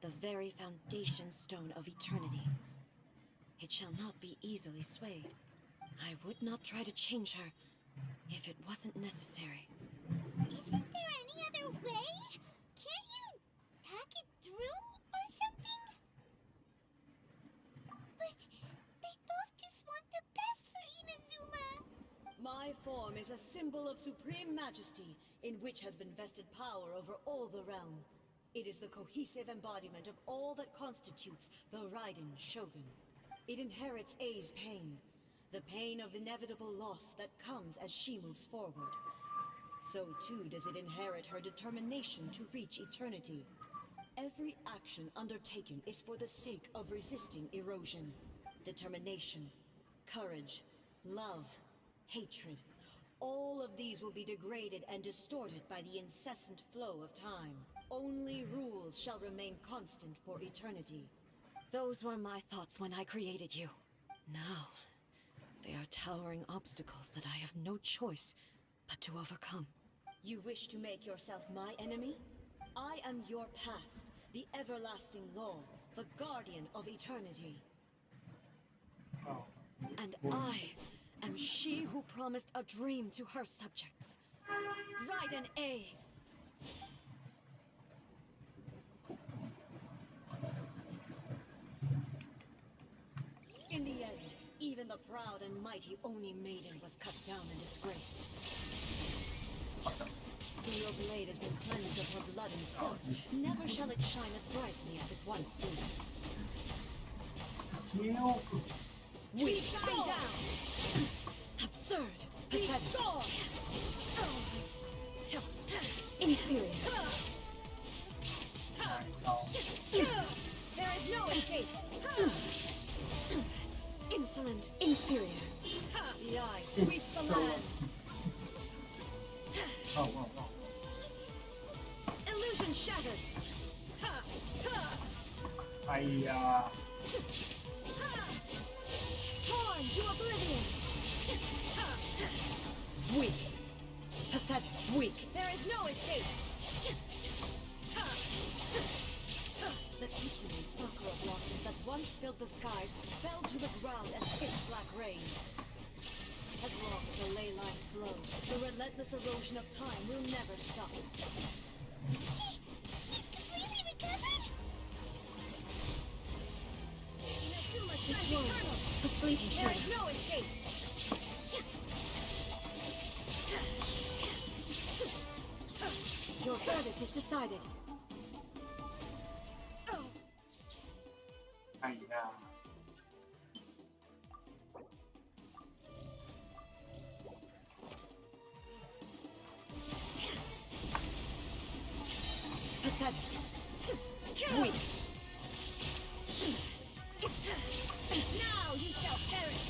The very foundation stone of eternity. It shall not be easily swayed. I would not try to change her if it wasn't necessary. Isn't there any other way? Can't you talk it through or something? But form is a symbol of supreme majesty, in which has been vested power over all the realm. It is the cohesive embodiment of all that constitutes the Raiden Shogun. It inherits Ei's pain, the pain of inevitable loss that comes as she moves forward. So too does it inherit her determination to reach eternity. Every action undertaken is for the sake of resisting erosion. Determination, courage, love, hatred. All of these will be degraded and distorted by the incessant flow of time. Only rules shall remain constant for eternity. Those were my thoughts when I created you. Now, they are towering obstacles that I have no choice but to overcome. You wish to make yourself my enemy? I am your past, the everlasting law, the guardian of eternity. And I am she who promised a dream to her subjects. Raiden A. In the end, even the proud and mighty Oni Maiden was cut down and disgraced. Though your blade has been cleansed of her blood and filth, never shall it shine as brightly as it once did. We shine down! Absurd! Pathetic! Inferior! There is no escape! Insolent! Inferior! The eye sweeps the lands! Illusion shattered! Torn to oblivion! Weak. Pathetic. Weak. There is no escape! The Kitsune Sakura blossoms that once filled the skies fell to the ground as pitch-black rain. As long as the ley lines flow, the relentless erosion of time will never stop. She's completely recovered? This one, the fleeting shadow. There is no escape! Your verdict is decided. Pathetic. Weak. Now you shall perish.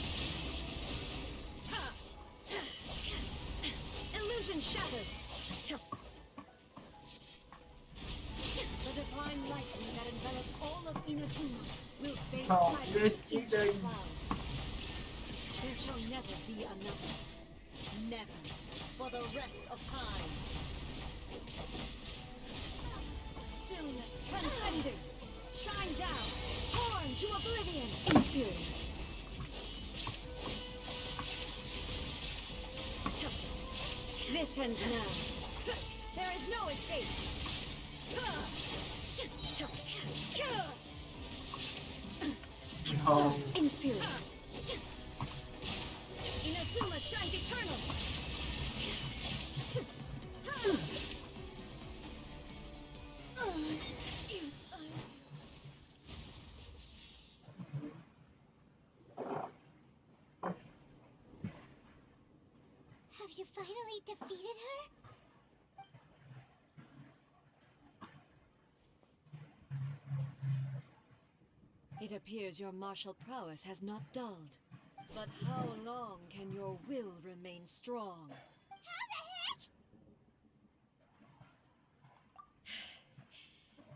Illusion shattered. The divine lightning that envelops all of Inazuma will fade silently into the clouds. There shall never be another. Never. For the rest of time. Stillness transcending. Shine down. Torn to oblivion. Inferior. This ends now. There is no escape. Inferior. Inazuma shines eternal. Have you finally defeated her? It appears your martial prowess has not dulled. But how long can your will remain strong? How the heck?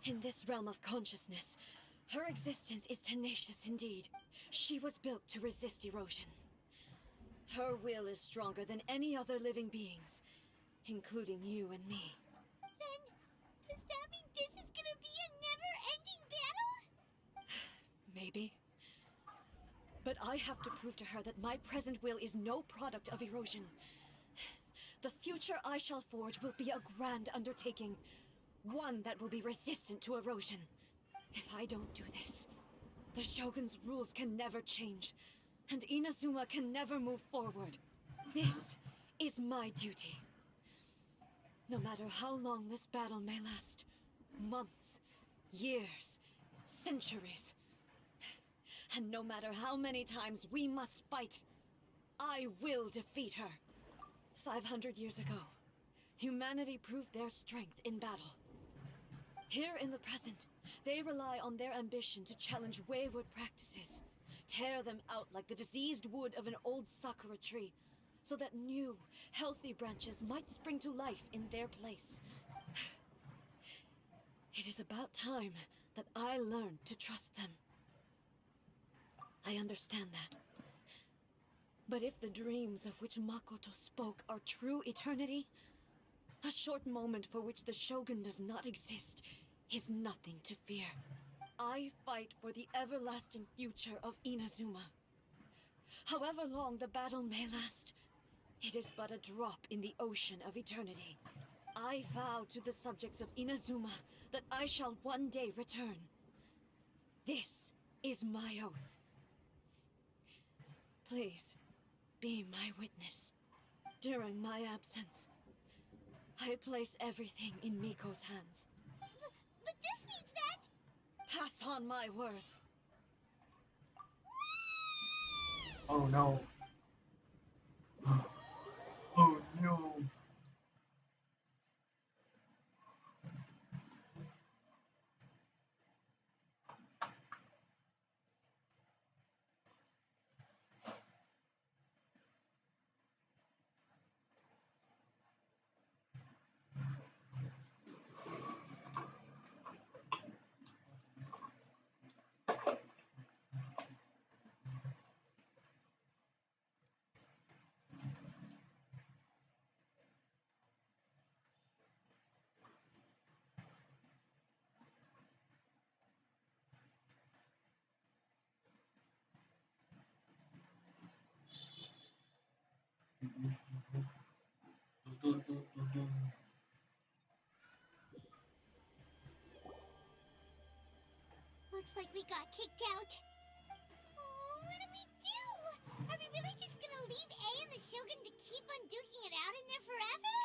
In this realm of consciousness, her existence is tenacious indeed. She was built to resist erosion. Her will is stronger than any other living being's, including you and me. Then, does that mean this is gonna be a never-ending battle? Maybe. But I have to prove to her that my present will is no product of erosion. The future I shall forge will be a grand undertaking. One that will be resistant to erosion. If I don't do this, the Shogun's rules can never change, and Inazuma can never move forward. This is my duty. No matter how long this battle may last, months, years, centuries, and no matter how many times we must fight, I will defeat her. 500 years ago, humanity proved their strength in battle. Here in the present, they rely on their ambition to challenge wayward practices, tear them out like the diseased wood of an old sakura tree, so that new, healthy branches might spring to life in their place. It is about time that I learned to trust them. I understand that. But if the dreams of which Makoto spoke are true eternity, a short moment for which the Shogun does not exist is nothing to fear. I fight for the everlasting future of Inazuma. However long the battle may last, it is but a drop in the ocean of eternity. I vow to the subjects of Inazuma that I shall one day return. This is my oath. Please, be my witness. During my absence, I place everything in Miko's hands. But this means that... Pass on my words. Oh no. Oh no. Looks like we got kicked out. Oh, what do we do? Are we really just gonna leave A and the Shogun to keep on duking it out in there forever?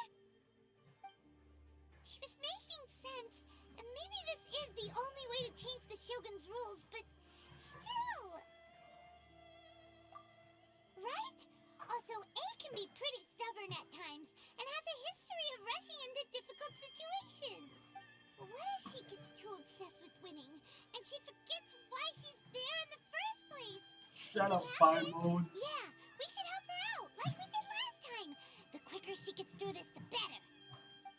She was making sense, and maybe this is the only way to change the Shogun's rules, but still... Right? Also, A can be pretty stubborn at times, and has a history of rushing into difficult situations. What if she gets too obsessed with winning, and she forgets why she's there in the first place? Shut up, five mode. Yeah, we should help her out, like we did last time. The quicker she gets through this, the better.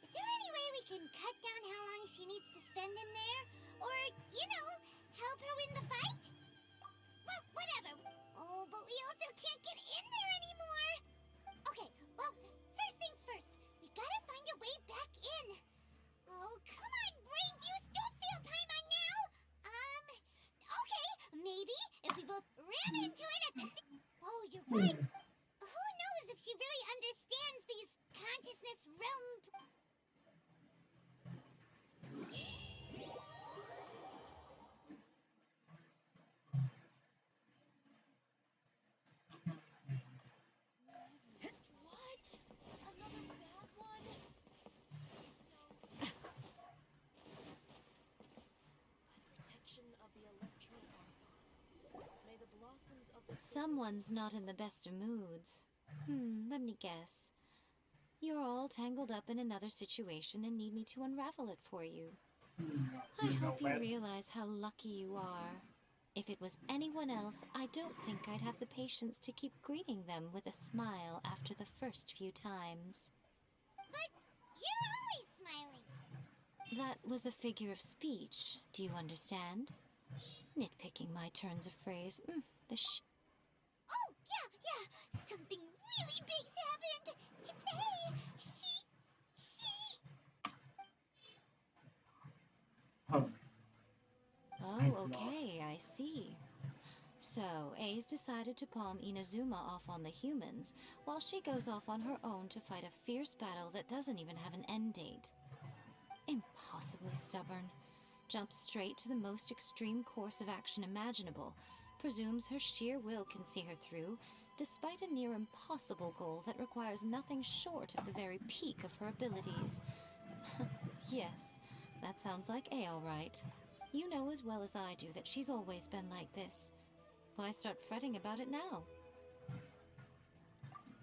Is there any way we can cut down how long she needs to spend in there? Or, you know, help her win the fight? Well, whatever. Oh, but we also can't get in there anymore. Okay, well, first things first. We gotta find a way back in. Oh, come on, brain juice, don't fail Paimon now! Okay, maybe if we both ran into it at the Oh, you're right. Who knows if she really understands these consciousness realm... What? Another bad one? By the protection of the Electro Archon, may the blossoms of the Someone's not in the best of moods. Let me guess. You're all tangled up in another situation and need me to unravel it for you. I hope you realize how lucky you are. If it was anyone else, I don't think I'd have the patience to keep greeting them with a smile after the first few times. But you're always smiling. That was a figure of speech, do you understand? Nitpicking my turns of phrase. Oh, yeah. Something really big's happened. It's A. She... Oh, okay, I see. So, A's decided to palm Inazuma off on the humans, while she goes off on her own to fight a fierce battle that doesn't even have an end date. Impossibly stubborn. Jumps straight to the most extreme course of action imaginable, presumes her sheer will can see her through, despite a near impossible goal that requires nothing short of the very peak of her abilities. Yes, that sounds like A all right. You know as well as I do that she's always been like this. Why start fretting about it now?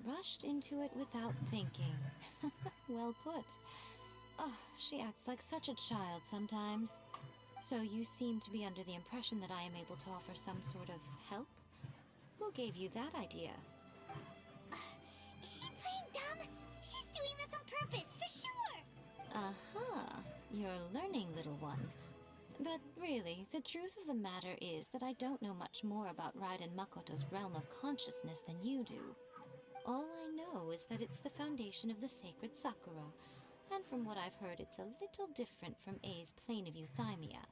Rushed into it without thinking. Well put. Oh, she acts like such a child sometimes. So you seem to be under the impression that I am able to offer some sort of help? Who gave you that idea? Is she playing dumb? She's doing this on purpose, for sure! Aha, you're learning, little one. But really, the truth of the matter is that I don't know much more about Raiden Makoto's realm of consciousness than you do. All I know is that it's the foundation of the sacred Sakura, and from what I've heard, it's a little different from A's plane of euthymia.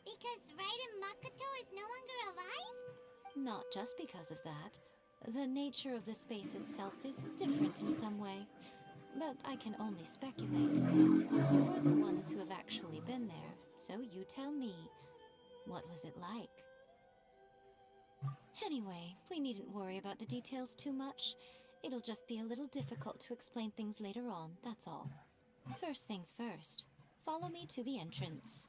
Because Raiden Makoto is no longer alive? Not just because of that. The nature of the space itself is different in some way. But I can only speculate. You're the ones who have actually been there, so you tell me. What was it like? Anyway, we needn't worry about the details too much. It'll just be a little difficult to explain things later on, that's all. First things first. Follow me to the entrance.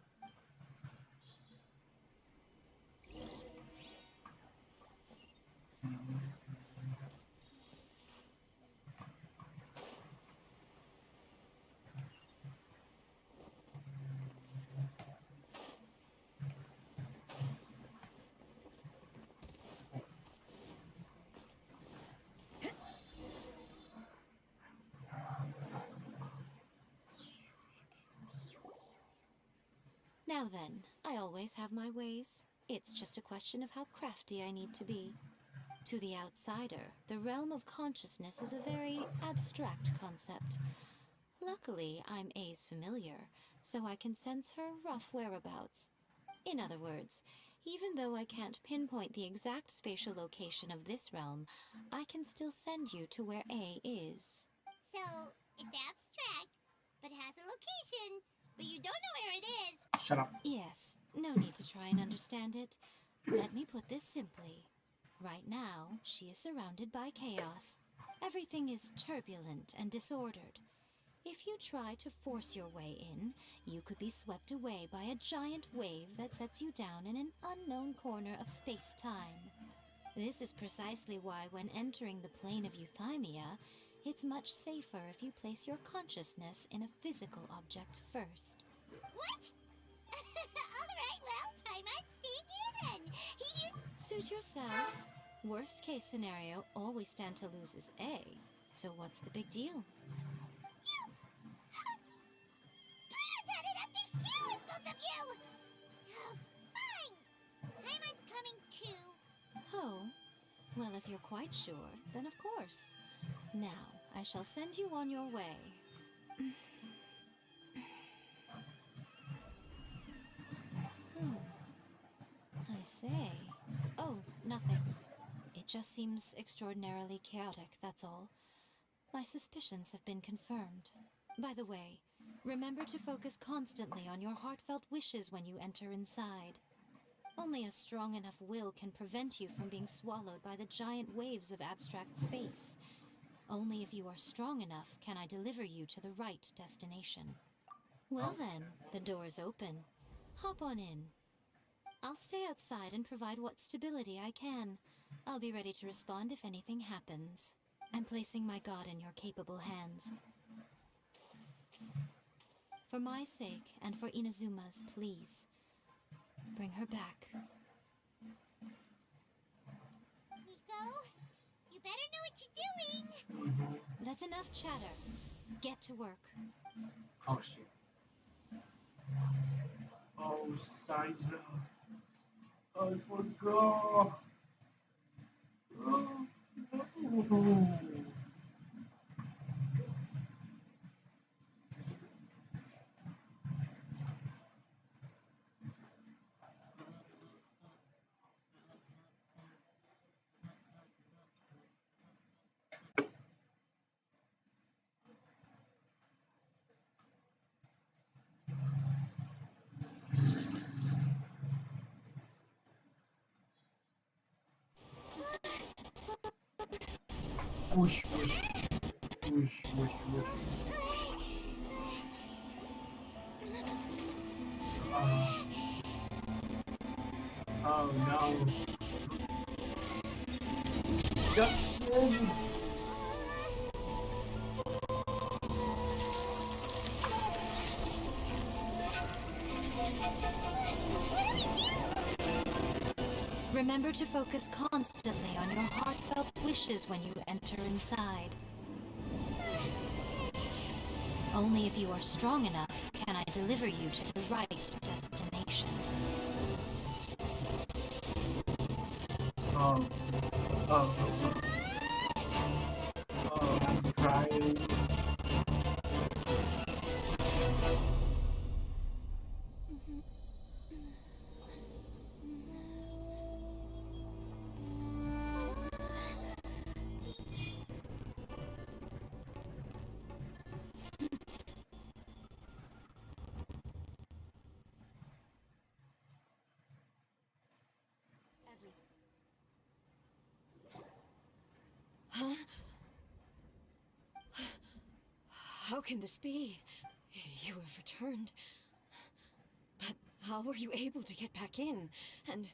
Now then, I always have my ways. It's just a question of how crafty I need to be. To the outsider, the realm of consciousness is a very abstract concept. Luckily, I'm A's familiar, so I can sense her rough whereabouts. In other words, even though I can't pinpoint the exact spatial location of this realm, I can still send you to where A is. So, it's abstract, but has a location, but you don't know where it is. Shut up. Yes, no need to try and understand it. Let me put this simply. Right now, she is surrounded by chaos. Everything is turbulent and disordered. If you try to force your way in, you could be swept away by a giant wave that sets you down in an unknown corner of space-time. This is precisely why when entering the plane of euthymia, it's much safer if you place your consciousness in a physical object first. What? Alright, well, Paimon's staying here then. Suit yourself. Worst case scenario, all we stand to lose is A. So what's the big deal? Paimon's had it up to here with both of you! Oh, fine! Paimon's coming too. Oh, well, if you're quite sure, then of course. Now, I shall send you on your way. I say. Oh, nothing. It just seems extraordinarily chaotic, that's all. My suspicions have been confirmed. By the way, remember to focus constantly on your heartfelt wishes when you enter inside. Only a strong enough will can prevent you from being swallowed by the giant waves of abstract space. Only if you are strong enough can I deliver you to the right destination. Well then, the door's open. Hop on in. I'll stay outside and provide what stability I can. I'll be ready to respond if anything happens. I'm placing my god in your capable hands. For my sake, and for Inazuma's, please. Bring her back. Miko, you better know what you're doing! That's enough chatter. Get to work. Oh shit. Oh, Sizer. Oh, let's go. Oh, no. Whoosh, whoosh. Whoosh, whoosh, whoosh. Oh no. Justin! Remember to focus constantly on your heartfelt wishes when you enter inside. Only if you are strong enough can I deliver you to the right destination. Oh. Oh. Oh, I'm crying. Huh? How can this be? You have returned. But how were you able to get back in? And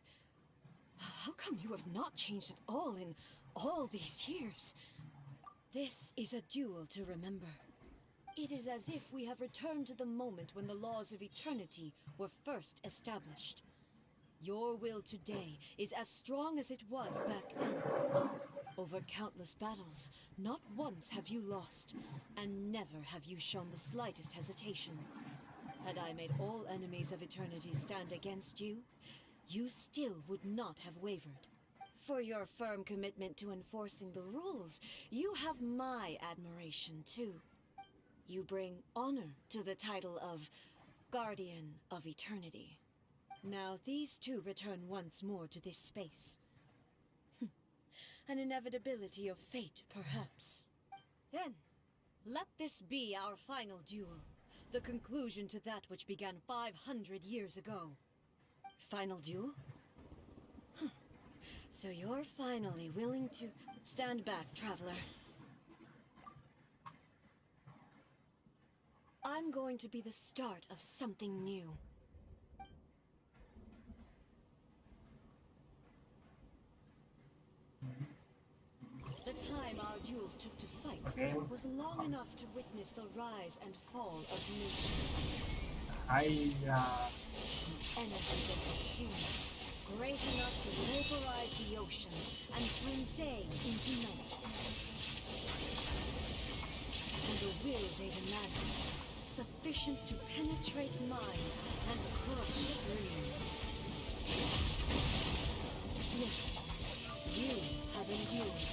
how come you have not changed at all in all these years? This is a duel to remember. It is as if we have returned to the moment when the laws of eternity were first established. Your will today is as strong as it was back then. Over countless battles, not once have you lost, and never have you shown the slightest hesitation. Had I made all enemies of eternity stand against you, you still would not have wavered. For your firm commitment to enforcing the rules, you have my admiration too. You bring honor to the title of Guardian of Eternity. Now these two return once more to this space. An inevitability of fate, perhaps. Then, let this be our final duel. The conclusion to that which began 500 years ago. Final duel? So you're finally willing to... Stand back, traveler. I'm going to be the start of something new. The time our duels took to fight was long enough to witness the rise and fall of nations. Energy they consumed, great enough to vaporize the oceans and turn day into night. And the will they demanded, sufficient to penetrate minds and crush streams. Yet, you have endured.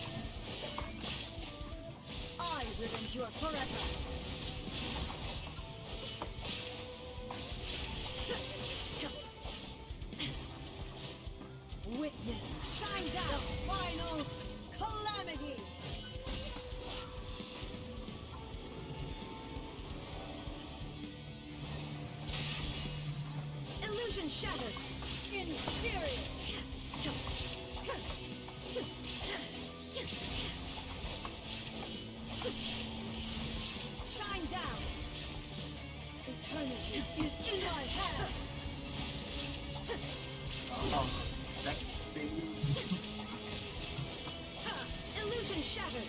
I will endure forever. Witness, shine down, final calamity. Illusion shattered. Inferior. Shine down. Eternity is in my hand. Oh, that's big. Illusion shattered.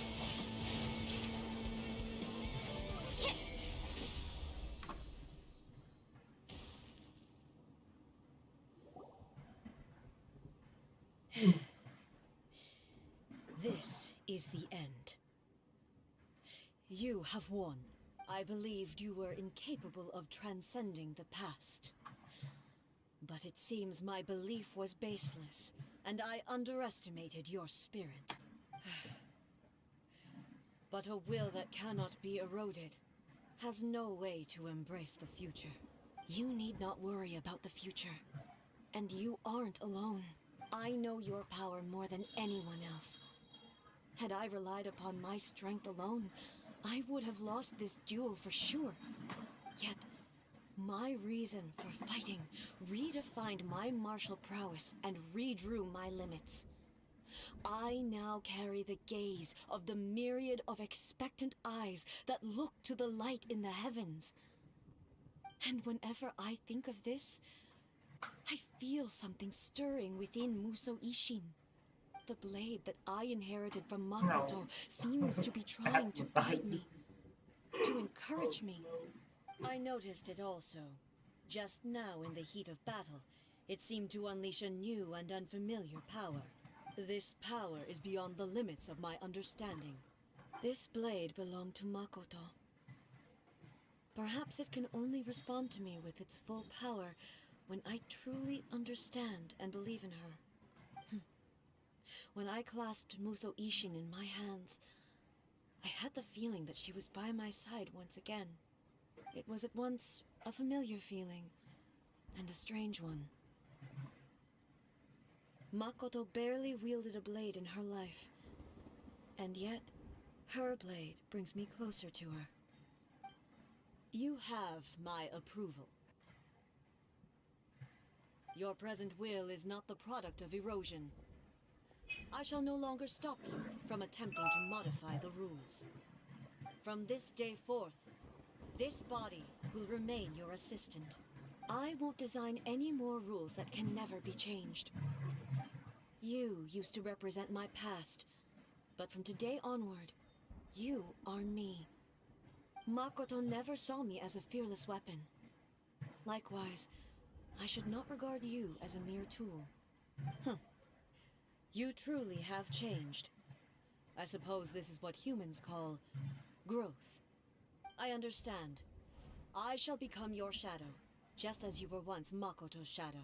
This is the end. You have won. I believed you were incapable of transcending the past. But it seems my belief was baseless, and I underestimated your spirit. But a will that cannot be eroded has no way to embrace the future. You need not worry about the future. And you aren't alone. I know your power more than anyone else. Had I relied upon my strength alone, I would have lost this duel for sure. Yet, my reason for fighting redefined my martial prowess and redrew my limits. I now carry the gaze of the myriad of expectant eyes that look to the light in the heavens. And whenever I think of this, I feel something stirring within Muso Ishin. The blade that I inherited from Makoto seems to be trying to guide me, to encourage me. I noticed it also. Just now in the heat of battle, it seemed to unleash a new and unfamiliar power. This power is beyond the limits of my understanding. This blade belonged to Makoto. Perhaps it can only respond to me with its full power when I truly understand and believe in her. When I clasped Muso Ishin in my hands, I had the feeling that she was by my side once again. It was at once a familiar feeling and a strange one. Makoto barely wielded a blade in her life, and yet her blade brings me closer to her. You have my approval. Your present will is not the product of erosion. I shall no longer stop you from attempting to modify the rules. From this day forth, this body will remain your assistant. I won't design any more rules that can never be changed. You used to represent my past, but from today onward, you are me. Makoto never saw me as a fearless weapon. Likewise, I should not regard you as a mere tool. You truly have changed. I suppose this is what humans call growth. I understand. I shall become your shadow, just as you were once Makoto's shadow.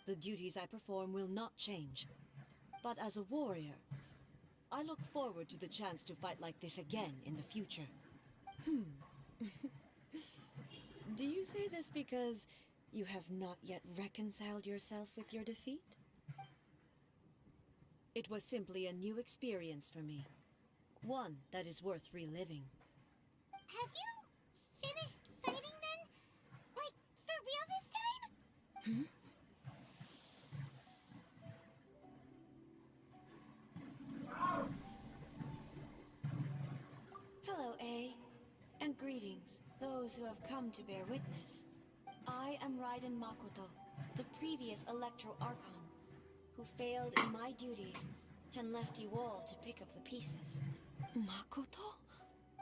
The duties I perform will not change. But as a warrior, I look forward to the chance to fight like this again in the future. Do you say this because you have not yet reconciled yourself with your defeat? It was simply a new experience for me. One that is worth reliving. Have you finished fighting then? Like, for real this time? Hello, A. And greetings, those who have come to bear witness. I am Raiden Makoto, the previous Electro Archon, who failed in my duties and left you all to pick up the pieces. Makoto?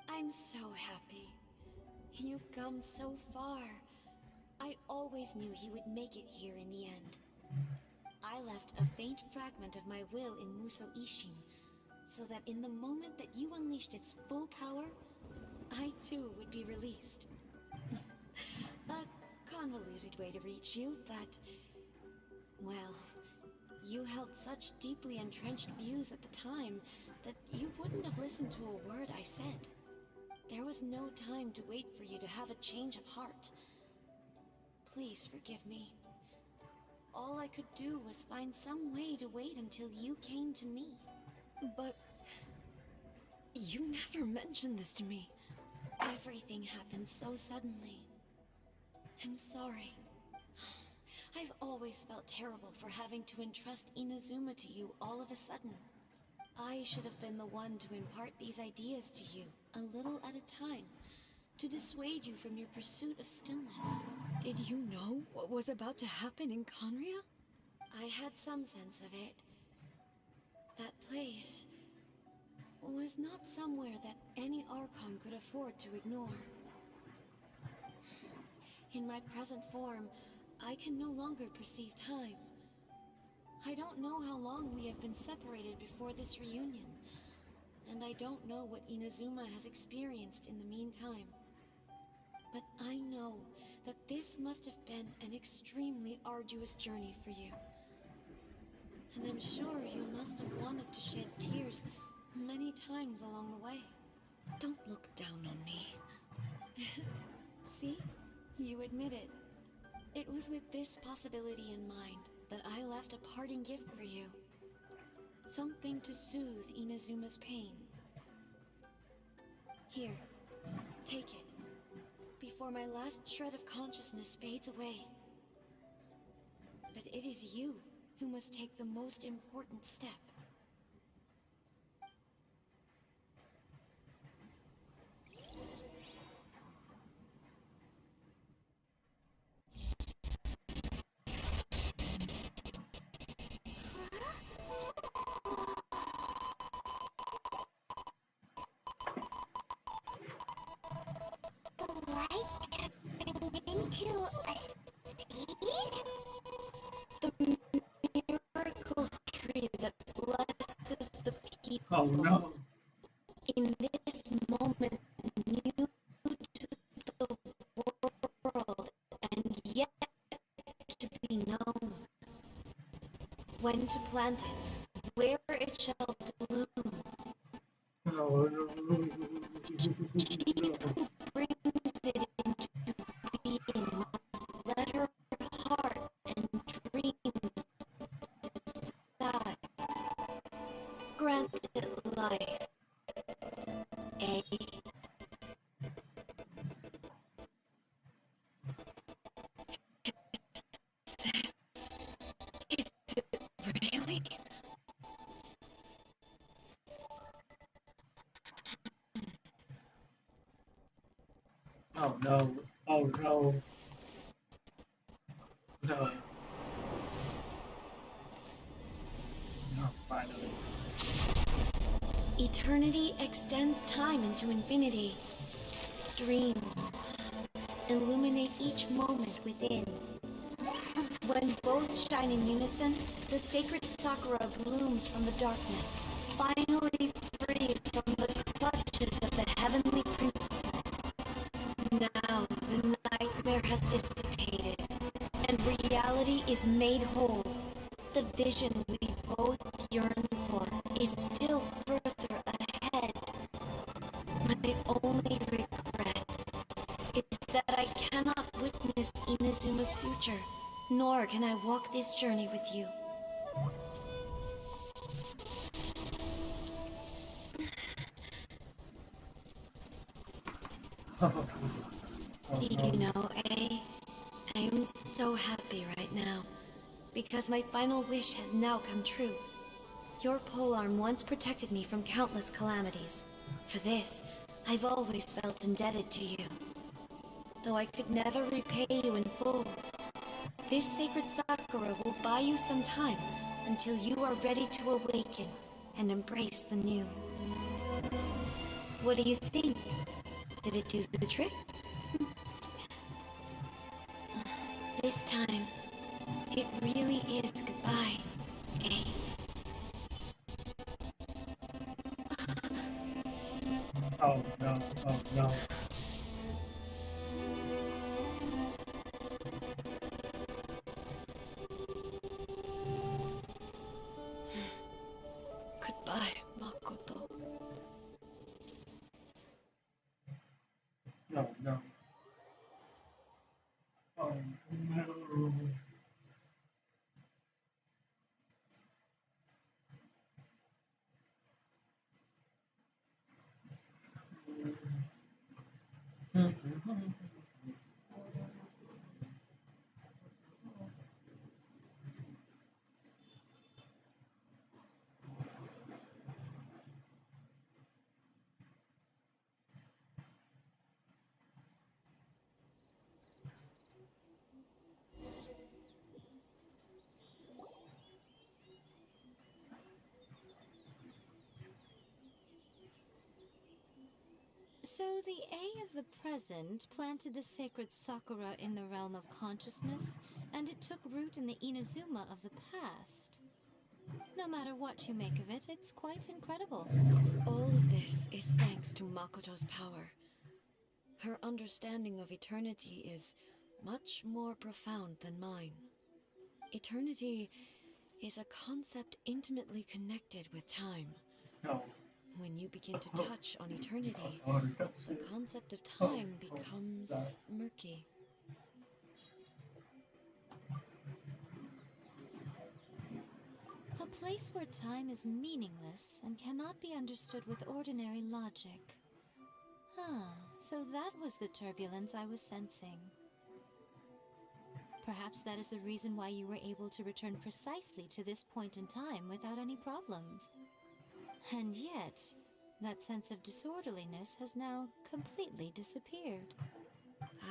I'm so happy. You've come so far. I always knew you would make it here in the end. I left a faint fragment of my will in Muso Ishin, so that in the moment that you unleashed its full power, I too would be released. A convoluted way to reach you, but... well, you held such deeply entrenched views at the time that you wouldn't have listened to a word I said. There was no time to wait for you to have a change of heart. Please forgive me. All I could do was find some way to wait until you came to me. But... you never mentioned this to me. Everything happened so suddenly. I'm sorry. I've always felt terrible for having to entrust Inazuma to you all of a sudden. I should have been the one to impart these ideas to you, a little at a time, to dissuade you from your pursuit of stillness. Did you know what was about to happen in Conria? I had some sense of it. That place was not somewhere that any Archon could afford to ignore. In my present form, I can no longer perceive time. I don't know how long we have been separated before this reunion, and I don't know what Inazuma has experienced in the meantime. But I know that this must have been an extremely arduous journey for you. And I'm sure you must have wanted to shed tears many times along the way. Don't look down on me. See? You admit it. It was with this possibility in mind that I left a parting gift for you. Something to soothe Inazuma's pain. Here, take it, before my last shred of consciousness fades away. But it is you who must take the most important step. Oh no. In this moment, new to the world, and yet to be known. When to plant it, where it shall bloom. Oh no. She who brings it into being must let her heart and dreams decide. Grant it life. A. Is it really? Oh no. Oh no. No. No, finally. Eternity extends time into infinity. Dreams illuminate each moment within. When both shine in unison, the sacred Sakura blooms from the darkness, finally free from the clutches of the heavenly principles. Now the nightmare has dissipated, and reality is made whole. The vision we both yearn for is still further ahead. My only regret is that I cannot witness Inazuma's future, nor can I walk this journey with you. Do you know, A? I am so happy right now, because my final wish has now come true. Your polearm once protected me from countless calamities. For this, I've always felt indebted to you. Though I could never repay you in full, this sacred Sakura will buy you some time until you are ready to awaken and embrace the new. What do you think? Did it do the trick? This time, it really is goodbye, eh? Oh no. Oh no. Goodbye, Makoto. No, no. Oh no. So the A of the present planted the sacred Sakura in the realm of consciousness, and it took root in the Inazuma of the past. No matter what you make of it, it's quite incredible. All of this is thanks to Makoto's power. Her understanding of eternity is much more profound than mine. Eternity is a concept intimately connected with time. No. When you begin to touch on eternity, the concept of time becomes murky. A place where time is meaningless and cannot be understood with ordinary logic. Ah, so that was the turbulence I was sensing. Perhaps that is the reason why you were able to return precisely to this point in time without any problems. And yet, that sense of disorderliness has now completely disappeared.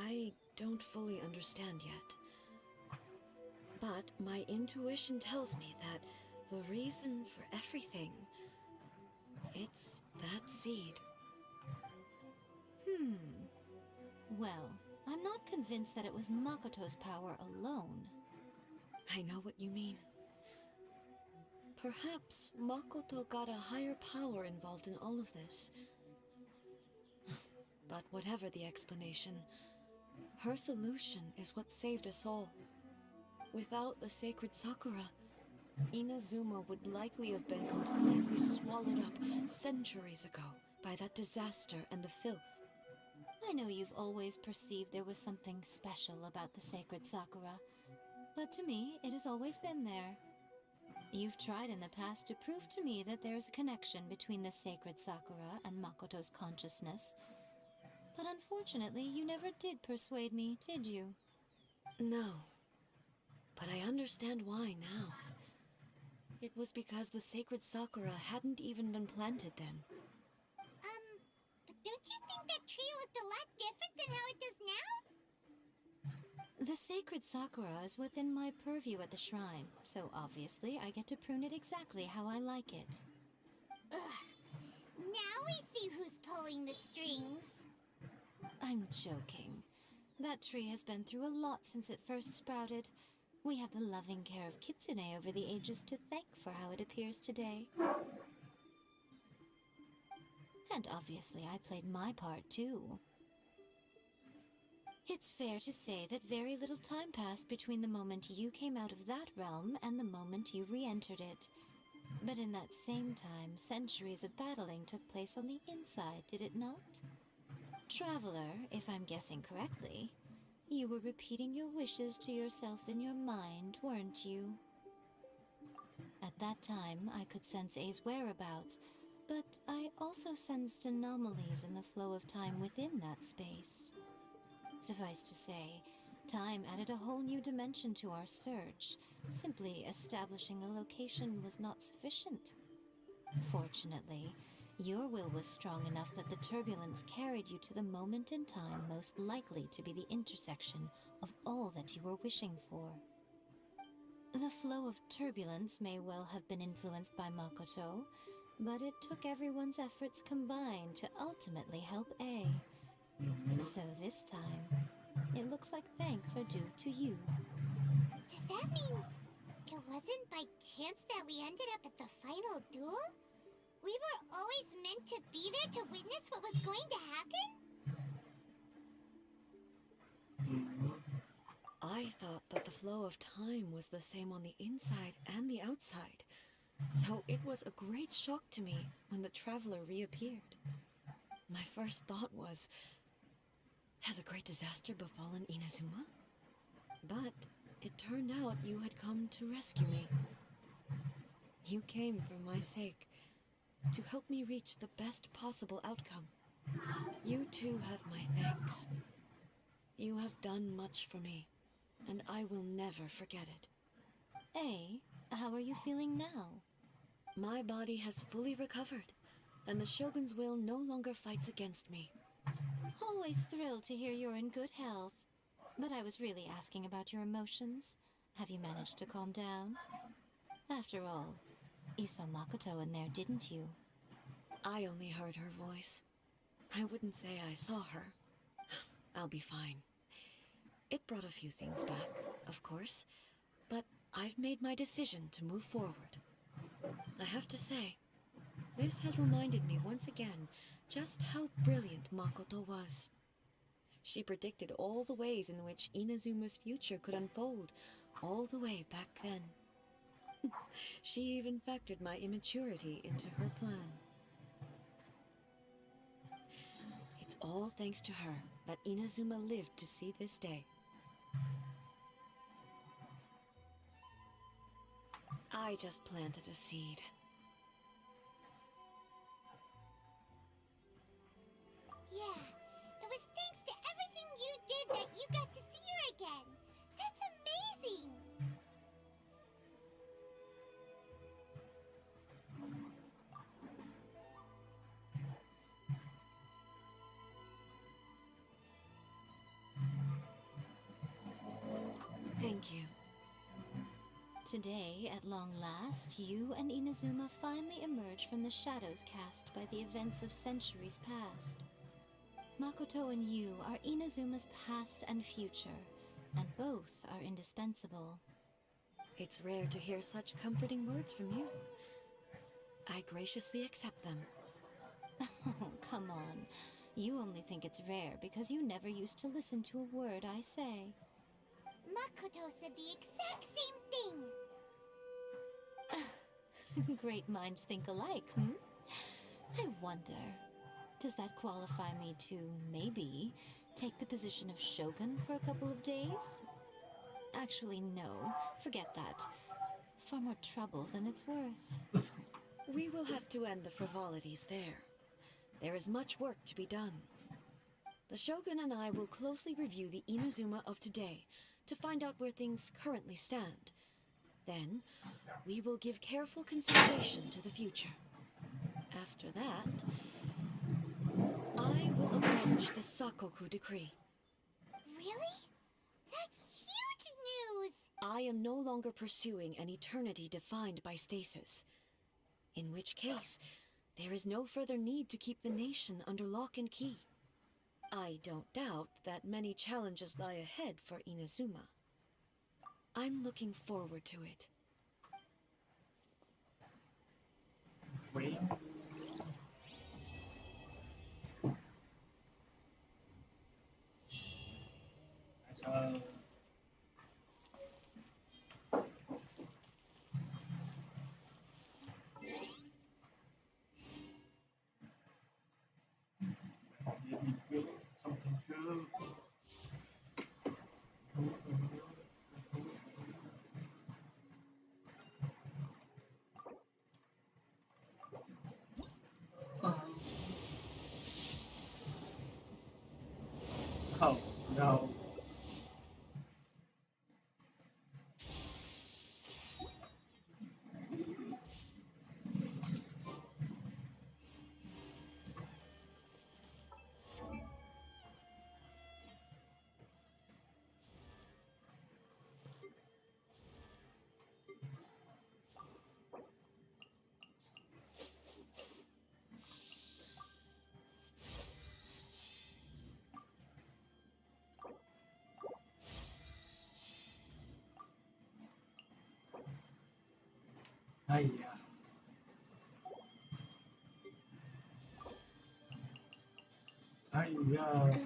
I don't fully understand yet. But my intuition tells me that the reason for everything, it's that seed. Well, I'm not convinced that it was Makoto's power alone. I know what you mean. Perhaps Makoto got a higher power involved in all of this. But whatever the explanation, her solution is what saved us all. Without the sacred Sakura, Inazuma would likely have been completely swallowed up centuries ago by that disaster and the filth. I know you've always perceived there was something special about the sacred Sakura, but to me, it has always been there. You've tried in the past to prove to me that there's a connection between the sacred Sakura and Makoto's consciousness, but unfortunately, you never did persuade me, did you? No, but I understand why now. It was because the sacred Sakura hadn't even been planted then. But don't you think that tree looked a lot different than how it does now? The sacred Sakura is within my purview at the shrine, so obviously I get to prune it exactly how I like it. Ugh. Now we see who's pulling the strings. I'm joking. That tree has been through a lot since it first sprouted. We have the loving care of Kitsune over the ages to thank for how it appears today. And obviously I played my part too. It's fair to say that very little time passed between the moment you came out of that realm and the moment you re-entered it. But in that same time, centuries of battling took place on the inside, did it not? Traveler, if I'm guessing correctly, you were repeating your wishes to yourself in your mind, weren't you? At that time, I could sense A's whereabouts, but I also sensed anomalies in the flow of time within that space. Suffice to say, time added a whole new dimension to our search. Simply establishing a location was not sufficient. Fortunately, your will was strong enough that the turbulence carried you to the moment in time most likely to be the intersection of all that you were wishing for. The flow of turbulence may well have been influenced by Makoto, but it took everyone's efforts combined to ultimately help A. So this time, it looks like thanks are due to you. Does that mean it wasn't by chance that we ended up at the final duel? We were always meant to be there to witness what was going to happen? I thought that the flow of time was the same on the inside and the outside, so it was a great shock to me when the traveler reappeared. My first thought was, has a great disaster befallen Inazuma? But it turned out you had come to rescue me. You came for my sake, to help me reach the best possible outcome. You too have my thanks. You have done much for me, and I will never forget it. A, how are you feeling now? My body has fully recovered, and the Shogun's will no longer fights against me. Always thrilled to hear you're in good health. But I was really asking about your emotions. Have you managed to calm down? After all, you saw Makoto in there, didn't you? I only heard her voice. I wouldn't say I saw her. I'll be fine. It brought a few things back, of course, but I've made my decision to move forward. I have to say, this has reminded me once again just how brilliant Makoto was. She predicted all the ways in which Inazuma's future could unfold, all the way back then. She even factored my immaturity into her plan. It's all thanks to her that Inazuma lived to see this day. I just planted a seed. Yeah, it was thanks to everything you did that you got to see her again. That's amazing! Thank you. Today, at long last, you and Inazuma finally emerge from the shadows cast by the events of centuries past. Makoto and you are Inazuma's past and future, and both are indispensable. It's rare to hear such comforting words from you. I graciously accept them. Oh, come on. You only think it's rare because you never used to listen to a word I say. Makoto said the exact same thing! Great minds think alike, hmm? I wonder, does that qualify me to, maybe, take the position of Shogun for a couple of days? Actually, no. Forget that. Far more trouble than it's worth. We will have to end the frivolities there. There is much work to be done. The Shogun and I will closely review the Inazuma of today to find out where things currently stand. Then, we will give careful consideration to the future. After that, I will abolish the Sakoku decree. Really? That's huge news! I am no longer pursuing an eternity defined by stasis. In which case, there is no further need to keep the nation under lock and key. I don't doubt that many challenges lie ahead for Inazuma. I'm looking forward to it. Wait. Maybe feel something good. Oh no. Hiya. Hiya.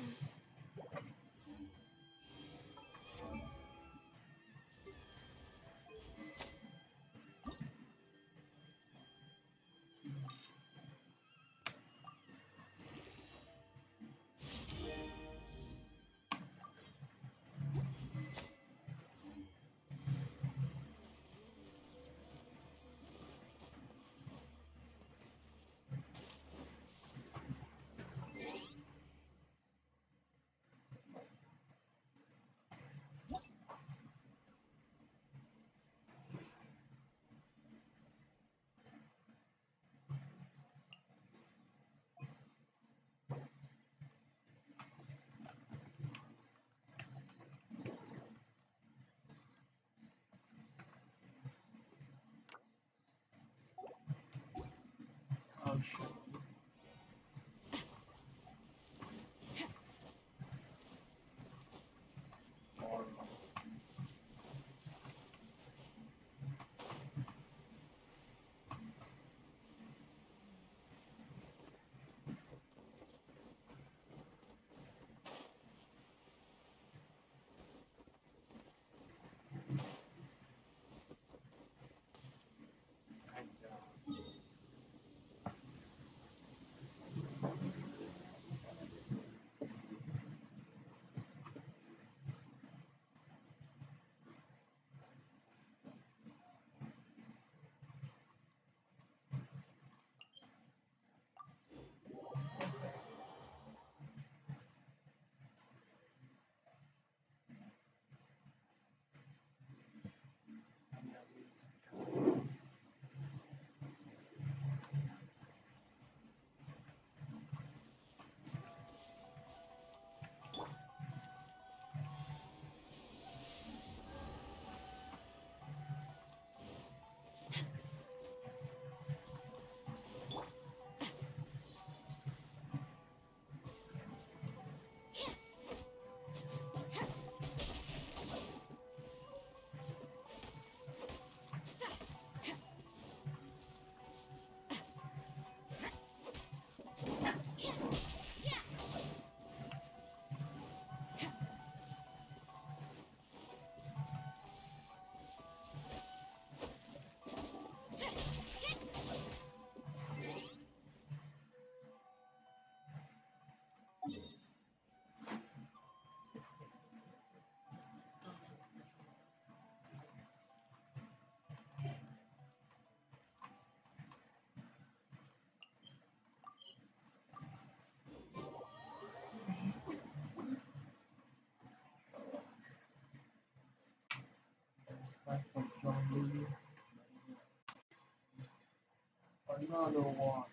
Another one.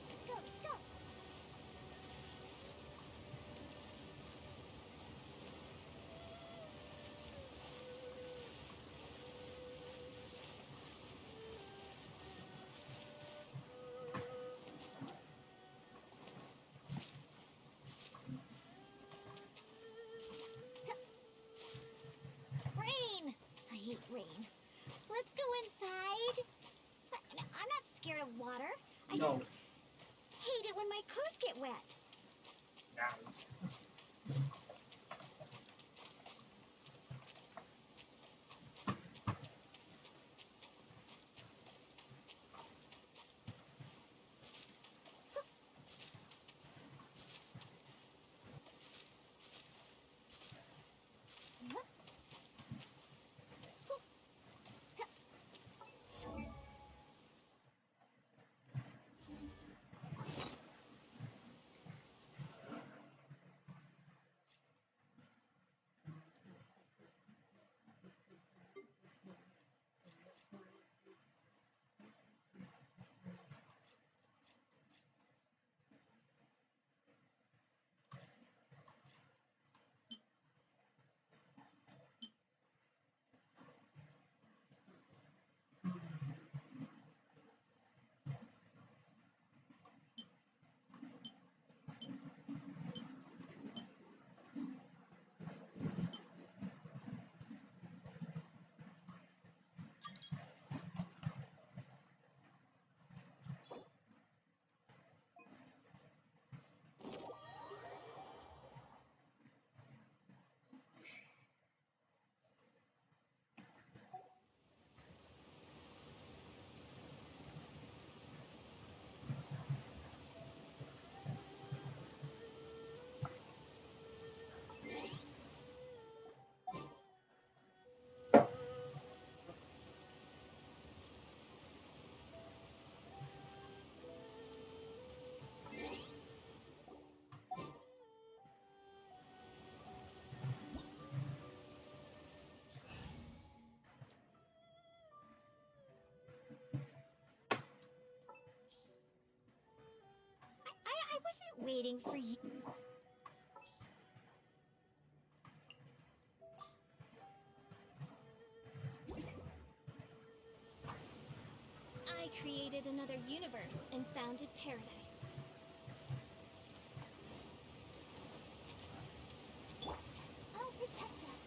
Let's go, let's go. Rain! I hate rain. Let's go inside. I'm not scared of water. I No. just hate it when my clothes get wet. Nice. I wasn't waiting for you. I created another universe and founded paradise. I'll protect us.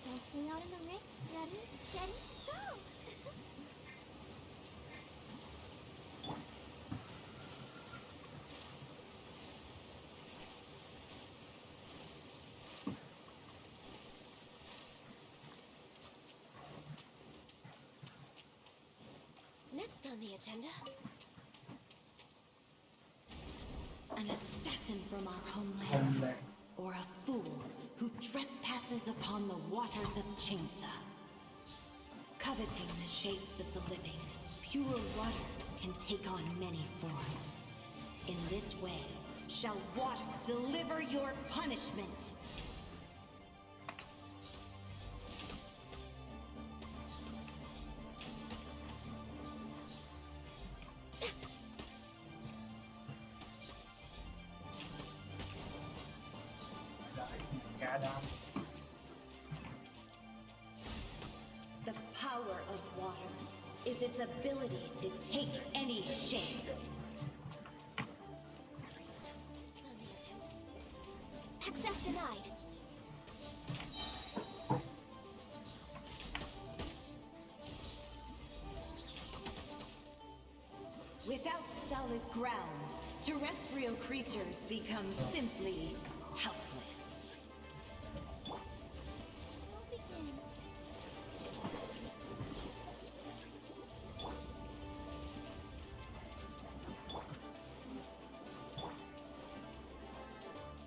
Dance me out in the ring. Ready, steady, go! Next on the agenda, an assassin from our homeland, or a fool who trespasses upon the waters of Chainsa. Coveting the shapes of the living, pure water can take on many forms. In this way, shall water deliver your punishment. The power of water is its ability to take any shape. Access denied. ground, terrestrial creatures become simply helpless.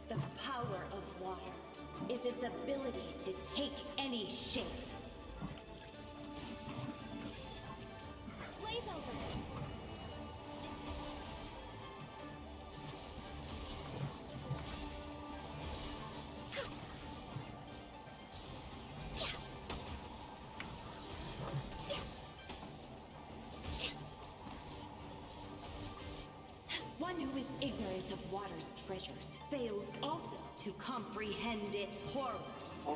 The power of water is its ability to take any shape. Blaze over! One who is ignorant of water's treasures fails also to comprehend its horrors.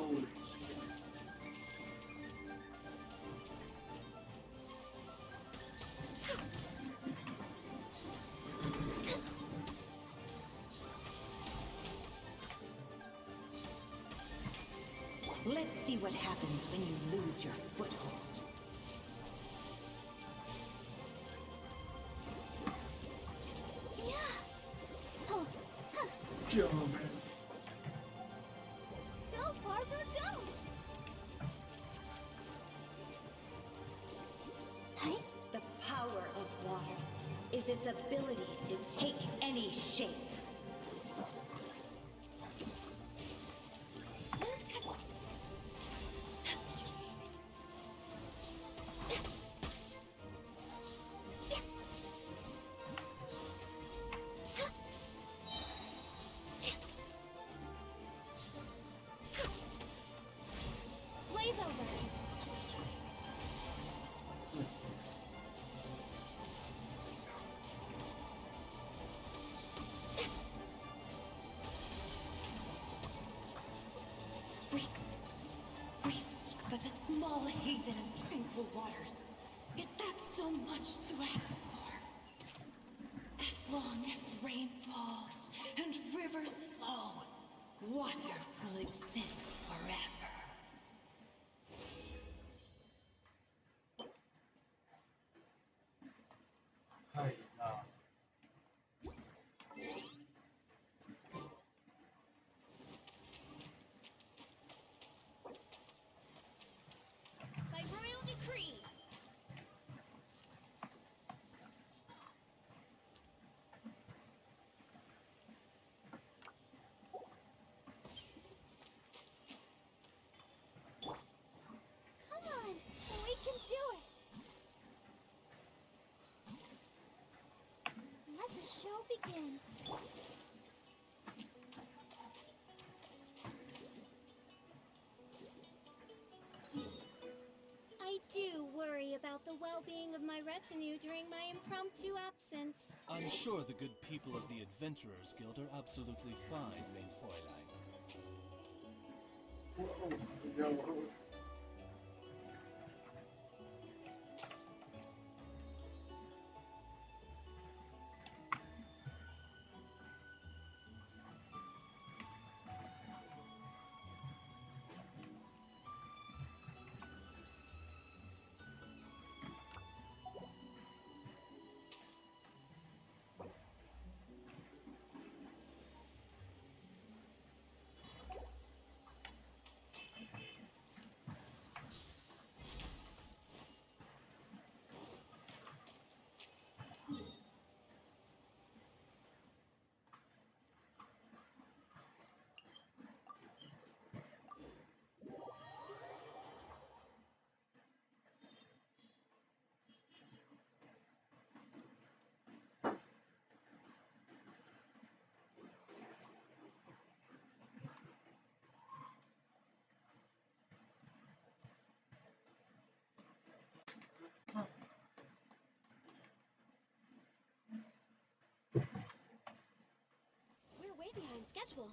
Let's see what happens when you lose your foothold. Yo, man. Go, Barbara, go! The power of water is its ability to take any shape. Blaze over! We seek but a small haven of tranquil waters. Is that so much to ask for? As long as rain falls and rivers flow, water will exist forever. Ay, no. By royal decree. Come on, we can do it. Let the show begin. I do worry about the well-being of my retinue during my impromptu absence. I'm sure the good people of the Adventurers Guild are absolutely fine, mein Fräulein. Yo. We're way behind schedule.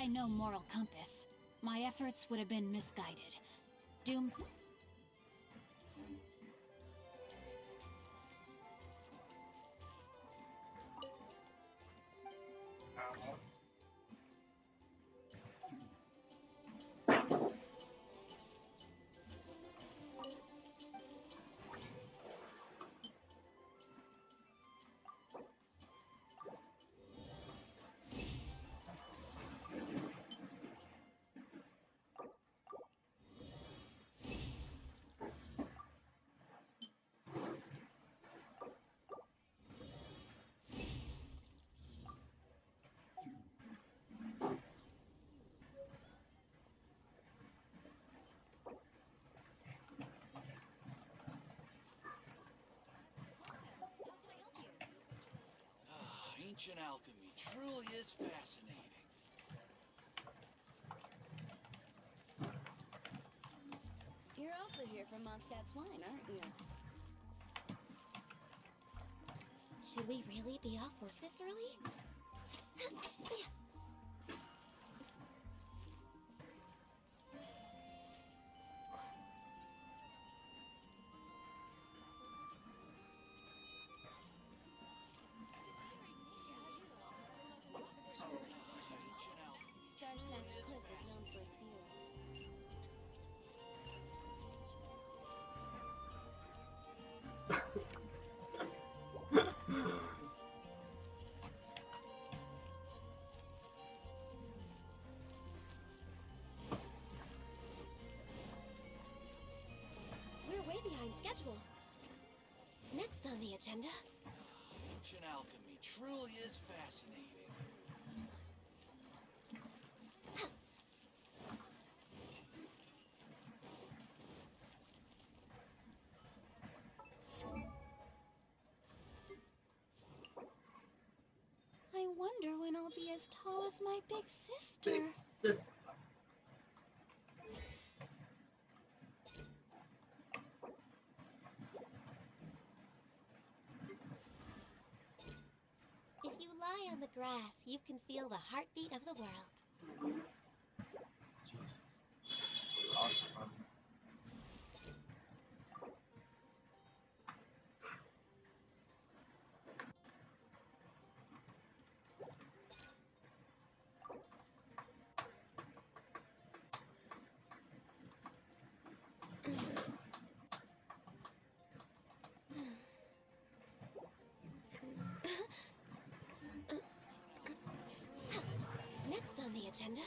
I no moral compass, my efforts would have been misguided. Doomed. Ancient alchemy truly is fascinating. You're also here for Mondstadt's wine, aren't you? Should we really be off work this early? Star Snatch Cliff is known for its views. We're way behind schedule. Next on the agenda. Ancient alchemy truly is fascinating. I wonder when I'll be as tall as my big sister. Big sister. If you lie on the grass, you can feel the heartbeat of the world. Jesus. Awesome. Next on the agenda.